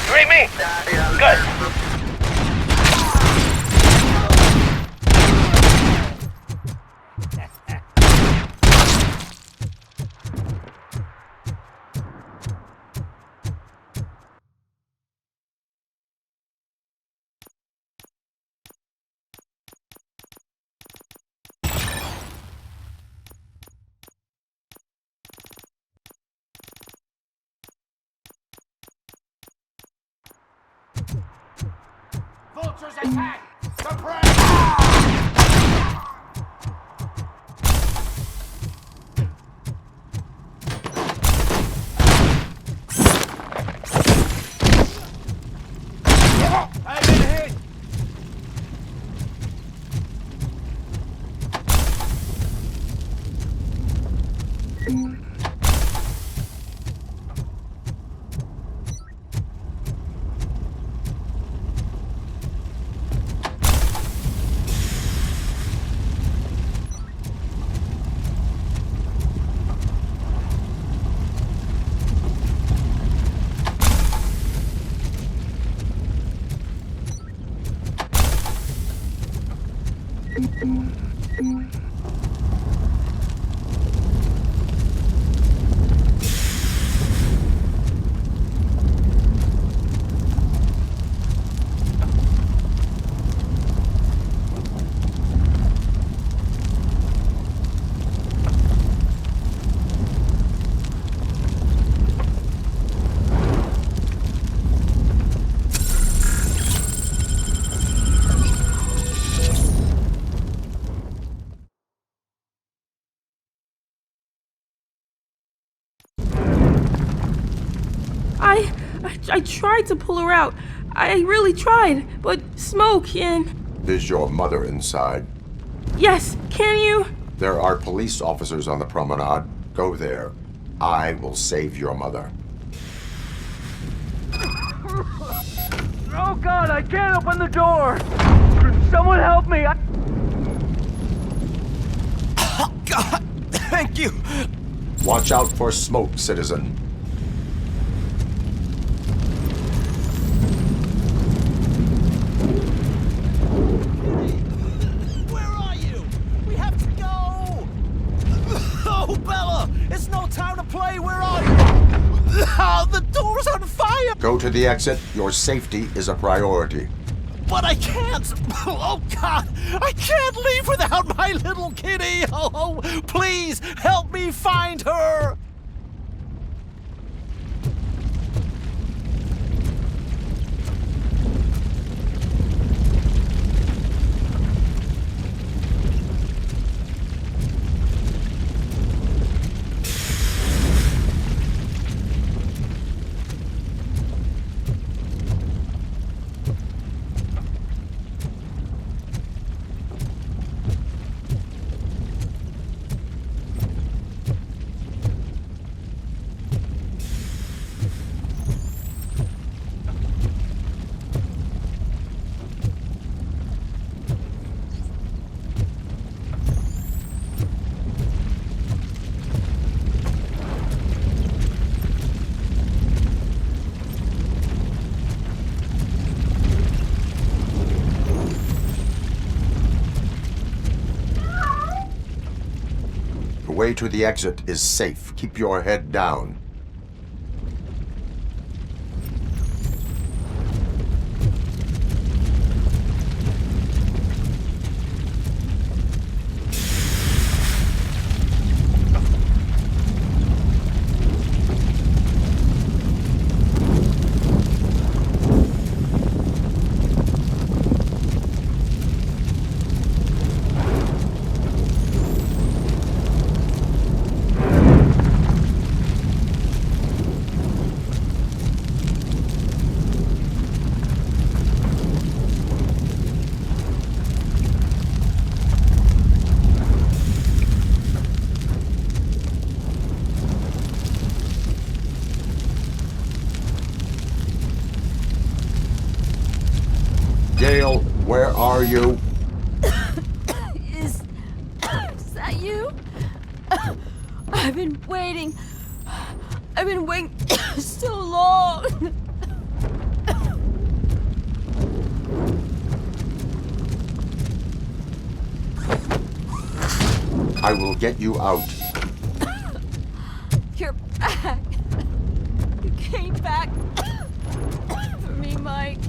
You read me? Good. Vultures attack! Suppress! I've been hit! I tried to pull her out. I really tried, but smoke and... Is your mother inside? Yes, can you? There are police officers on the promenade. Go there. I will save your mother. Oh God, I can't open the door! Someone help me! Oh God, thank you! Watch out for smoke, citizen. Where are you? We have to go! Oh, Bella! It's no time to play! Where are you? Oh, the door's on fire! Go to the exit. Your safety is a priority. But I can't! Oh, God! I can't leave without my little kitty! Oh, please, help me find her! The way to the exit is safe. Keep your head down. Gail, where are you? Is that you? I've been waiting. I've been waiting so long. I will get you out. You're back. You came back for me, Mike.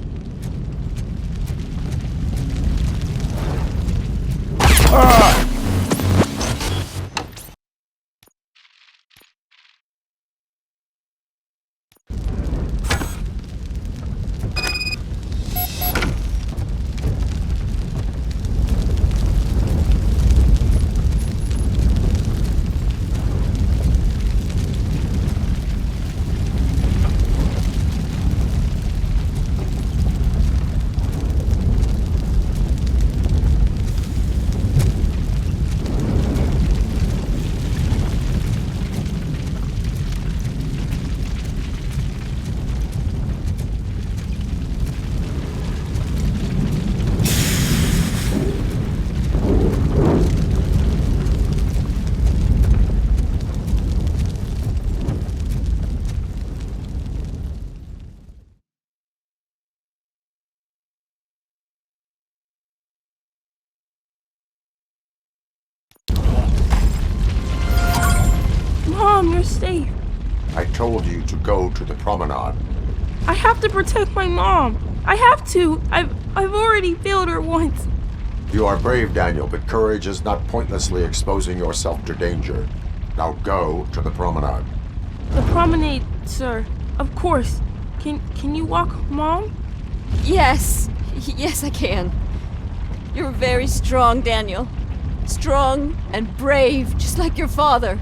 Mom, you're safe. I told you to go to the promenade. I have to protect my mom. I have to. I've already failed her once. You are brave, Daniel, but courage is not pointlessly exposing yourself to danger. Now go to the promenade. The promenade, sir. Of course. Can you walk, Mom? Yes. Yes, I can. You're very strong, Daniel. Strong and brave, just like your father.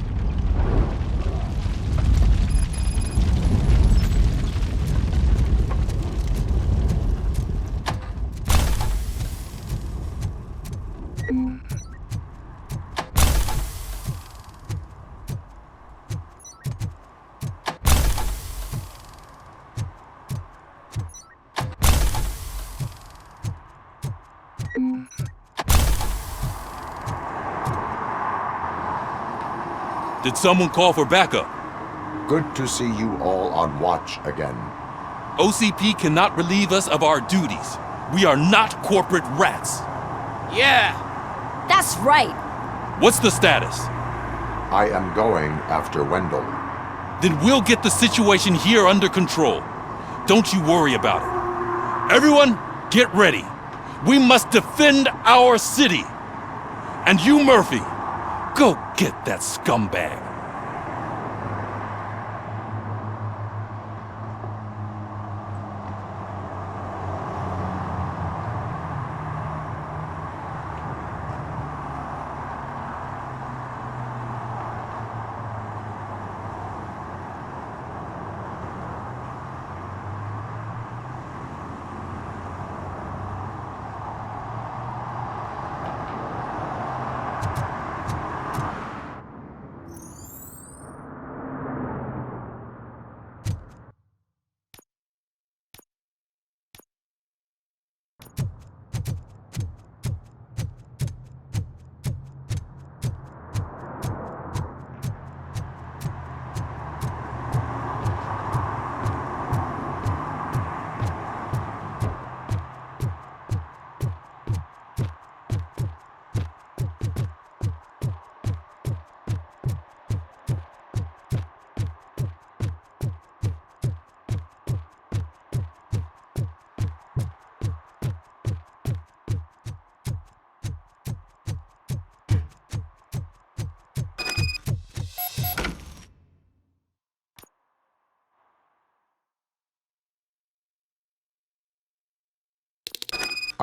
Did someone call for backup? Good to see you all on watch again. OCP cannot relieve us of our duties. We are not corporate rats. Yeah. That's right. What's the status? I am going after Wendell. Then we'll get the situation here under control. Don't you worry about it. Everyone, get ready. We must defend our city. And you, Murphy, go get that scumbag.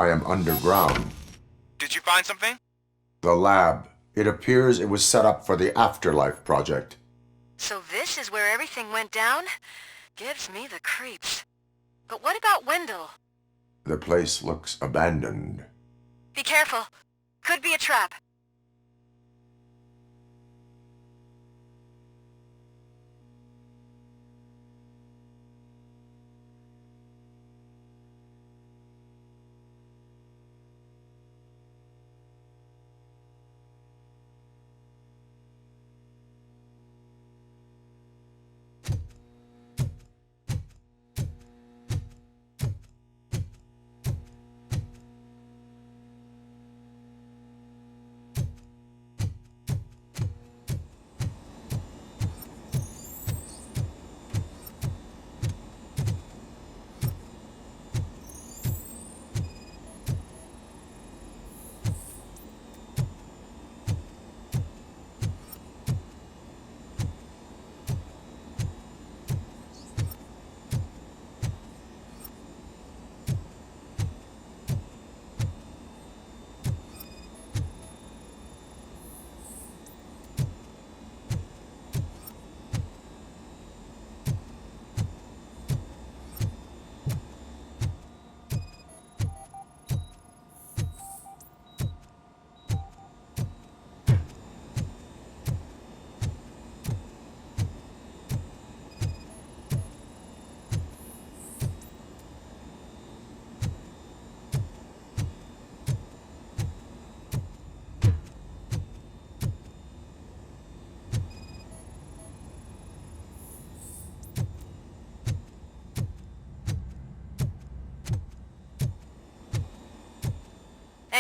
I am underground. Did you find something? The lab. It appears it was set up for the Afterlife project. So this is where everything went down? Gives me the creeps. But what about Wendell? The place looks abandoned. Be careful. Could be a trap.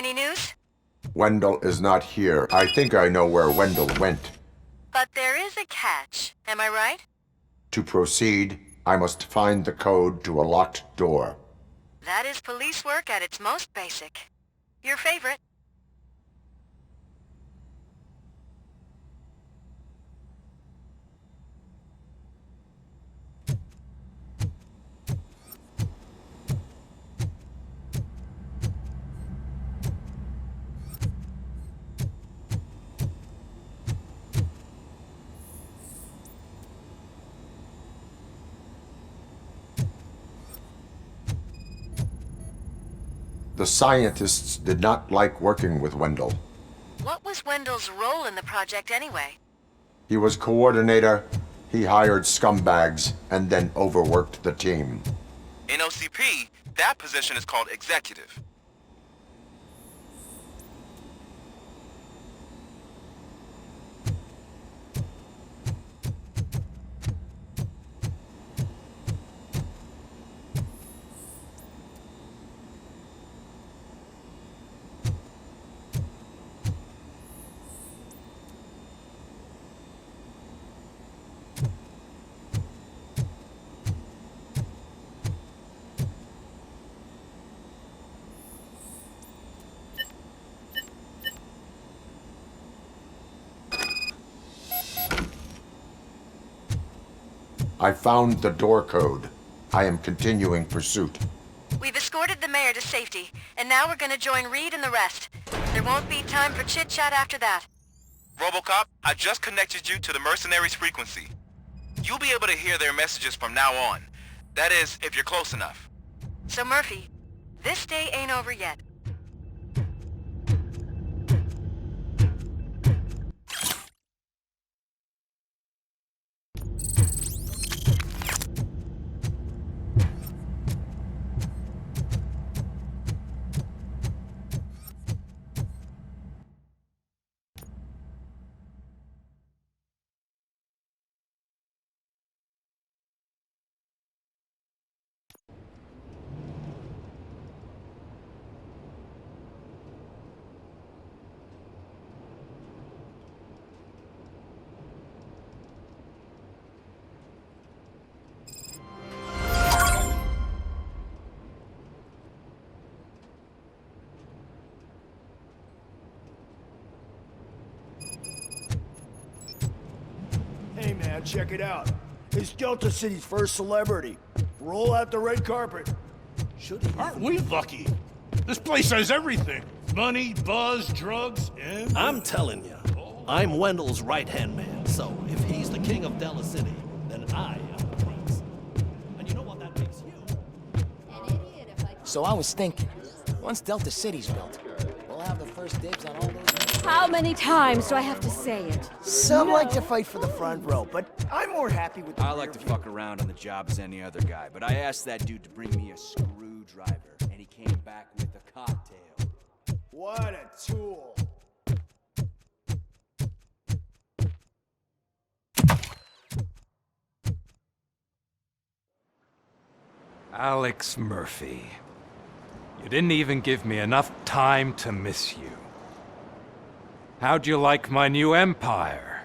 Any news? Wendell is not here. I think I know where Wendell went. But there is a catch. Am I right? To proceed, I must find the code to a locked door. That is police work at its most basic. Your favorite. The scientists did not like working with Wendell. What was Wendell's role in the project anyway? He was coordinator, he hired scumbags, and then overworked the team. In OCP, that position is called executive. I found the door code. I am continuing pursuit. We've escorted the mayor to safety, and now we're gonna join Reed and the rest. There won't be time for chit-chat after that. RoboCop, I just connected you to the mercenaries' frequency. You'll be able to hear their messages from now on. That is, if you're close enough. So Murphy, this day ain't over yet. Hey man, check it out. It's Delta City's first celebrity. Roll out the red carpet. Aren't we lucky? This place has everything. Money, buzz, drugs, and... I'm telling you, I'm Wendell's right-hand man, so if he's the king of Delta City, then I am the prince. And you know what that makes you? So I was thinking, once Delta City's built, we'll have the first dibs on all those... How many times do I have to say it? Some like to fight for the front row, but I'm more happy with the I like to fuck around on the job as any other guy, but I asked that dude to bring me a screwdriver, and he came back with a cocktail. What a tool. Alex Murphy. You didn't even give me enough time to miss you. How'd you like my new empire?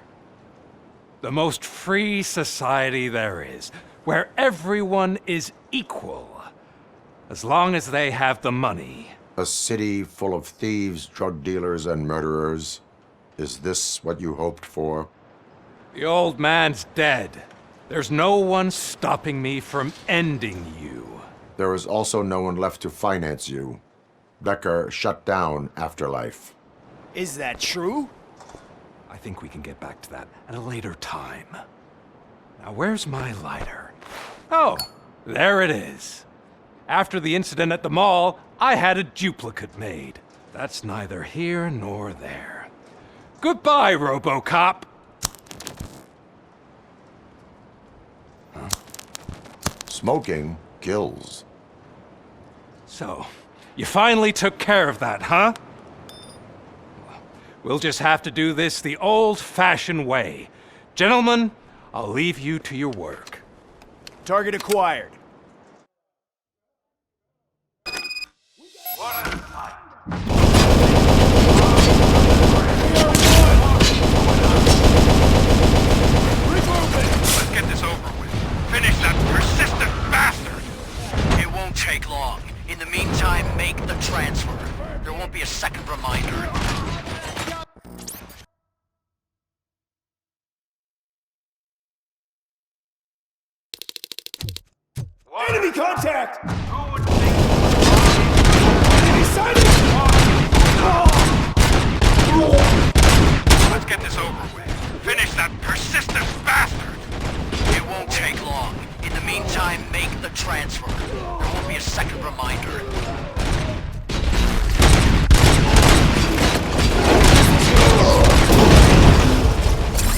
The most free society there is, where everyone is equal, as long as they have the money. A city full of thieves, drug dealers, and murderers. Is this what you hoped for? The old man's dead. There's no one stopping me from ending you. There is also no one left to finance you. Becker shut down Afterlife. Is that true? I think we can get back to that at a later time. Now, where's my lighter? Oh, there it is. After the incident at the mall, I had a duplicate made. That's neither here nor there. Goodbye, RoboCop! Smoking kills. So, you finally took care of that, huh? We'll just have to do this the old-fashioned way. Gentlemen, I'll leave you to your work. Target acquired. Let's get this over with. Finish that persistent bastard! It won't take long. In the meantime, make the transfer. There won't be a second reminder. Enemy contact! Enemy sighted! Let's get this over with. Finish that persistent bastard! It won't take long. In the meantime, make the transfer. There won't be a second reminder.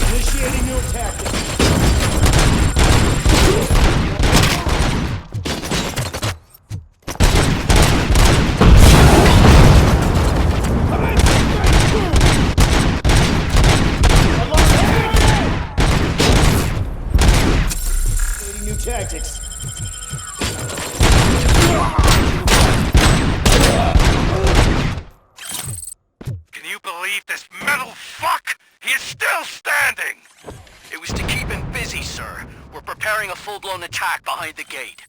Initiating new tactics. Tactics. Can you believe this metal fuck? He is still standing! It was to keep him busy, sir. We're preparing a full-blown attack behind the gate.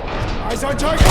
Eyes on target!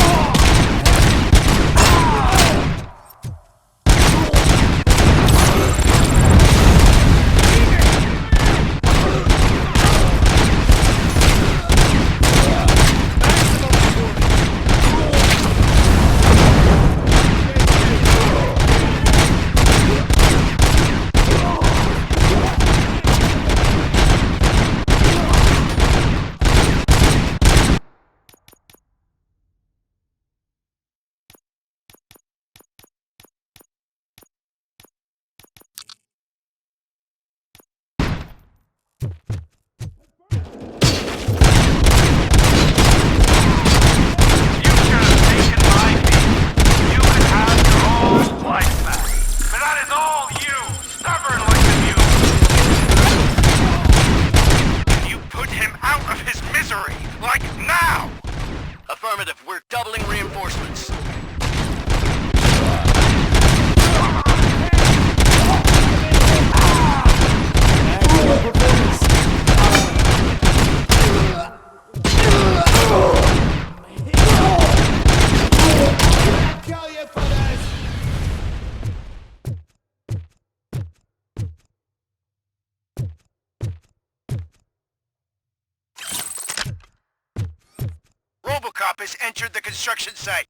RoboCop has entered the construction site.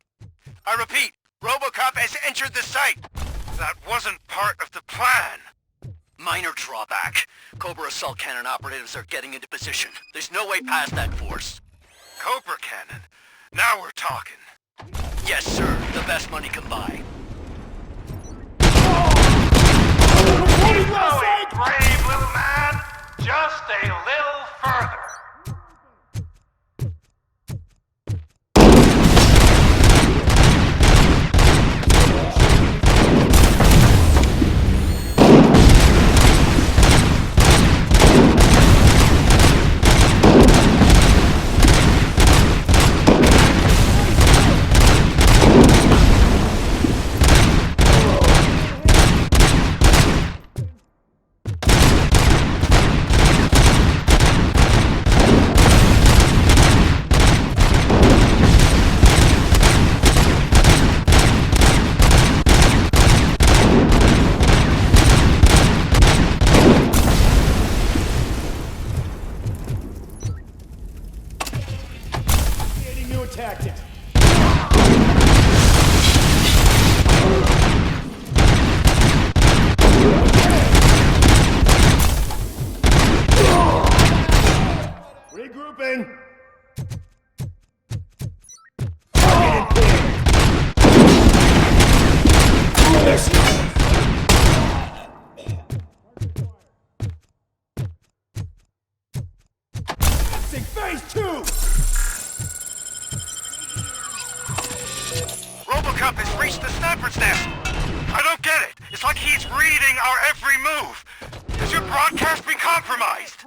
I repeat, RoboCop has entered the site. That wasn't part of the plan. Minor drawback. Cobra assault cannon operatives are getting into position. There's no way past that force. Cobra cannon? Now we're talking. Yes, sir. The best money can buy. Keep going, brave little man. Just a little further. Tactics. Regrouping. Phase 2. RoboCop has reached the sniper's nest. I don't get it. It's like he's reading our every move. Has your broadcast been compromised?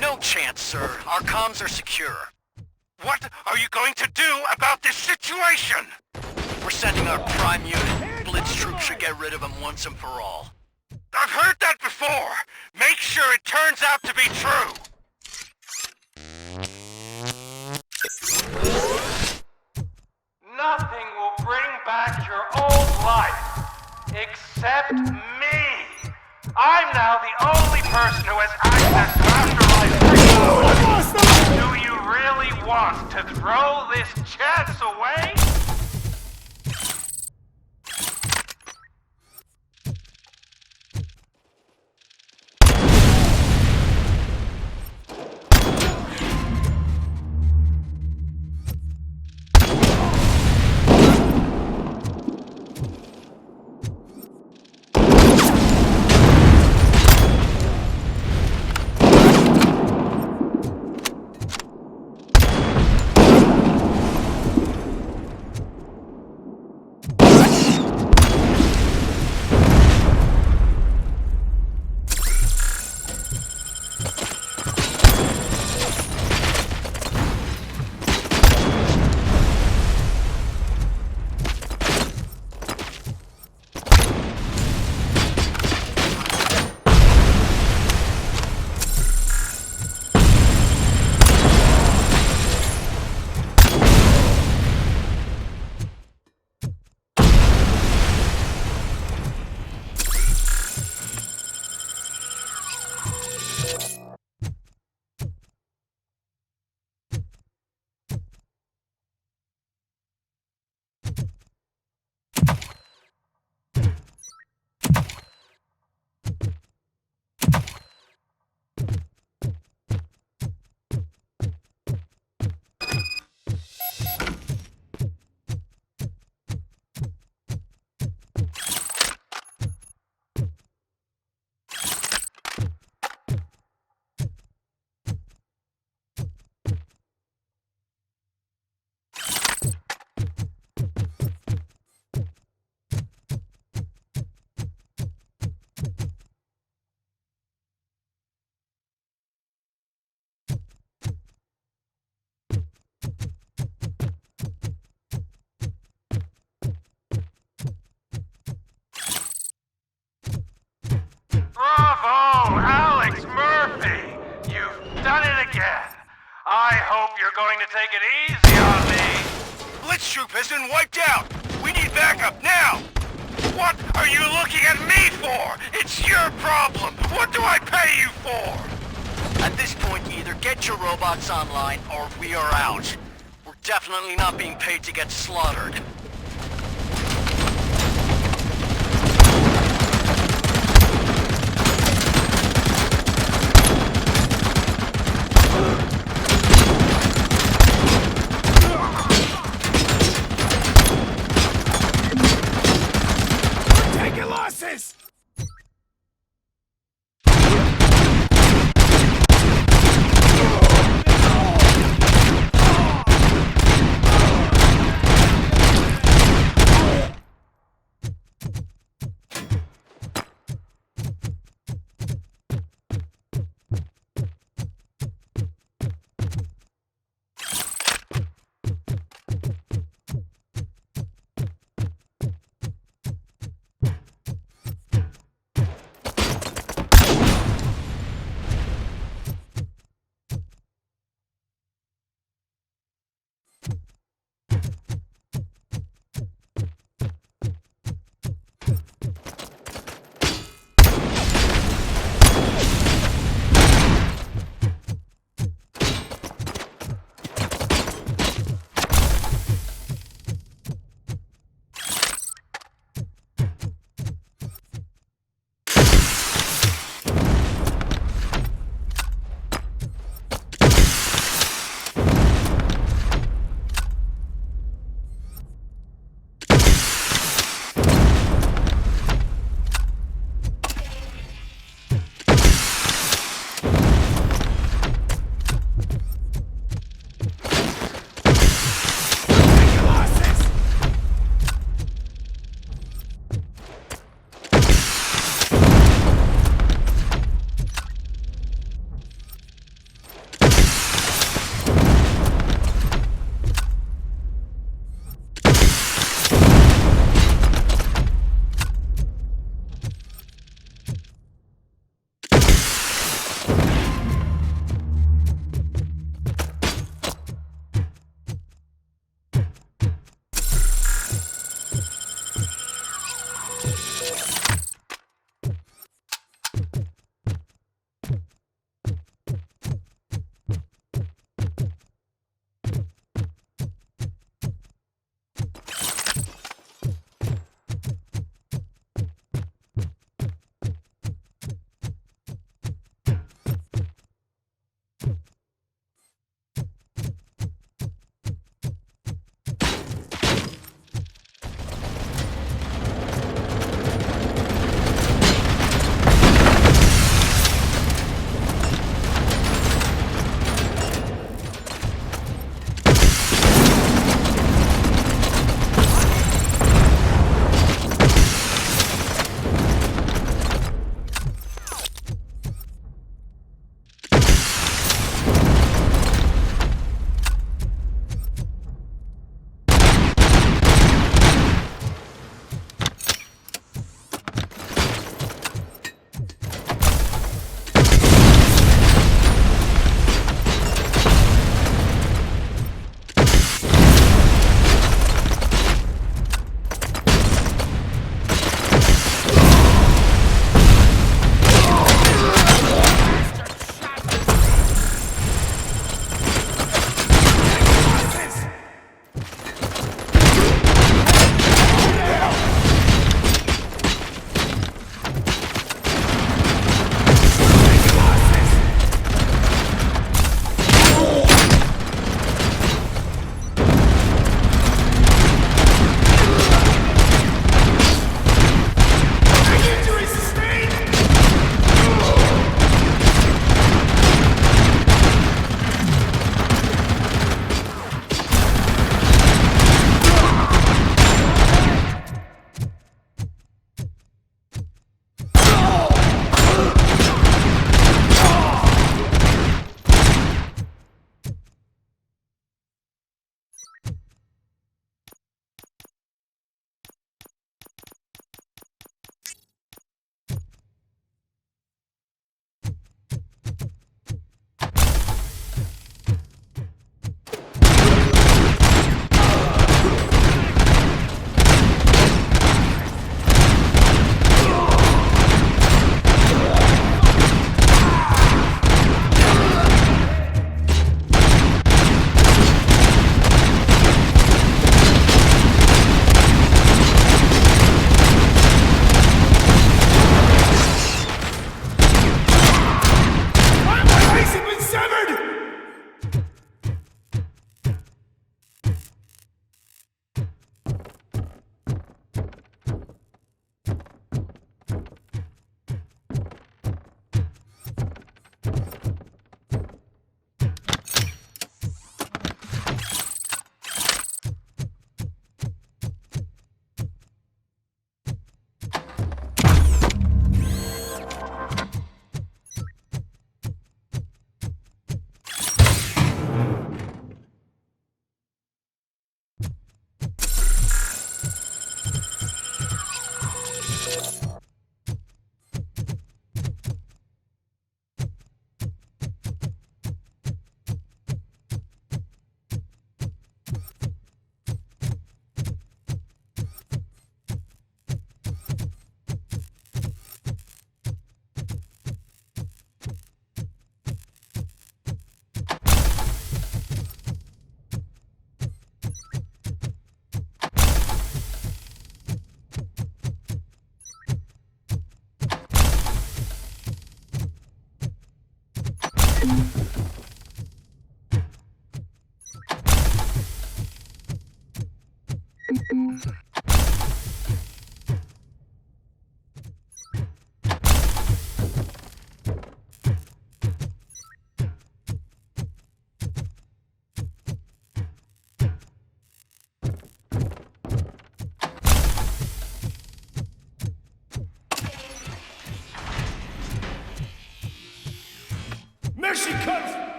No chance, sir. Our comms are secure. What are you going to do about this situation? We're sending our prime unit. Blitz troops should get rid of him once and for all. I've heard that before. Make sure it turns out to be true. Nothing will bring back your old life, except me. I'm now the only person who has access to afterlife. Do you really want to throw this chance away? Bravo, Alex Murphy! You've done it again. I hope you're going to take it easy on me. Blitz troop has been wiped out. We need backup now. What are you looking at me for? It's your problem. What do I pay you for? At this point, either get your robots online or we are out. We're Definitely not being paid to get slaughtered. Taking losses!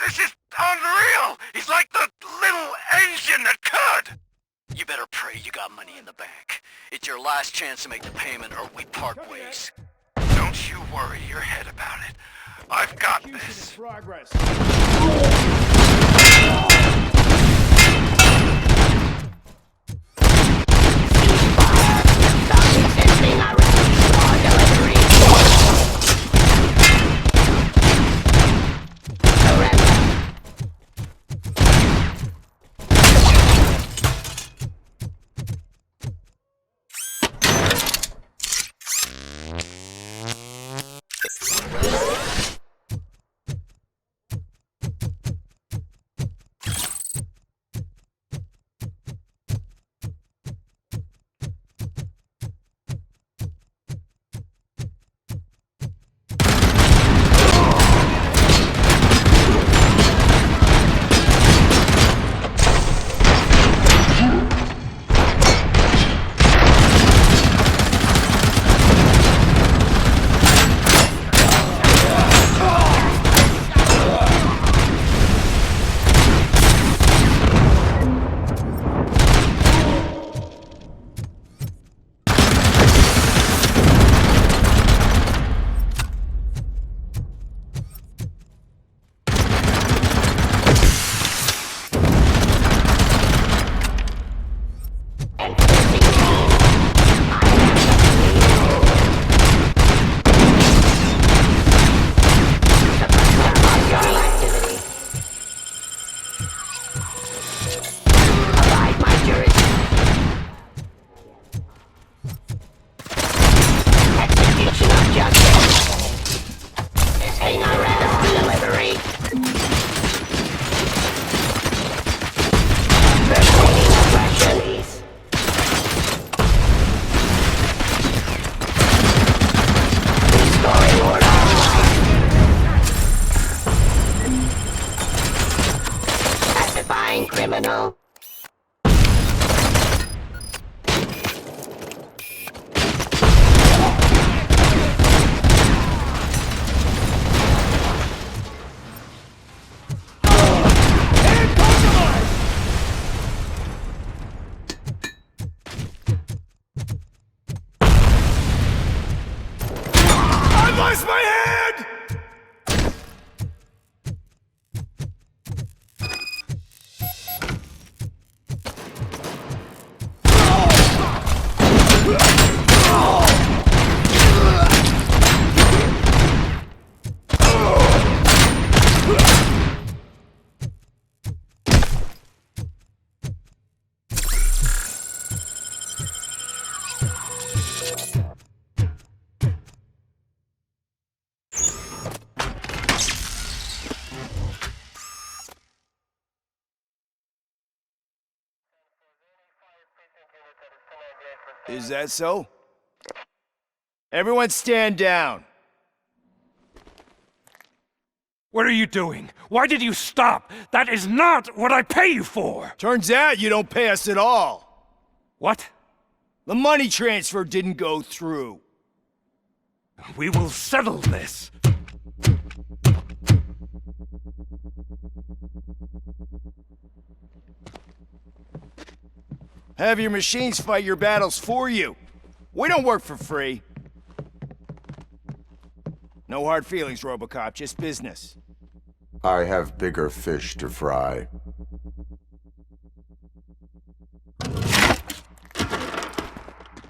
This is unreal! He's like the little engine that could! You better pray you got money in the bank. It's your last chance to make the payment or we part ways. Don't you worry your head about it. I've got this. Progress. criminal. I lost my head! Is that so? Everyone stand down. What are you doing? Why did you stop? That is not what I pay you for! Turns out you don't pay us at all. What? The money transfer didn't go through. We will settle this. Have your machines fight your battles for you. We don't work for free. No hard feelings, RoboCop, just business. I have bigger fish to fry.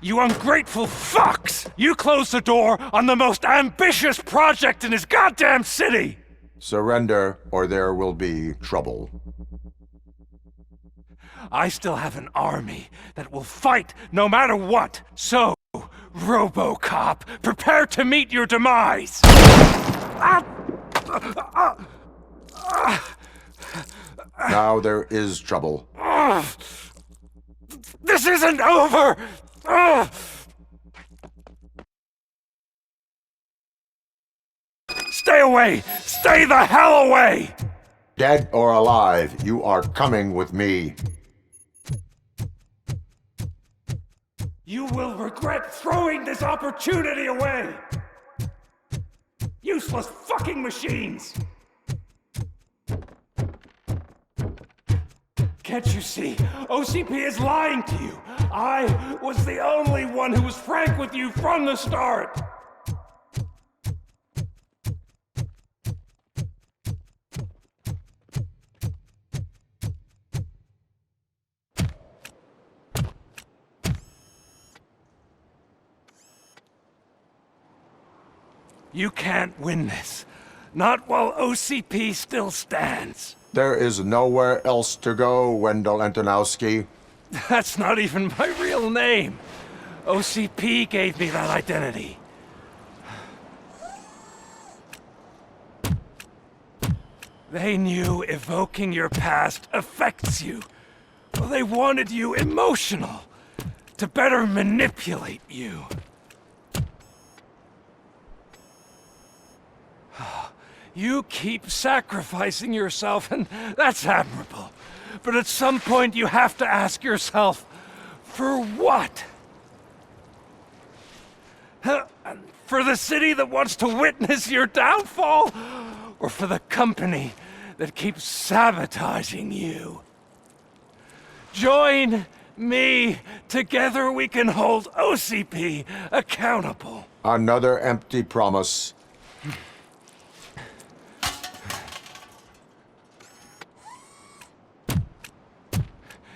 You ungrateful fucks! You closed the door on the most ambitious project in this goddamn city! Surrender, or there will be trouble. I still have an army that will fight no matter what. So, RoboCop, prepare to meet your demise! Now there is trouble. This isn't over! Stay away! Stay the hell away! Dead or alive, you are coming with me. You will regret throwing this opportunity away! Useless fucking machines! Can't you see? OCP is lying to you! I was the only one who was frank with you from the start! You can't win this. Not while OCP still stands. There is nowhere else to go, Wendell Antonowski. That's not even my real name. OCP gave me that identity. They knew evoking your past affects you. Well, they wanted you emotional, to better manipulate you. You keep sacrificing yourself, and that's admirable. But at some point you have to ask yourself, for what? For the city that wants to witness your downfall? Or for the company that keeps sabotaging you? Join me. Together we can hold OCP accountable. Another empty promise.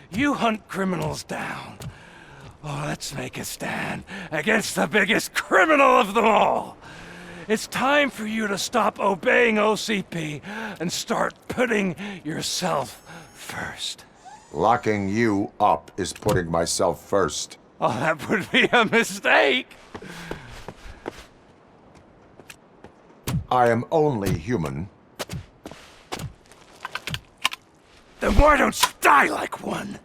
You hunt criminals down. Oh, let's make a stand against the biggest criminal of them all. It's time for you to stop obeying OCP and start putting yourself first. Locking you up is putting myself first. Oh, that would be a mistake. I am only human. Then why don't you die like one?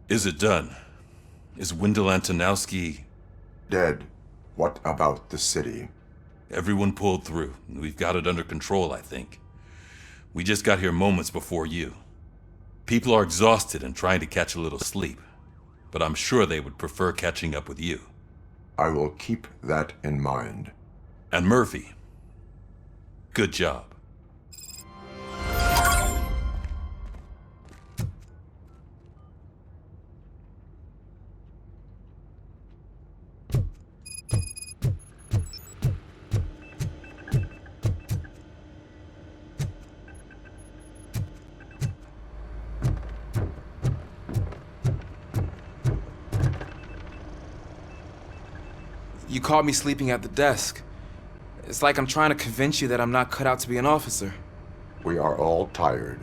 Is it done? Is Wendell Antonowski... dead? What about the city? Everyone pulled through. We've got it under control, I think. We just got here moments before you. People are exhausted and trying to catch a little sleep, but I'm sure they would prefer catching up with you. I will keep that in mind. And Murphy, good job. You caught me sleeping at the desk. It's like I'm trying to convince you that I'm not cut out to be an officer. We are all tired.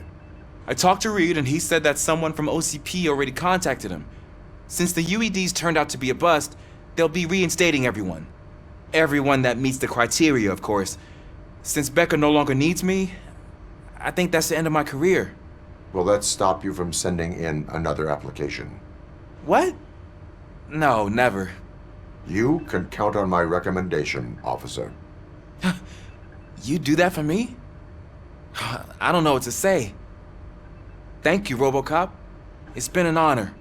I talked to Reed and he said that someone from OCP already contacted him. Since the UEDs turned out to be a bust, they'll be reinstating everyone. Everyone that meets the criteria, of course. Since Becca no longer needs me, I think that's the end of my career. Will that stop you from sending in another application? What? No, never. You can count on my recommendation, officer. You do that for me? I don't know what to say. Thank you, RoboCop. It's been an honor.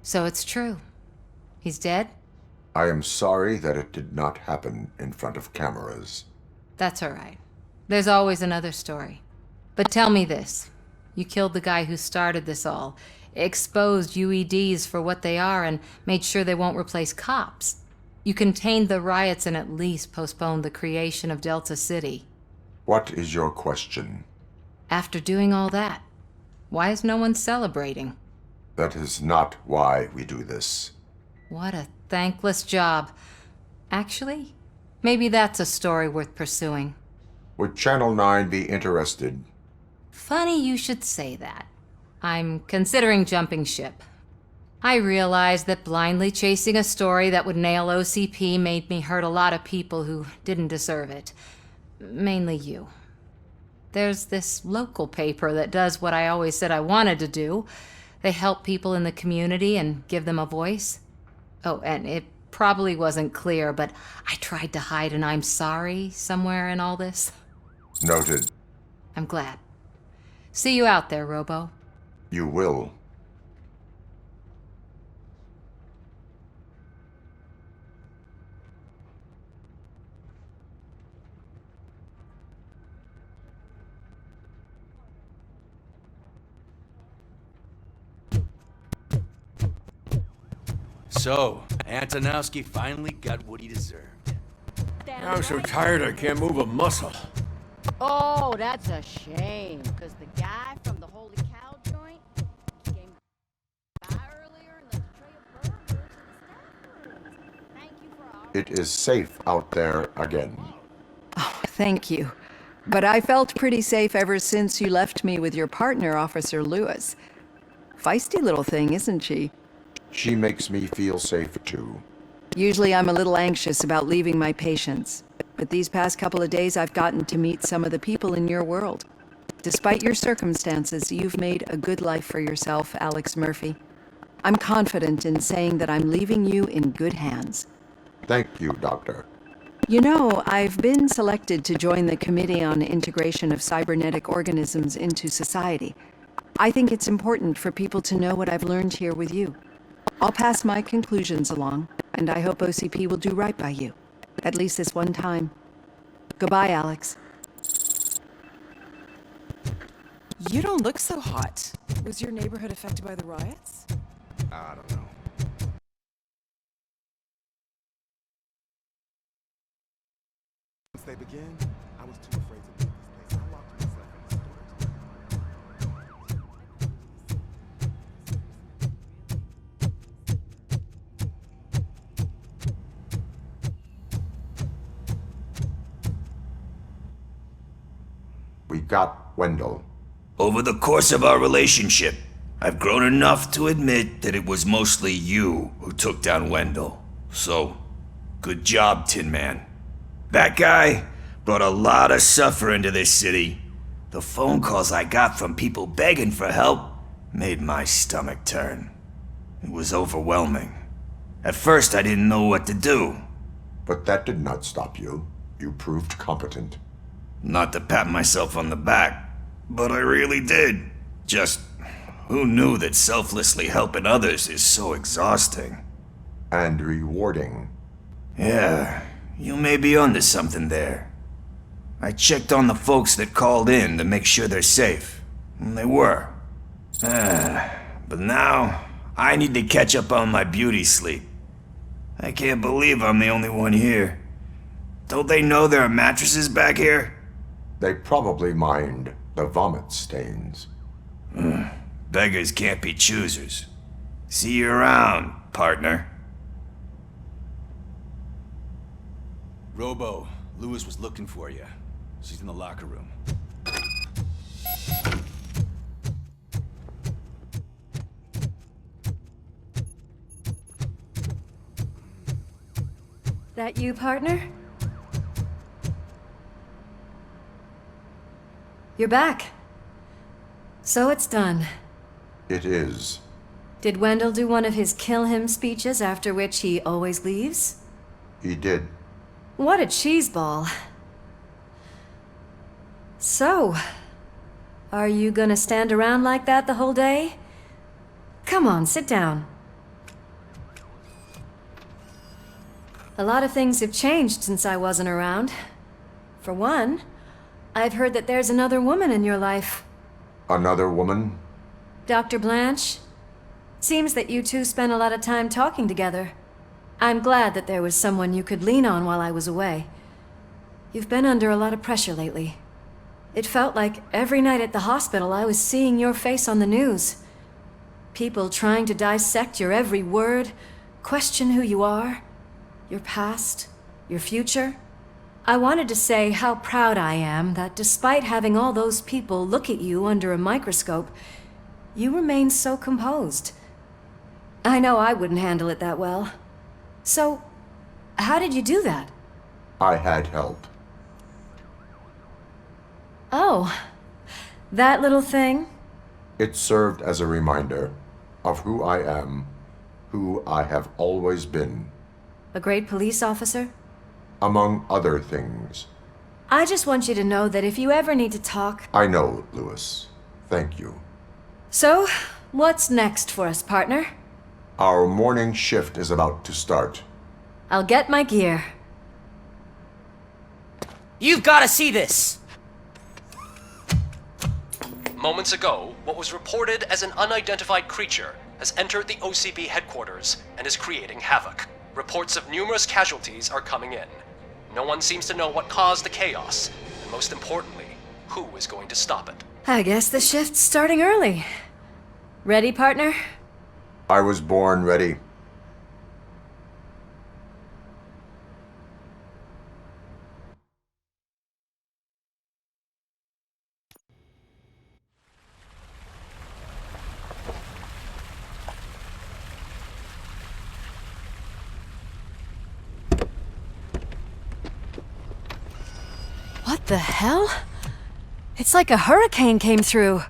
So it's true. He's dead? I am sorry that it did not happen in front of cameras. That's all right. There's always another story. But tell me this. You killed the guy who started this all, exposed UEDs for what they are, and made sure they won't replace cops. You contained the riots and at least postponed the creation of Delta City. What is your question? After doing all that, why is no one celebrating? That is not why we do this. What a thankless job. Actually, maybe that's a story worth pursuing. Would Channel 9 be interested? Funny you should say that. I'm considering jumping ship. I realized that blindly chasing a story that would nail OCP made me hurt a lot of people who didn't deserve it. Mainly you. There's this local paper that does what I always said I wanted to do. They help people in the community and give them a voice. Oh, and it probably wasn't clear, but I tried to hide an I'm sorry somewhere in all this. Noted. I'm glad. See you out there, Robo. You will. So, Antonowski finally got what he deserved. I'm so tired I can't move a muscle. Oh, that's a shame, because the guy from the Holy Cow joint came by earlier and left a tray of burgers in the staff room. Thank you for our... It is safe out there again. Oh, thank you. But I felt pretty safe ever since you left me with your partner, Officer Lewis. Feisty little thing, isn't she? She makes me feel safe too. Usually I'm a little anxious about leaving my patients, but these past couple of days I've gotten to meet some of the people in your world. Despite your circumstances, you've made a good life for yourself, Alex Murphy. I'm confident in saying that I'm leaving you in good hands. Thank you, Doctor. You know, I've been selected to join the Committee on Integration of Cybernetic Organisms into Society. I think it's important for people to know what I've learned here with you. I'll pass my conclusions along, and I hope OCP will do right by you. At least this one time. Goodbye, Alex. You don't look so hot. Was your neighborhood affected by the riots? I don't know. Once they began, I was too afraid to leave this place. I locked myself in the storage. We got Wendell. Over the course of our relationship, I've grown enough to admit that it was mostly you who took down Wendell. So, good job, Tin Man. That guy brought a lot of suffering to this city. The phone calls I got from people begging for help made my stomach turn. It was overwhelming. At first, I didn't know what to do. But that did not stop you. You proved competent. Not to pat myself on the back, but I really did. Just Who knew that selflessly helping others is so exhausting? And rewarding. Yeah, you may be onto something there. I checked on the folks that called in to make sure they're safe. And they were. But now, I need to catch up on my beauty sleep. I can't believe I'm the only one here. Don't they know there are mattresses back here? They probably mind the vomit stains. Beggars can't be choosers. See you around, partner. Robo, Lewis was looking for you. She's in the locker room. That you, partner? You're back. So it's done. It is. Did Wendell do one of his kill him speeches after which he always leaves? He did. What a cheeseball. So, are you gonna stand around like that the whole day? Come on, sit down. A lot of things have changed since I wasn't around. For one, I've heard that there's another woman in your life. Another woman? Dr. Blanche? Seems that you two spent a lot of time talking together. I'm glad that there was someone you could lean on while I was away. You've been under a lot of pressure lately. It felt like every night at the hospital I was seeing your face on the news. People trying to dissect your every word, question who you are, your past, your future. I wanted to say how proud I am that despite having all those people look at you under a microscope, you remain so composed. I know I wouldn't handle it that well. So, how did you do that? I had help. Oh, that little thing? It served as a reminder of who I am, who I have always been. A great police officer? Among other things. I just want you to know that if you ever need to talk... I know, Lewis. Thank you. So, what's next for us, partner? Our morning shift is about to start. I'll get my gear. You've got to see this! Moments ago, what was reported as an unidentified creature has entered the OCP headquarters and is creating havoc. Reports of numerous casualties are coming in. No one seems to know what caused the chaos, and most importantly, who is going to stop it. I guess the shift's starting early. Ready, partner? I was born ready. What the hell? It's like a hurricane came through.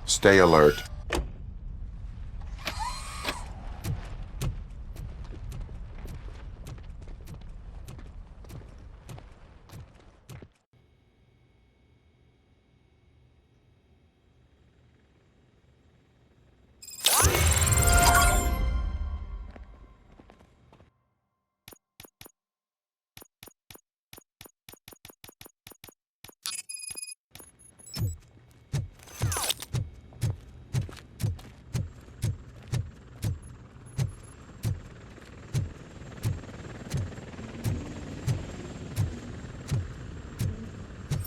Stay alert.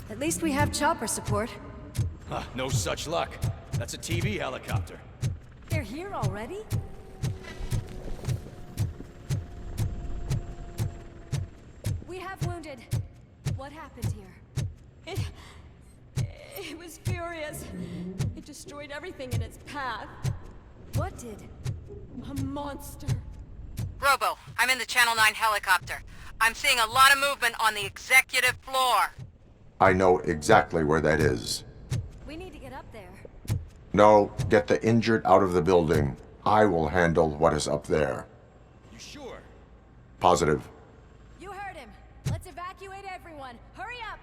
At least we have chopper support. Huh, no such luck. That's a TV helicopter. They're here already? We have wounded. What happened here? It was furious. It destroyed everything in its path. What did? A monster. Robo, I'm in the Channel 9 helicopter. I'm seeing a lot of movement on the executive floor. I know exactly where that is. We need to get up there. No, get the injured out of the building. I will handle what is up there. You sure? Positive. You heard him. Let's evacuate everyone. Hurry up!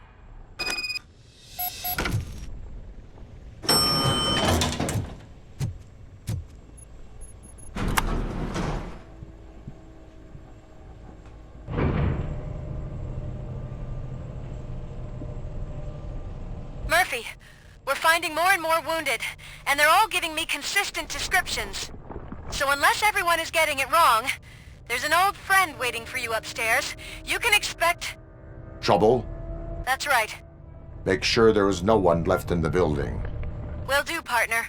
Murphy, we're finding more and more wounded, and they're all giving me consistent descriptions. So unless everyone is getting it wrong, there's an old friend waiting for you upstairs. You can expect... Trouble? That's right. Make sure there is no one left in the building. Will do, partner.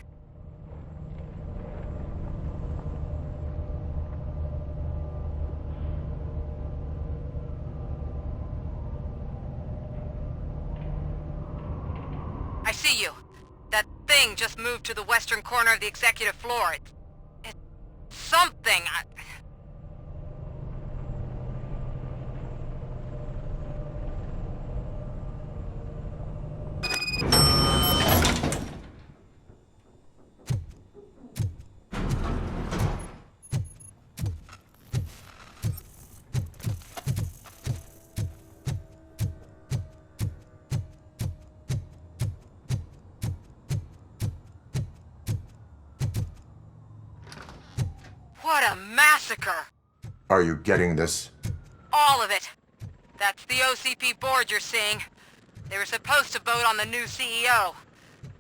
I see you. That thing just moved to the western corner of the executive floor. It's something. What a massacre! Are you getting this? All of it. That's the OCP board you're seeing. They were supposed to vote on the new CEO.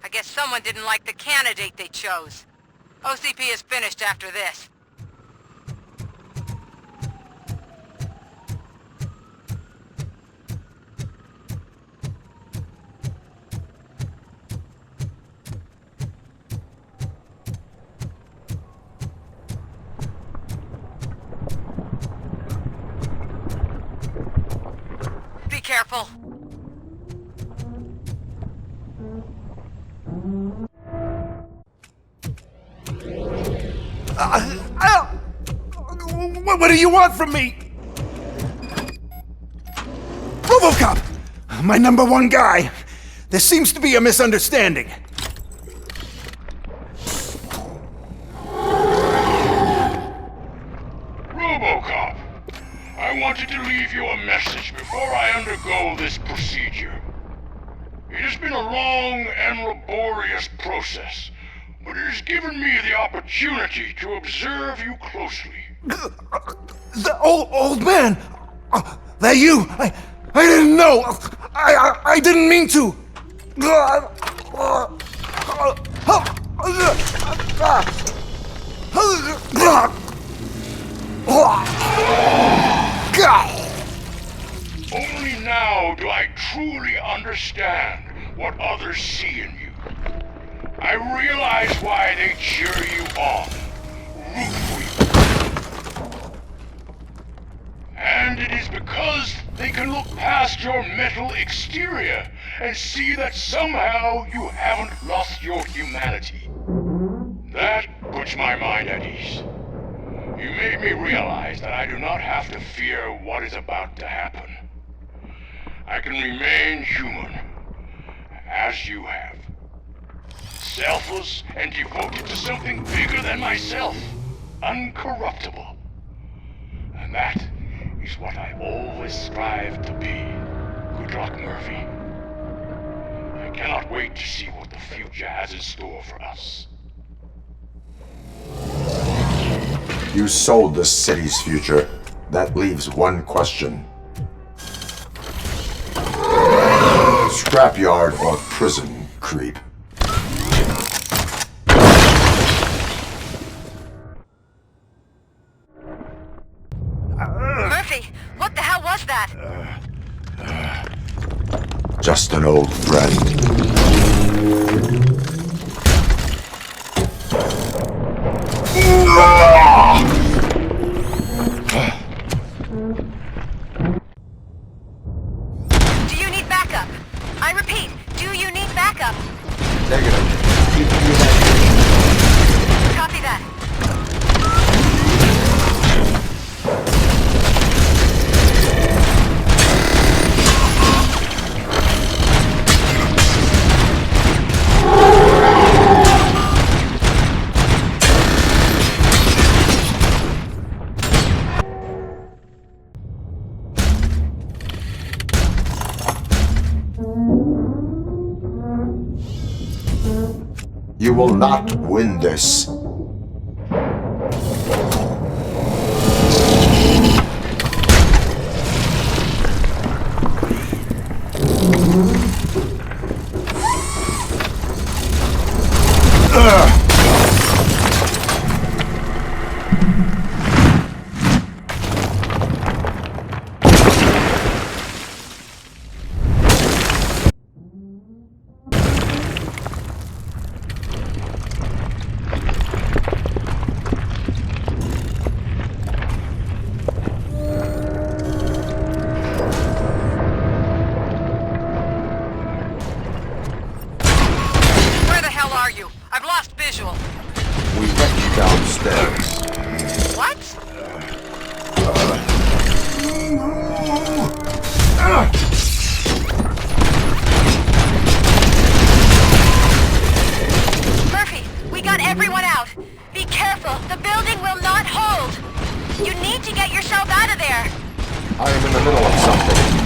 I guess someone didn't like the candidate they chose. OCP is finished after this. Be careful. What do you want from me? RoboCop! My number one guy. There seems to be a misunderstanding. RoboCop, I wanted to leave you a message before I undergo this procedure. It has been a long and laborious process, but it has given me the opportunity to observe you closely. The old man! That you! I didn't know! I didn't mean to! Only now do I truly understand what others see in you. I realize why they cheer you on, root for you. And it is because they can look past your metal exterior and see that somehow you haven't lost your humanity. That puts my mind at ease. You made me realize that I do not have to fear what is about to happen. I can remain human, as you have. Selfless and devoted to something bigger than myself. Uncorruptible. And that is what I always strive to be. Good luck, Murphy. I cannot wait to see what the future has in store for us. You sold the city's future. That leaves one question. Scrapyard or prison, creep? Murphy, what the hell was that? Just an old friend. Do you need backup? I repeat, do you need backup? Negative. Copy that. You will not win this. visual. We met downstairs. What? Murphy, we got everyone out. Be careful. The building will not hold. You need to get yourself out of there. I am in the middle of something.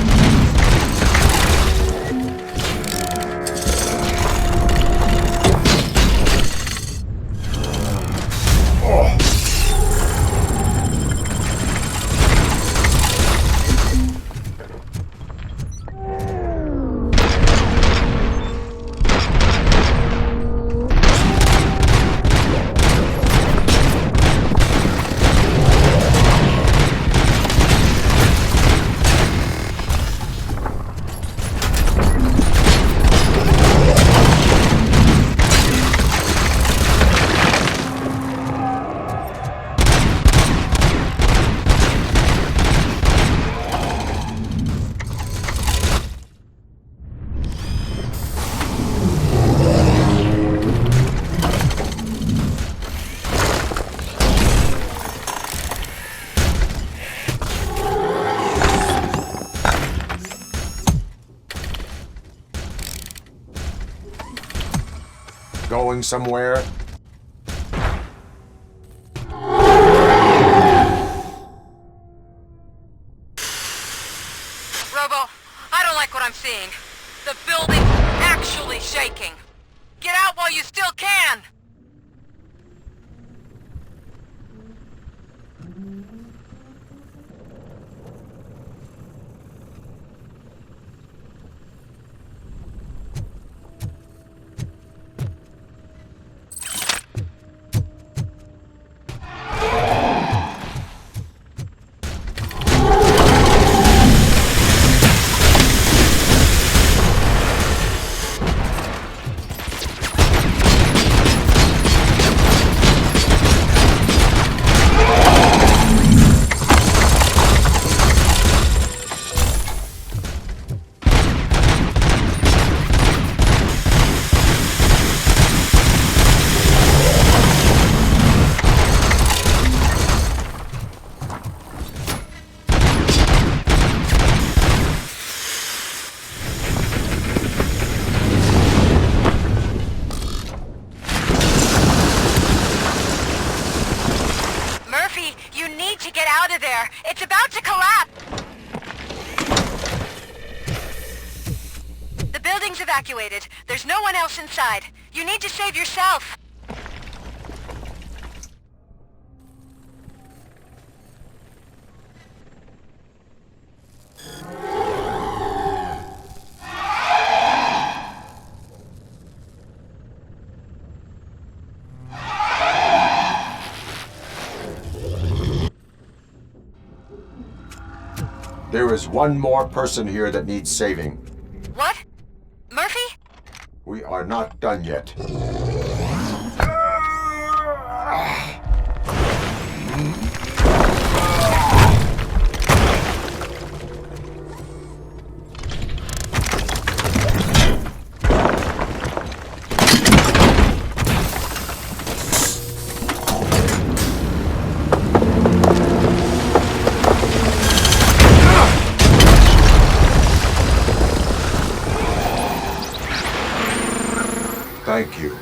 Going somewhere? Robo, I don't like what I'm seeing. The building's actually shaking. Get out while you still can! It's about to collapse! The building's evacuated. There's no one else inside. You need to save yourself. There is one more person here that needs saving. What? Murphy? We are not done yet. Thank you.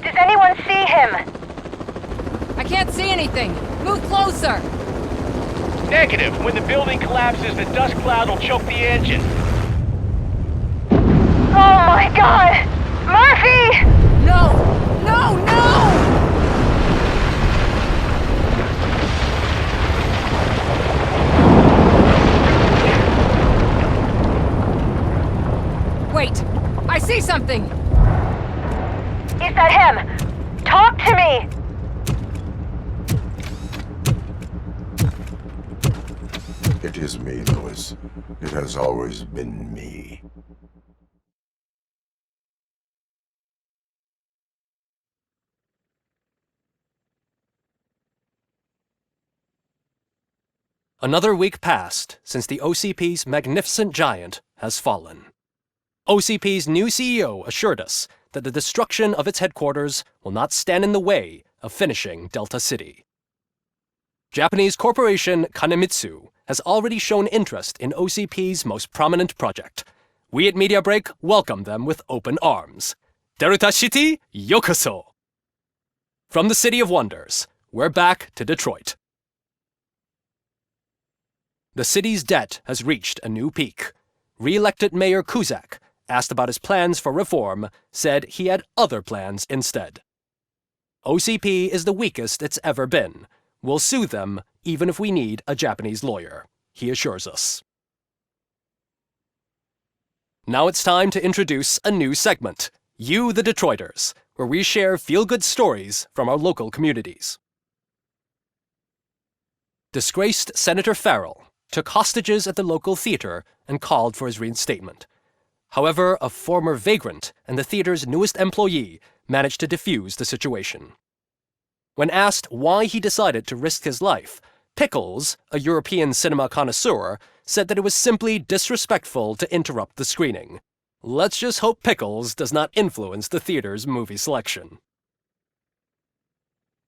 Does anyone see him? I can't see anything. Move closer. Negative. When the building collapses, the dust cloud will choke the engine. Oh my god! Murphy! No! No, no! Wait! I see something! Is that him? Talk to me! It is me, Louis. It has always been me. Another week passed since the OCP's magnificent giant has fallen. OCP's new CEO assured us that the destruction of its headquarters will not stand in the way of finishing Delta City. Japanese corporation Kanemitsu has already shown interest in OCP's most prominent project. We at Media Break welcome them with open arms. Delta City, yokoso! From the City of Wonders, we're back to Detroit. The city's debt has reached a new peak. Re-elected Mayor Cusack, asked about his plans for reform, said he had other plans instead. OCP is the weakest it's ever been. We'll sue them even if we need a Japanese lawyer, he assures us. Now it's time to introduce a new segment, You the Detroiters, where we share feel-good stories from our local communities. Disgraced Senator Farrell took hostages at the local theater and called for his reinstatement. However, a former vagrant and the theater's newest employee managed to defuse the situation. When asked why he decided to risk his life, Pickles, a European cinema connoisseur, said that it was simply disrespectful to interrupt the screening. Let's just hope Pickles does not influence the theater's movie selection.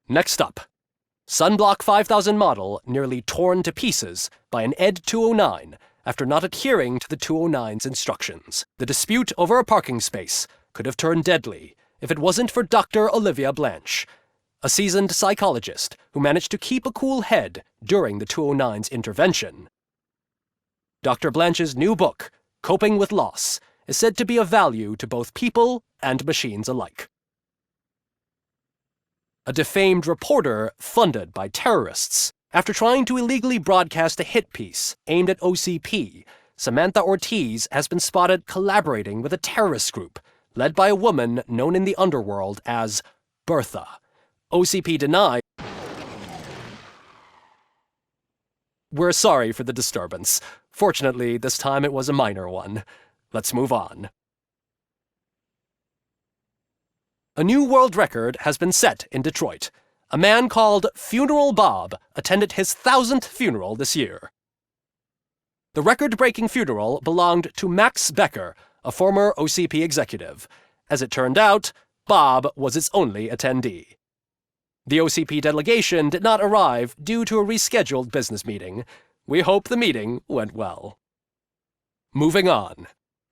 Next up, Sunblock 5000 model nearly torn to pieces by an ED 209 after not adhering to the 209's instructions. The dispute over a parking space could have turned deadly if it wasn't for Dr. Olivia Blanche, a seasoned psychologist who managed to keep a cool head during the 209's intervention. Dr. Blanche's new book, Coping with Loss, is said to be of value to both people and machines alike. A defamed reporter funded by terrorists. After trying to illegally broadcast a hit piece aimed at OCP, Samantha Ortiz has been spotted collaborating with a terrorist group led by a woman known in the underworld as Bertha. OCP denied. We're sorry for the disturbance. Fortunately, this time it was a minor one. Let's move on. A new world record has been set in Detroit. A man called Funeral Bob attended his 1000th funeral this year. The record-breaking funeral belonged to Max Becker, a former OCP executive. As it turned out, Bob was its only attendee. The OCP delegation did not arrive due to a rescheduled business meeting. We hope the meeting went well. Moving on.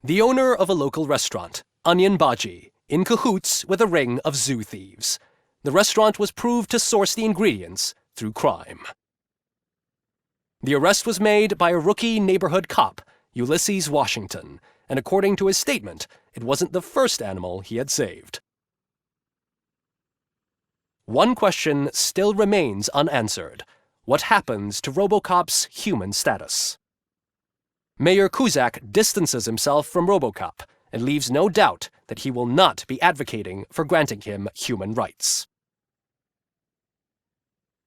The owner of a local restaurant, Onion Baji, in cahoots with a ring of zoo thieves. The restaurant was proved to source the ingredients through crime. The arrest was made by a rookie neighborhood cop, Ulysses Washington, and according to his statement, it wasn't the first animal he had saved. One question still remains unanswered. What happens to RoboCop's human status? Mayor Cusack distances himself from RoboCop and leaves no doubt that he will not be advocating for granting him human rights.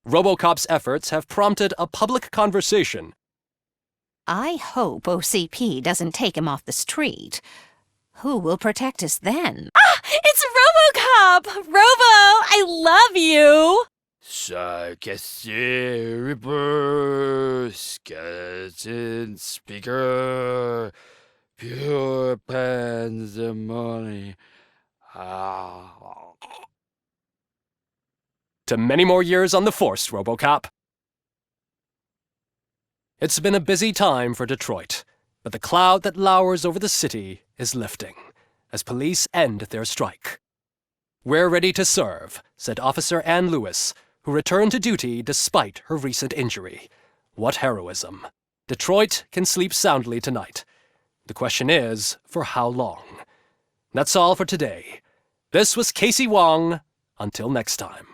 RoboCop's efforts have prompted a public conversation. I hope OCP doesn't take him off the street. Who will protect us then? Ah! It's RoboCop! Robo, I love you! Sarcastic Reaper, skeleton speaker, pure pandemonium. To many more years on the force, RoboCop. It's been a busy time for Detroit, but the cloud that lowers over the city is lifting as police end their strike. We're ready to serve, said Officer Ann Lewis, who returned to duty despite her recent injury. What heroism. Detroit can sleep soundly tonight. The question is, for how long? That's all for today. This was Casey Wong. Until next time.